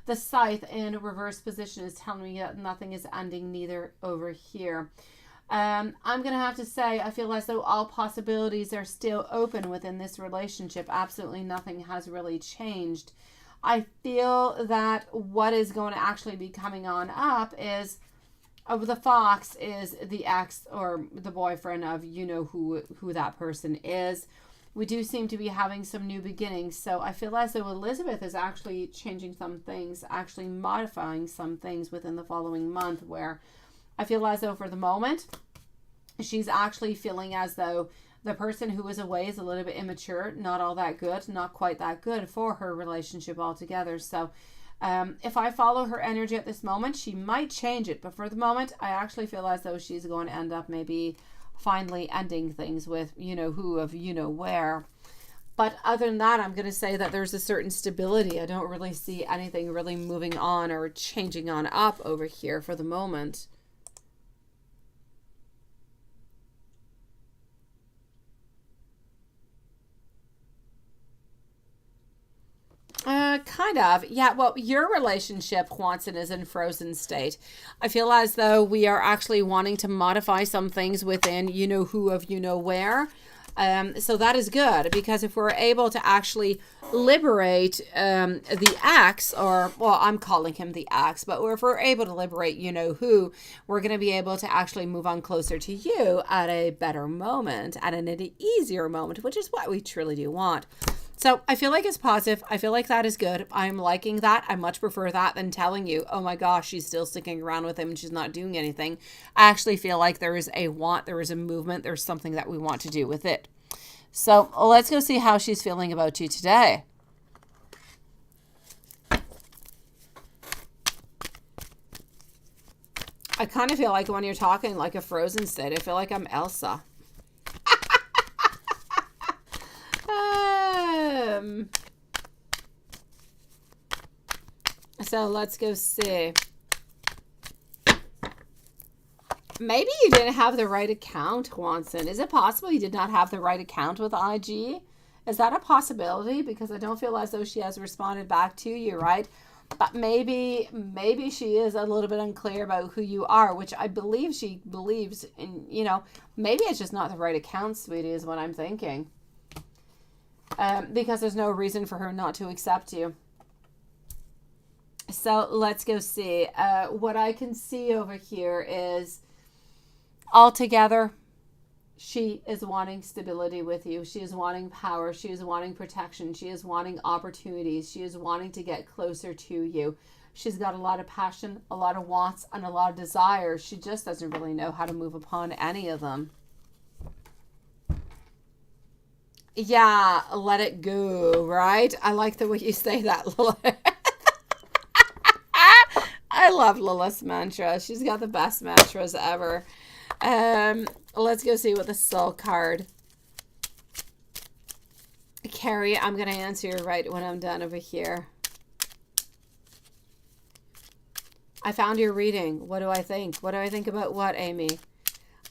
The Scythe in reverse position is telling me that nothing is ending, neither over here. I'm going to have to say, I feel as though all possibilities are still open within this relationship. Absolutely nothing has really changed. I feel that what is going to actually be coming on up is the Fox is the ex or the boyfriend of you know who that person is. We do seem to be having some new beginnings. So I feel as though Elizabeth is actually changing some things, actually modifying some things within the following month, where I feel as though for the moment, she's actually feeling as though the person who is away is a little bit immature, not all that good, not quite that good for her relationship altogether. So if I follow her energy at this moment, she might change it. But for the moment, I actually feel as though she's going to end up maybe finally ending things with you know who of you know where. But other than that, I'm going to say that there's a certain stability. I don't really see anything really moving on or changing on up over here for the moment. Kind of. Yeah, well, your relationship, Juanson, is in frozen state. I feel as though we are actually wanting to modify some things within you know who of you know where. So that is good, because if we're able to actually liberate the ex, or, well, I'm calling him the ex, but if we're able to liberate you know who, we're going to be able to actually move on closer to you at a better moment, at an easier moment, which is what we truly do want. So I feel like it's positive. I feel like that is good. I'm liking that. I much prefer that than telling you, oh my gosh, she's still sticking around with him and she's not doing anything. I actually feel like there is a want, there is a movement, there's something that we want to do with it. So let's go see how she's feeling about you today. I kind of feel like when you're talking like a frozen state, I feel like I'm Elsa. So let's go see. Maybe you didn't have the right account, Juanson. Is it possible you did not have the right account with IG? Is that a possibility? Because I don't feel as though she has responded back to you, right? But maybe she is a little bit unclear about who you are, which I believe she believes in, you know, maybe it's just not the right account, sweetie, is what I'm thinking. Because there's no reason for her not to accept you. So let's go see. What I can see over here is altogether, she is wanting stability with you. She is wanting power. She is wanting protection. She is wanting opportunities. She is wanting to get closer to you. She's got a lot of passion, a lot of wants, and a lot of desires. She just doesn't really know how to move upon any of them. Yeah, let it go, right? I like the way you say that, Lilith. I love Lilith's mantra. She's got the best mantras ever. Let's go see what the Soul card. Carrie, I'm going to answer you right when I'm done over here. I found your reading. What do I think? What do I think about what, Amy?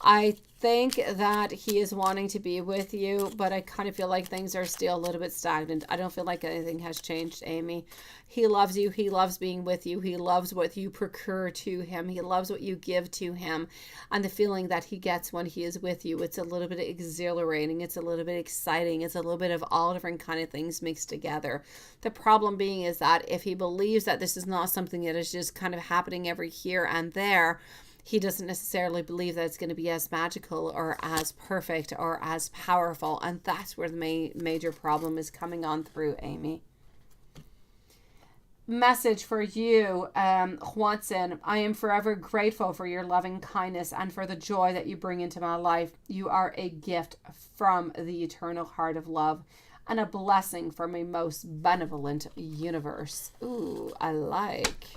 I think that he is wanting to be with you, but I kind of feel like things are still a little bit stagnant. I don't feel like anything has changed, Amy. He loves you. He loves being with you. He loves what you procure to him. He loves what you give to him. And the feeling that he gets when he is with you, it's a little bit exhilarating. It's a little bit exciting. It's a little bit of all different kind of things mixed together. The problem being is that if he believes that this is not something that is just kind of happening every here and there, he doesn't necessarily believe that it's going to be as magical or as perfect or as powerful. And that's where the major problem is coming on through, Amy. Message for you, Juanson. I am forever grateful for your loving kindness and for the joy that you bring into my life. You are a gift from the eternal heart of love and a blessing from a most benevolent universe. Ooh, I like.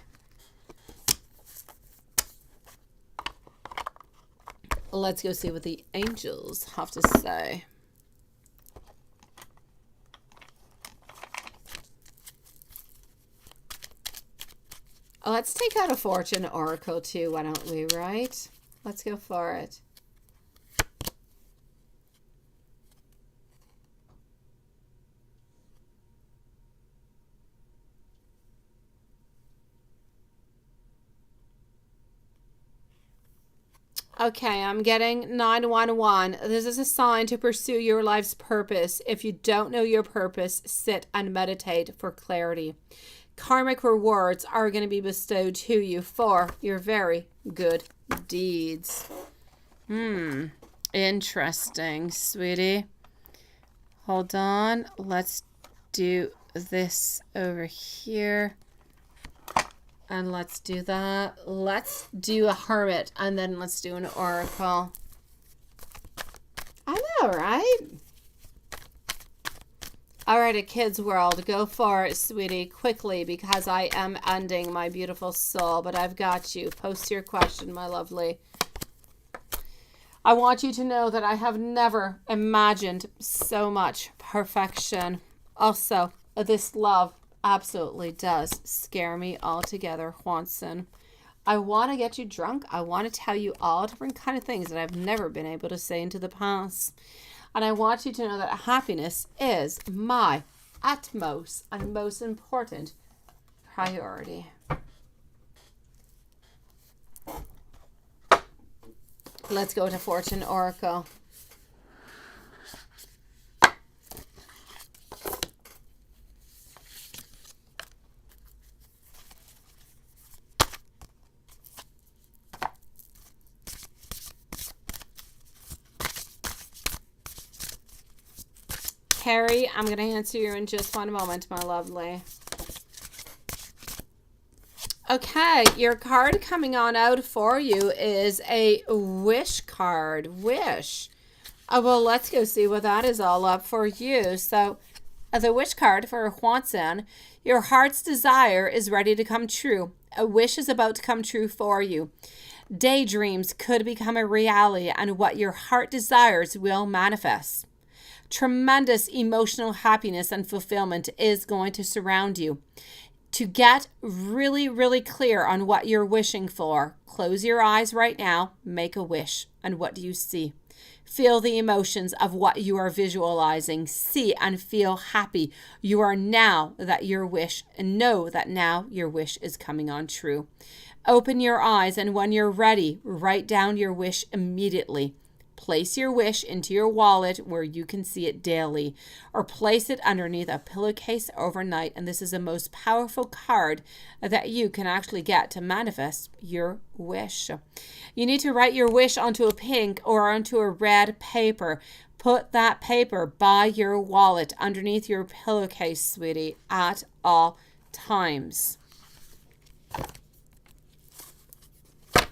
Let's go see what the angels have to say. Let's take out a fortune oracle too, why don't we, right? Let's go for it. Okay, I'm getting 911. This is a sign to pursue your life's purpose. If you don't know your purpose, sit and meditate for clarity. Karmic rewards are going to be bestowed to you for your very good deeds. Interesting, sweetie. Hold on. Let's do this over here. And let's do that. Let's do a hermit and then let's do an oracle. I know, right? All right, a kid's world. Go for it, sweetie, quickly, because I am ending, my beautiful soul. But I've got you. Post your question, my lovely. I want you to know that I have never imagined so much perfection. Also, this love absolutely does scare me altogether, Juanson. I want to get you drunk. I want to tell you all different kind of things that I've never been able to say into the past. And I want you to know that happiness is my utmost and most important priority. Let's go to Fortune Oracle. Carrie, I'm going to answer you in just one moment, my lovely. Okay, your card coming on out for you is a wish card. Wish. Oh, well, let's go see what that is all up for you. So, the wish card for Juanson, your heart's desire is ready to come true. A wish is about to come true for you. Daydreams could become a reality, and what your heart desires will manifest. Tremendous emotional happiness and fulfillment is going to surround you. To get really, really clear on what you're wishing for, close your eyes right now, make a wish. And what do you see? Feel the emotions of what you are visualizing. See and feel happy. You are now that your wish, and know that now your wish is coming on true. Open your eyes, and when you're ready, write down your wish immediately. Place your wish into your wallet where you can see it daily, or place it underneath a pillowcase overnight. And this is the most powerful card that you can actually get to manifest your wish. You need to write your wish onto a pink or onto a red paper. Put that paper by your wallet underneath your pillowcase, sweetie, at all times.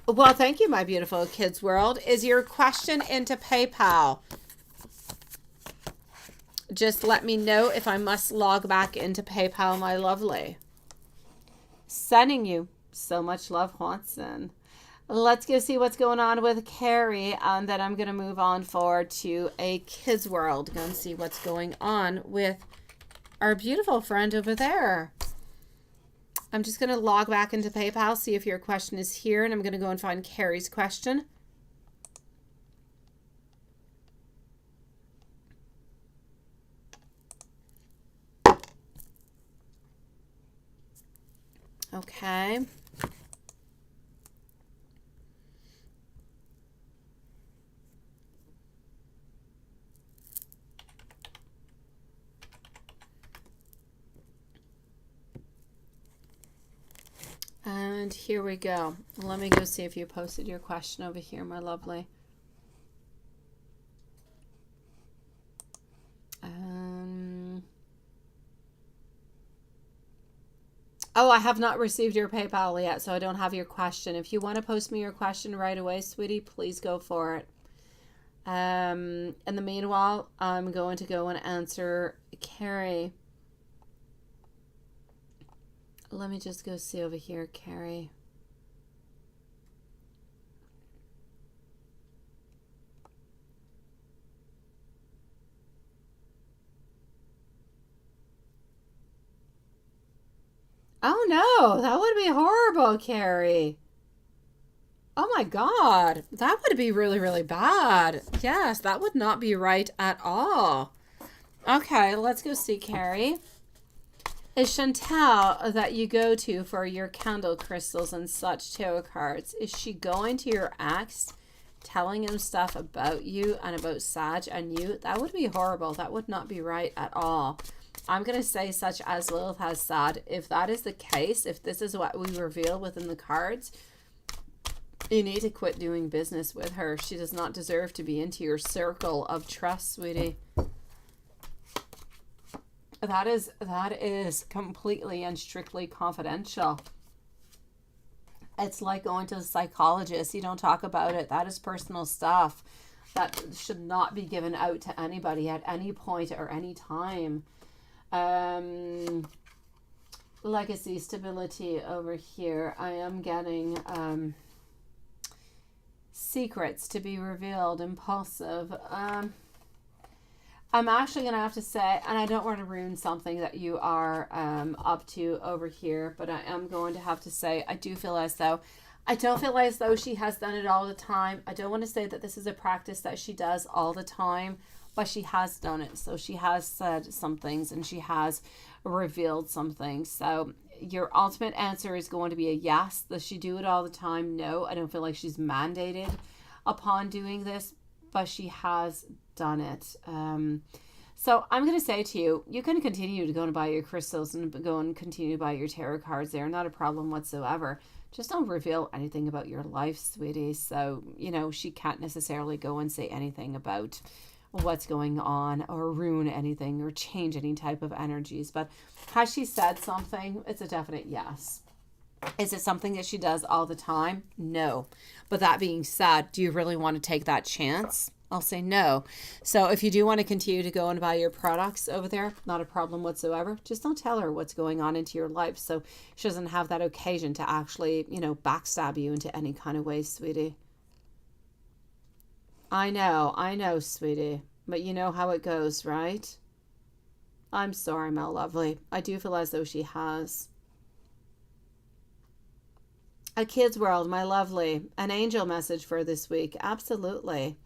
Well, thank you, my beautiful kids world. Is your question into PayPal? Just let me know if I must log back into PayPal, my lovely. Sending you so much love, Juanson. Let's go see what's going on with Carrie, and then I'm going to move on forward to a kids world. Go and see what's going on with our beautiful friend over there. I'm just going to log back into PayPal, see if your question is here, and I'm going to go and find Carrie's question. Okay. And here we go. Let me go see if you posted your question over here, my lovely. Oh, I have not received your PayPal yet, so I don't have your question. If you want to post me your question right away, sweetie, please go for it. In the meanwhile, I'm going to go and answer Carrie. Let me just go see over here, Carrie. Oh no, that would be horrible, Carrie. Oh my God, that would be really, really bad. Yes, that would not be right at all. Okay, let's go see Carrie. Is Chantal that you go to for your candle crystals and such tarot cards, is she going to your ex, telling him stuff about you and about Sag and you? That would be horrible. That would not be right at all. I'm going to say, such as Lilith has said, if that is the case, if this is what we reveal within the cards, you need to quit doing business with her. She does not deserve to be into your circle of trust, sweetie. That is completely and strictly confidential. It's like going to a psychologist. You don't talk about it. That is personal stuff. That should not be given out to anybody at any point or any time. Legacy, stability over here. I am getting secrets to be revealed, impulsive. I'm actually going to have to say, and I don't want to ruin something that you are up to over here, but I am going to have to say, I don't feel as though she has done it all the time. I don't want to say that this is a practice that she does all the time, but she has done it. So she has said some things and she has revealed some things. So your ultimate answer is going to be a yes. Does she do it all the time? No, I don't feel like she's mandated upon doing this, but she has done it. So I'm going to say to you, you can continue to go and buy your crystals and go and continue to buy your tarot cards. They're not a problem whatsoever. Just don't reveal anything about your life, sweetie. So, she can't necessarily go and say anything about what's going on or ruin anything or change any type of energies. But has she said something? It's a definite yes. Is it something that she does all the time? No. But that being said, do you really want to take that chance? I'll say no. So if you do want to continue to go and buy your products over there, not a problem whatsoever. Just don't tell her what's going on into your life so she doesn't have that occasion to actually, backstab you into any kind of way, sweetie. I know, sweetie. But you know how it goes, right? I'm sorry, my lovely. I do feel as though she has. A Kid's World, my lovely. An angel message for this week. Absolutely.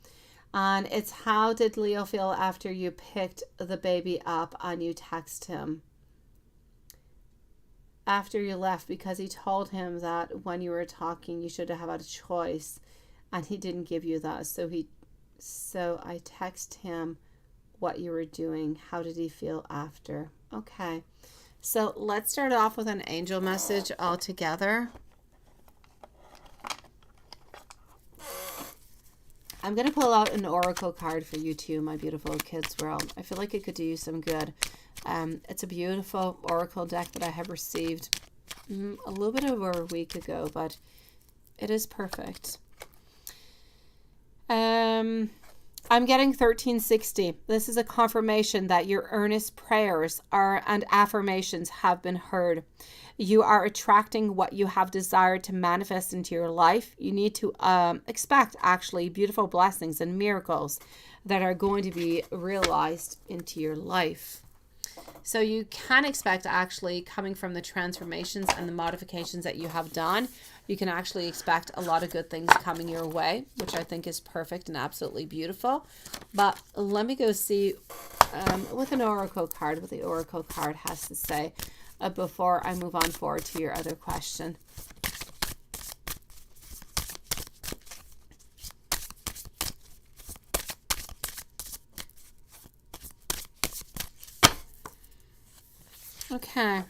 And it's, how did Leo feel after you picked the baby up and you text him? After you left, because he told him that when you were talking, you should have had a choice. And he didn't give you that. So I text him what you were doing. How did he feel after? Okay. So let's start off with an angel message all together. I'm going to pull out an oracle card for you too, my beautiful Kids World. I feel like it could do you some good. It's a beautiful oracle deck that I have received a little bit over a week ago, but it is perfect. I'm getting 1360. This is a confirmation that your earnest prayers and affirmations have been heard. You are attracting what you have desired to manifest into your life. You need to expect actually beautiful blessings and miracles that are going to be realized into your life. So you can expect, actually, coming from the transformations and the modifications that you have done, you can actually expect a lot of good things coming your way, which I think is perfect and absolutely beautiful. But let me go see with an oracle card, what the oracle card has to say. before I move on forward to your other question. Okay.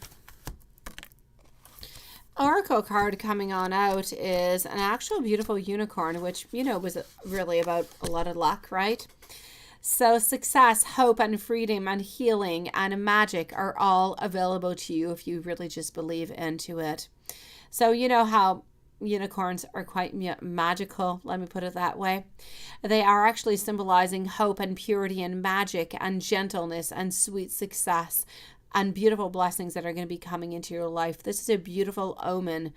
Oracle card coming on out is an actual beautiful unicorn, which, you know, was really about a lot of luck, right? So success, hope, and freedom, and healing, and magic are all available to you if you really just believe into it. So you know how unicorns are quite magical, let me put it that way. They are actually symbolizing hope and purity and magic and gentleness and sweet success and beautiful blessings that are going to be coming into your life. This is a beautiful omen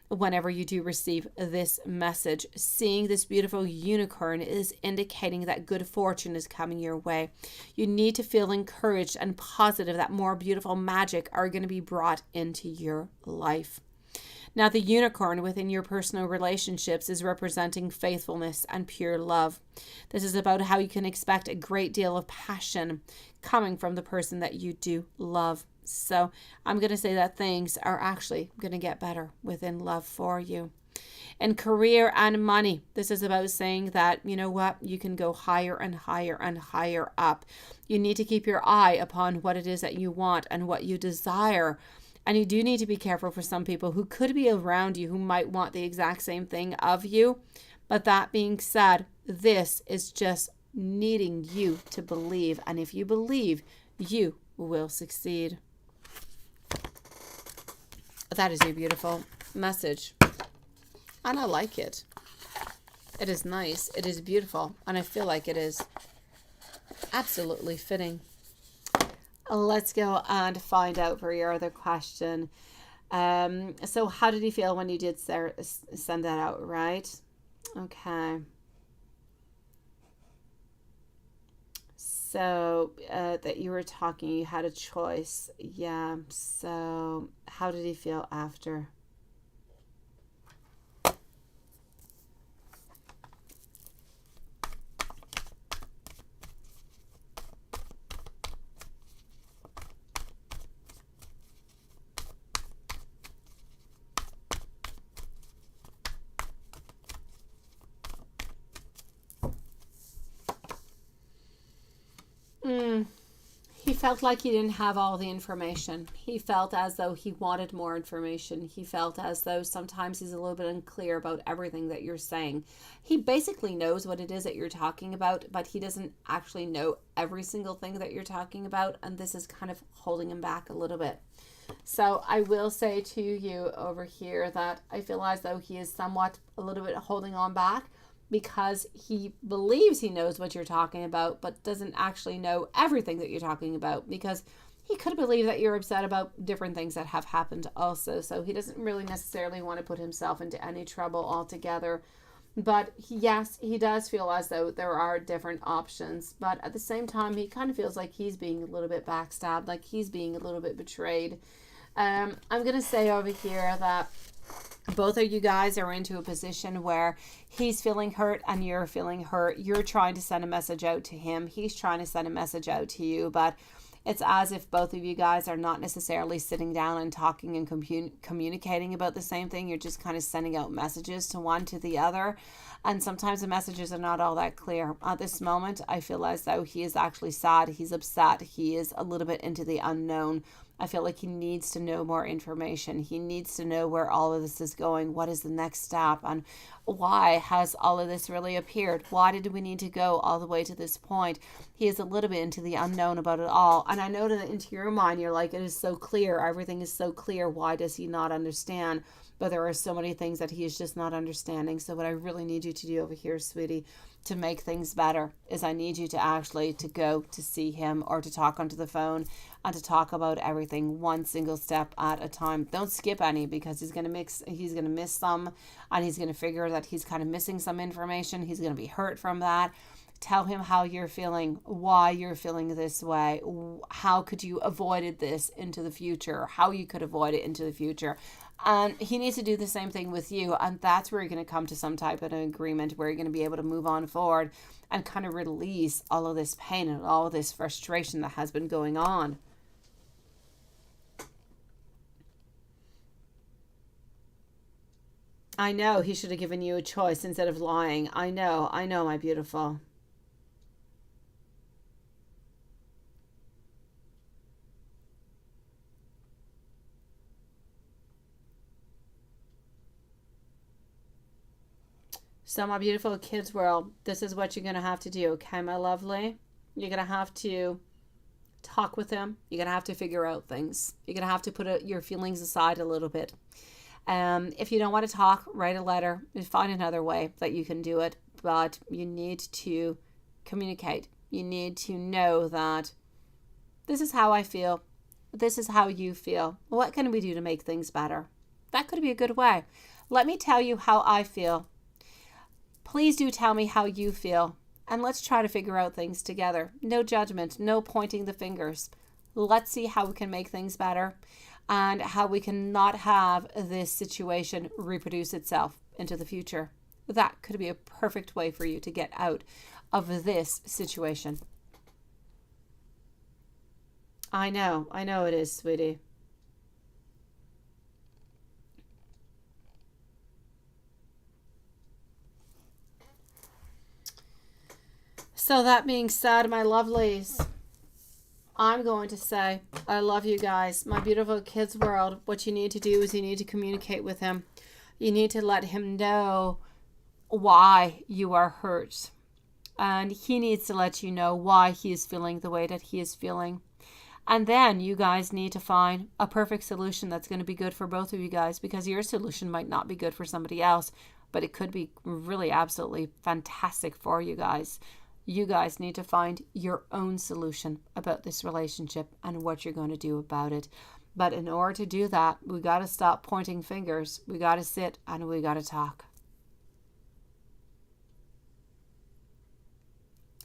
whenever you do receive this message. Seeing this beautiful unicorn is indicating that good fortune is coming your way. You need to feel encouraged and positive that more beautiful magic are going to be brought into your life. Now, the unicorn within your personal relationships is representing faithfulness and pure love. This is about how you can expect a great deal of passion coming from the person that you do love. So I'm going to say that things are actually going to get better within love for you. In career and money, this is about saying that, you know what, you can go higher and higher and higher up. You need to keep your eye upon what it is that you want and what you desire. And you do need to be careful for some people who could be around you who might want the exact same thing of you. But that being said, this is just needing you to believe. And if you believe, you will succeed. That is a beautiful message. And I like it. It is nice. It is beautiful. And I feel like it is absolutely fitting. Let's go and find out for your other question. So how did he feel when you did send that out, right? Okay. So that you were talking, you had a choice. Yeah. So how did he feel after? He felt like he didn't have all the information. He felt as though he wanted more information. He felt as though sometimes he's a little bit unclear about everything that you're saying. He basically knows what it is that you're talking about, but he doesn't actually know every single thing that you're talking about, and this is kind of holding him back a little bit. So I will say to you over here that I feel as though he is somewhat a little bit holding on back, because he believes he knows what you're talking about, but doesn't actually know everything that you're talking about, because he could believe that you're upset about different things that have happened also. So he doesn't really necessarily want to put himself into any trouble altogether. But yes, he does feel as though there are different options. But at the same time, he kind of feels like he's being a little bit backstabbed, like he's being a little bit betrayed. I'm going to say over here that both of you guys are into a position where he's feeling hurt and you're feeling hurt. You're trying to send a message out to him. He's trying to send a message out to you, but it's as if both of you guys are not necessarily sitting down and talking and communicating about the same thing. You're just kind of sending out messages to one to the other. And sometimes the messages are not all that clear. At this moment, I feel as though he is actually sad. He's upset. He is a little bit into the unknown. I feel like he needs to know more information. He needs to know where all of this is going. What is the next step? And why has all of this really appeared? Why did we need to go all the way to this point? He is a little bit into the unknown about it all. And I know that into your mind, you're like, it is so clear. Everything is so clear. Why does he not understand? But there are so many things that he is just not understanding. So what I really need you to do over here, sweetie, to make things better, is I need you to actually to go to see him or to talk onto the phone and to talk about everything one single step at a time. Don't skip any, because he's going to miss some, and he's going to figure that he's kind of missing some information. He's going to be hurt from that. Tell him how you're feeling, why you're feeling this way, how could you avoided this into the future, how you could avoid it into the future. And he needs to do the same thing with you. And that's where you're going to come to some type of an agreement where you're going to be able to move on forward and kind of release all of this pain and all of this frustration that has been going on. I know he should have given you a choice instead of lying. I know, my beautiful. So my beautiful kids world, this is what you're going to have to do, okay, my lovely? You're going to have to talk with him. You're going to have to figure out things. You're going to have to put your feelings aside a little bit. If you don't want to talk, write a letter and find another way that you can do it. But you need to communicate. You need to know that this is how I feel. This is how you feel. What can we do to make things better? That could be a good way. Let me tell you how I feel. Please do tell me how you feel. And let's try to figure out things together. No judgment, no pointing the fingers. Let's see how we can make things better and how we can not have this situation reproduce itself into the future. That could be a perfect way for you to get out of this situation. I know it is, sweetie. So that being said, my lovelies, I'm going to say I love you guys. My beautiful kids world, what you need to do is you need to communicate with him. You need to let him know why you are hurt. And he needs to let you know why he is feeling the way that he is feeling. And then you guys need to find a perfect solution that's going to be good for both of you guys, because your solution might not be good for somebody else, but it could be really absolutely fantastic for you guys. You guys need to find your own solution about this relationship and what you're going to do about it. But in order to do that, we got to stop pointing fingers. We got to sit and we got to talk.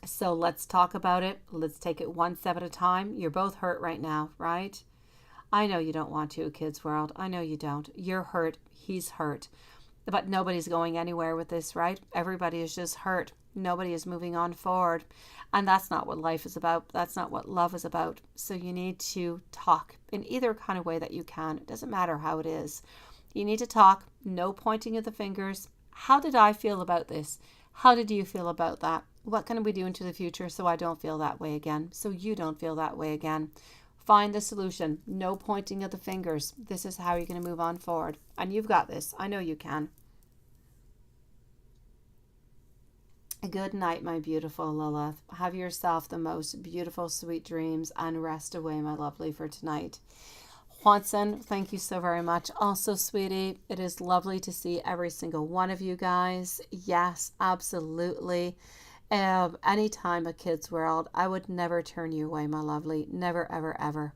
So let's talk about it. Let's take it one step at a time. You're both hurt right now, right? I know you don't want to, kids world. I know you don't. You're hurt. He's hurt. But nobody's going anywhere with this, right? Everybody is just hurt. Nobody is moving on forward. And that's not what life is about. That's not what love is about. So you need to talk in either kind of way that you can. It doesn't matter how it is. You need to talk. No pointing of the fingers. How did I feel about this? How did you feel about that? What can we do into the future so I don't feel that way again? So you don't feel that way again. Find the solution. No pointing of the fingers. This is how you're going to move on forward. And you've got this. I know you can. Good night, my beautiful Lilith. Have yourself the most beautiful, sweet dreams and rest away, my lovely, for tonight. Juanson, thank you so very much. Also, sweetie, it is lovely to see every single one of you guys. Yes, absolutely. Anytime a kid's world, I would never turn you away, my lovely. Never, ever, ever.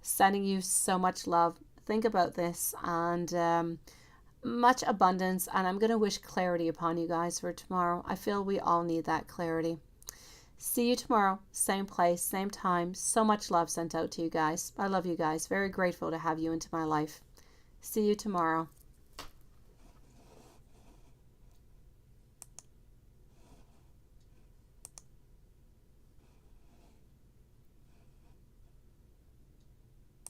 Sending you so much love. Think about this and much abundance, and I'm going to wish clarity upon you guys for tomorrow. I feel we all need that clarity. See you tomorrow, same place, same time. So much love sent out to you guys. I love you guys. Very grateful to have you into my life. See you tomorrow.